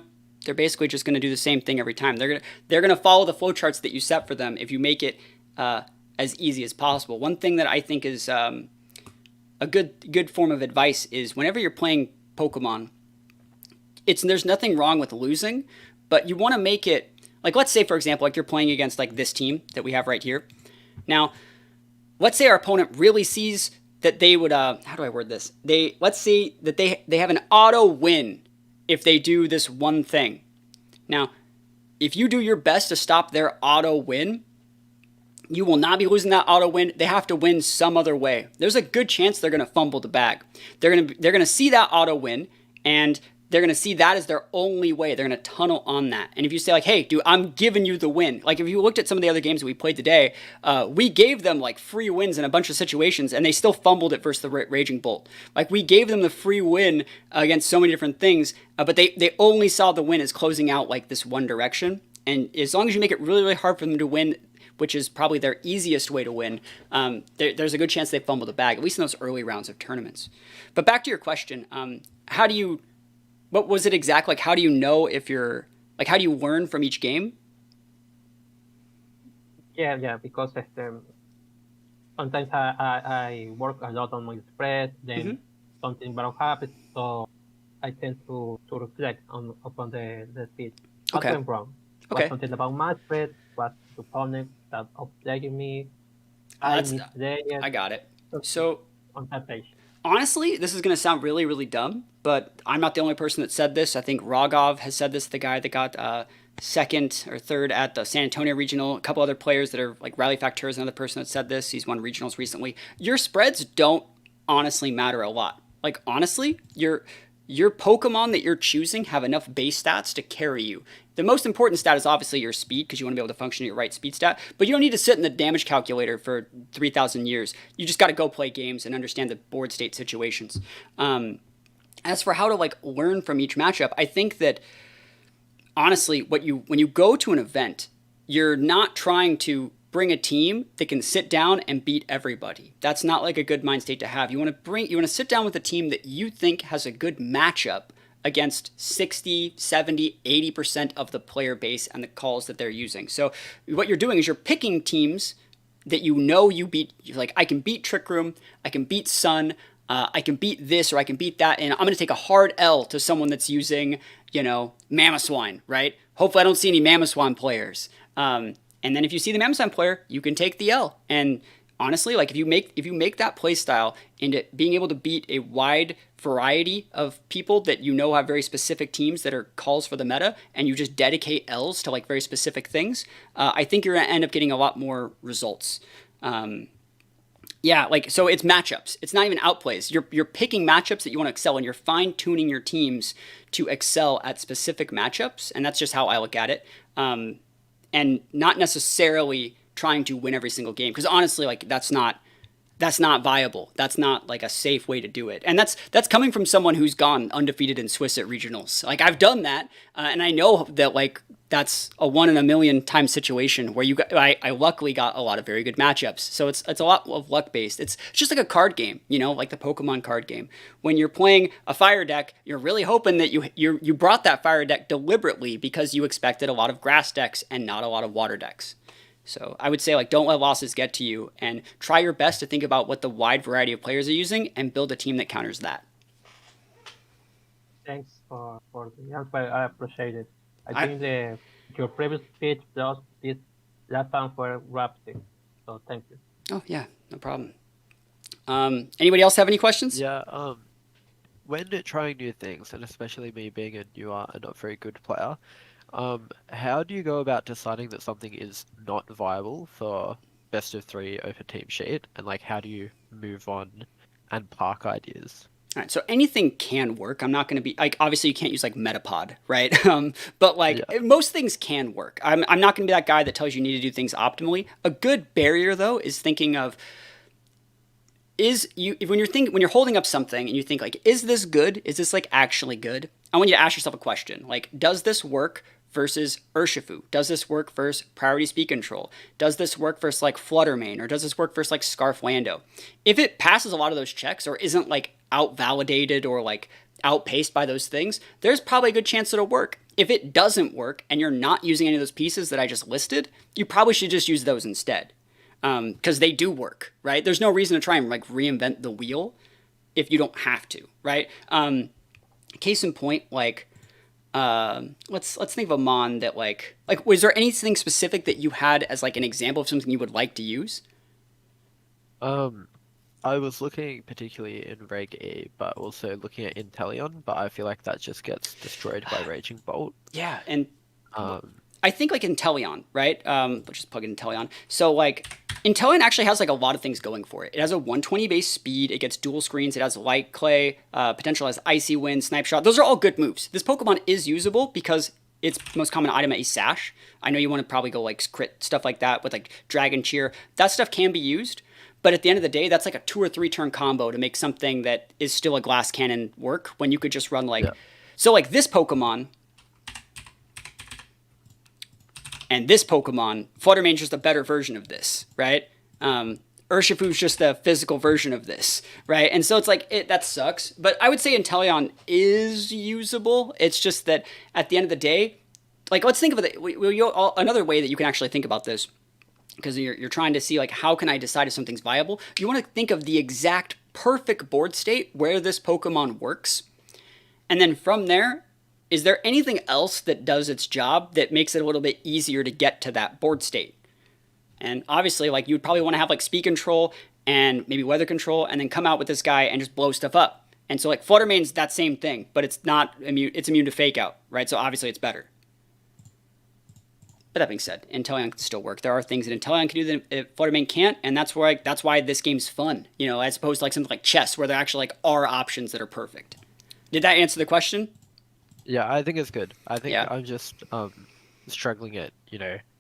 basically just going to do the same thing every time. They're going to follow the flowcharts that you set for them if you make it as easy as possible. One thing that I think is a good form of advice is whenever you're playing Pokemon, there's nothing wrong with losing, but you want to make it like, let's say, for example, like you're playing against like this team that we have right here. Now, let's say our opponent really sees that they would, how do I word this? Let's say that they have an auto win if they do this one thing. Now, if you do your best to stop their auto win, you will not be losing that auto win. They have to win some other way. There's a good chance they're going to fumble the bag. They're going to see that auto win and they're going to see that as their only way. They're going to tunnel on that. And if you say like, hey, dude, I'm giving you the win. Like if you looked at some of the other games that we played today, we gave them like free wins in a bunch of situations and they still fumbled it versus the Raging Bolt. Like we gave them the free win against so many different things, but they only saw the win as closing out like this one direction. And as long as you make it really, really hard for them to win, which is probably their easiest way to win, there's a good chance they fumble the bag, at least in those early rounds of tournaments. But back to your question, what was it exactly? Like, how do you know if you're, like, how do you learn from each game? Yeah, because sometimes I work a lot on my spread, then something wrong happens, so I tend to reflect upon the speed. What went wrong? Was something about my spread? Was the opponent that outplayed me? I got it. So on that page. Honestly, this is going to sound really, really dumb, but I'm not the only person that said this. I think Rogov has said this, the guy that got second or third at the San Antonio Regional. A couple other players that are like Rally Factor is another person that said this. He's won regionals recently. Your spreads don't honestly matter a lot. Like, honestly, your Pokemon that you're choosing have enough base stats to carry you. The most important stat is obviously your speed because you want to be able to function at your right speed stat, but you don't need to sit in the damage calculator for 3,000 years. You just got to go play games and understand the board state situations. As for how to like learn from each matchup, I think that honestly, when you go to an event, you're not trying to bring a team that can sit down and beat everybody. That's not like a good mind state to have. You want to sit down with a team that you think has a good matchup against 60, 70, 80% of the player base and the calls that they're using. So what you're doing is you're picking teams that you know you beat. You're like, I can beat Trick Room, I can beat Sun, I can beat this or I can beat that, and I'm going to take a hard L to someone that's using, Mamoswine, right? Hopefully I don't see any Mamoswine players. And then if you see the Mamoswine player, you can take the L. And honestly, like if you make that play style into being able to beat a wide variety of people that you know have very specific teams that are calls for the meta, and you just dedicate L's to like very specific things, I think you're going to end up getting a lot more results. Yeah, like so it's matchups. It's not even outplays. You're picking matchups that you want to excel and you're fine-tuning your teams to excel at specific matchups, and that's just how I look at it. And not necessarily trying to win every single game because honestly, like that's not viable. That's not like a safe way to do it. And that's coming from someone who's gone undefeated in Swiss at regionals. Like I've done that, and I know that like that's a 1 in a million time situation where I luckily got a lot of very good matchups. So it's a lot of luck based. It's just like a card game, you know, like the Pokemon card game. When you're playing a fire deck, you're really hoping that you brought that fire deck deliberately because you expected a lot of grass decks and not a lot of water decks. So I would say like don't let losses get to you and try your best to think about what the wide variety of players are using and build a team that counters that. Thanks for the answer. I appreciate it. I think your previous speech plus this last time were rapid. So thank you. Oh yeah, no problem. Anybody else have any questions? Yeah, when trying new things, and especially me being a newer and not very good player, how do you go about deciding that something is not viable for best of 3 over team sheet, and like how do you move on and park ideas? All right, so anything can work. I'm not going to be like obviously you can't use like Metapod, right? But like most things can work. I'm not going to be that guy that tells you need to do things optimally. A good barrier though is thinking of when you're holding up something and you think like, is this good? Is this like actually good? I want you to ask yourself a question like, does this work versus Urshifu? Does this work versus Priority Speed Control? Does this work versus like Fluttermane? Or does this work versus like Scarf Lando? If it passes a lot of those checks or isn't like out-validated or like outpaced by those things, there's probably a good chance it'll work. If it doesn't work and you're not using any of those pieces that I just listed, you probably should just use those instead. Because they do work, right? There's no reason to try and like reinvent the wheel if you don't have to, right? Case in point, like let's think of a mon that like was there anything specific that you had as like an example of something you would like to use? I was looking particularly in Reg E, but also looking at Inteleon, but I feel like that just gets destroyed by Raging Bolt. Yeah, and I think like Inteleon, right? Let's just plug in Inteleon. So like Inteleon actually has like a lot of things going for it. It has a 120 base speed. It gets dual screens. It has Light Clay. Potential has Icy Wind, Snipe Shot. Those are all good moves. This Pokemon is usable because its most common item is Sash. I know you want to probably go like crit stuff like that with like Dragon Cheer. That stuff can be used. But at the end of the day, that's like a 2 or 3 turn combo to make something that is still a glass cannon work when you could just run like... Yeah. So like this Pokemon... And this Pokemon, Fluttermane's just a better version of this, right? Urshifu's just a physical version of this, right? And so it's like, that sucks. But I would say Inteleon is usable. It's just that at the end of the day, like let's think of it. Another way that you can actually think about this, because you're trying to see like, how can I decide if something's viable? You want to think of the exact perfect board state where this Pokemon works. And then from there, is there anything else that does its job that makes it a little bit easier to get to that board state? And obviously, like you'd probably want to have like speed control and maybe weather control, and then come out with this guy and just blow stuff up. And so like Fluttermane's that same thing, but it's not immune. It's immune to fake out, right? So obviously it's better. But that being said, Inteleon can still work. There are things that Inteleon can do that Fluttermane can't, and that's why this game's fun, you know, as opposed to like something like chess where there actually like are options that are perfect. Did that answer the question? Yeah, I think it's good. I think Yeah. I'm just struggling at,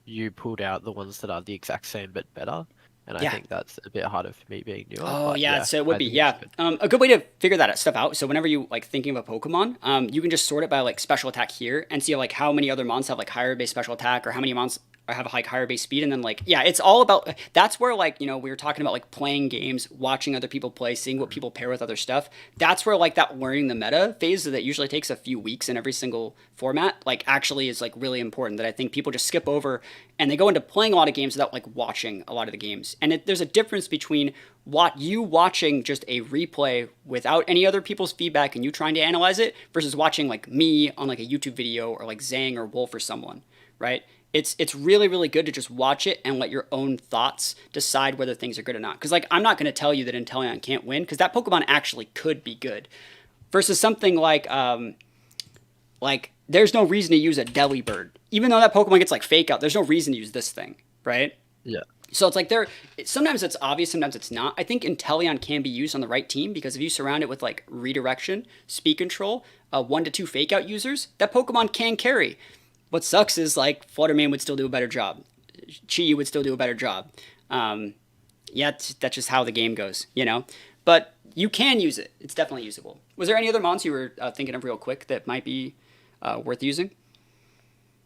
you pulled out the ones that are the exact same but better. And I think that's a bit harder for me being newer. Oh, but yeah, so it would I be, think yeah. it's good. A good way to figure that stuff out, so whenever you like thinking of a Pokemon, you can just sort it by like special attack here and see like how many other mons have like higher base special attack or how many mons have like higher base speed, and then like, yeah, it's all about, that's where like, we were talking about like playing games, watching other people play, seeing what people pair with other stuff. That's where like that learning the meta phase that usually takes a few weeks in every single format, like actually is like really important, that I think people just skip over and they go into playing a lot of games without like watching a lot of the games. And there's a difference between you watching just a replay without any other people's feedback and you trying to analyze it versus watching like me on like a YouTube video or like Zang or Wolf or someone, right? It's really, really good to just watch it and let your own thoughts decide whether things are good or not. Because like I'm not going to tell you that Inteleon can't win, because that Pokemon actually could be good. Versus something like there's no reason to use a Delibird. Even though that Pokemon gets like fake out, there's no reason to use this thing, right? Yeah. So it's like sometimes it's obvious, sometimes it's not. I think Inteleon can be used on the right team because if you surround it with like redirection, speed control, 1 to 2 fake out users, that Pokemon can carry. What sucks is like Fluttermane would still do a better job. Chi would still do a better job. Yeah, that's just how the game goes, you know? But you can use it. It's definitely usable. Was there any other mons you were thinking of real quick that might be worth using?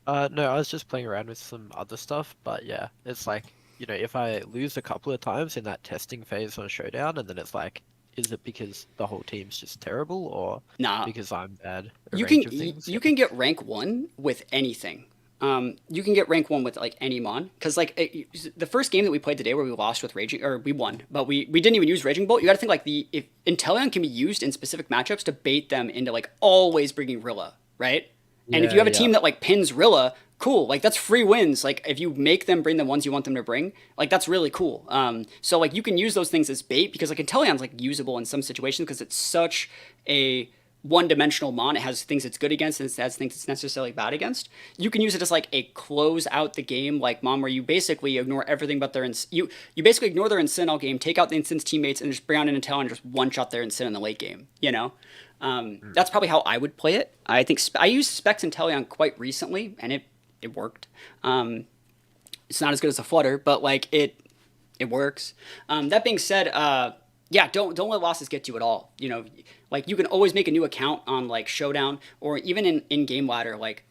No, I was just playing around with some other stuff, but yeah, it's like, if I lose a couple of times in that testing phase on Showdown, and then it's like, is it because the whole team's just terrible, or Nah. because I'm bad at a You range can of things? you can get rank 1 with anything. You can get rank 1 with like any mon, because like the first game that we played today where we lost with Raging, or we won, but we didn't even use Raging Bolt. You got to think like if Inteleon can be used in specific matchups to bait them into like always bringing Rilla, right? And if you have a team that like pins Rilla, cool, like that's free wins. Like if you make them bring the ones you want them to bring, like that's really cool. So like you can use those things as bait because like Inteleon's like usable in some situations because it's such a one-dimensional mon. It has things it's good against and it has things it's necessarily bad against. You can use it as like a close out the game like mon where you basically ignore everything but their you basically ignore their Incin all game, take out the Incin's teammates and just bring on an Inteleon and just one-shot their Incin in the late game, you know? That's probably how I would play it. I think I used Specs Inteleon quite recently and it worked. It's not as good as a Flutter, but like it works. That being said, yeah, don't let losses get to you at all. You know, like you can always make a new account on like Showdown or even in Game Ladder. Like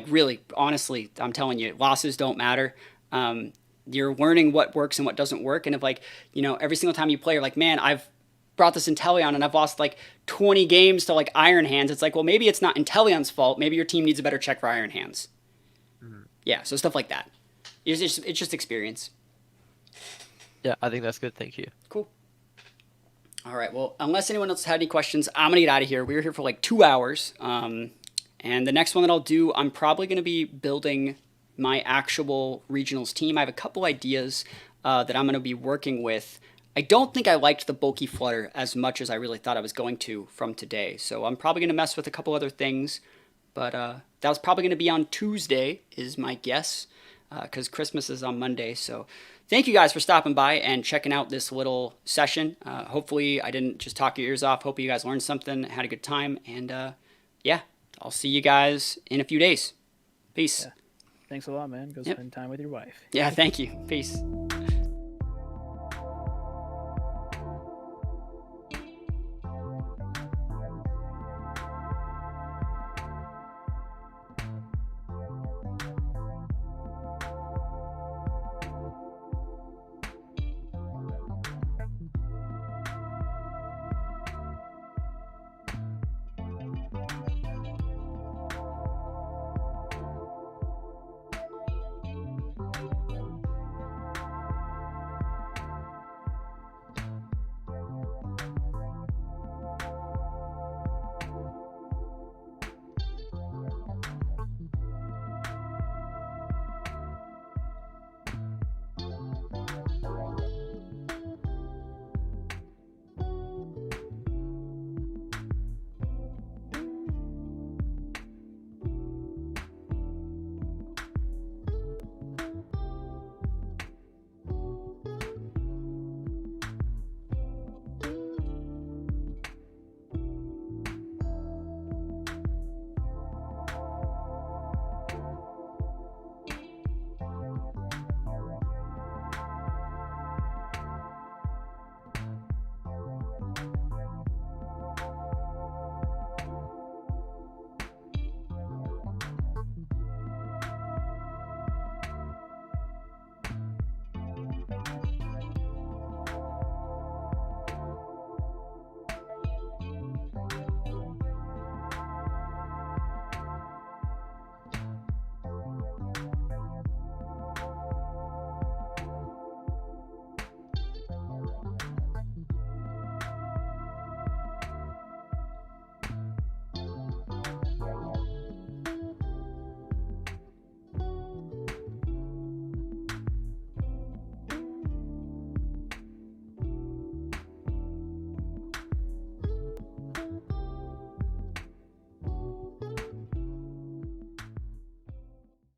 really, honestly, I'm telling you, losses don't matter. You're learning what works and what doesn't work, and if like every single time you play, you're like, man, I've brought this Inteleon and I've lost like 20 games to like Iron Hands. It's like, well, maybe it's not Inteleon's fault. Maybe your team needs a better check for Iron Hands. Yeah, so stuff like that. It's just experience. Yeah, I think that's good. Thank you. Cool. All right. Well, unless anyone else had any questions, I'm going to get out of here. We were here for like 2 hours. And the next one that I'll do, I'm probably going to be building my actual regionals team. I have a couple ideas that I'm going to be working with. I don't think I liked the bulky Flutter as much as I really thought I was going to from today. So I'm probably going to mess with a couple other things. But that was probably going to be on Tuesday is my guess because Christmas is on Monday. So thank you guys for stopping by and checking out this little session. Hopefully I didn't just talk your ears off. Hope you guys learned something, had a good time. And yeah, I'll see you guys in a few days. Peace. Yeah. Thanks a lot, man. Go spend time with your wife. Yeah, thank you. Peace.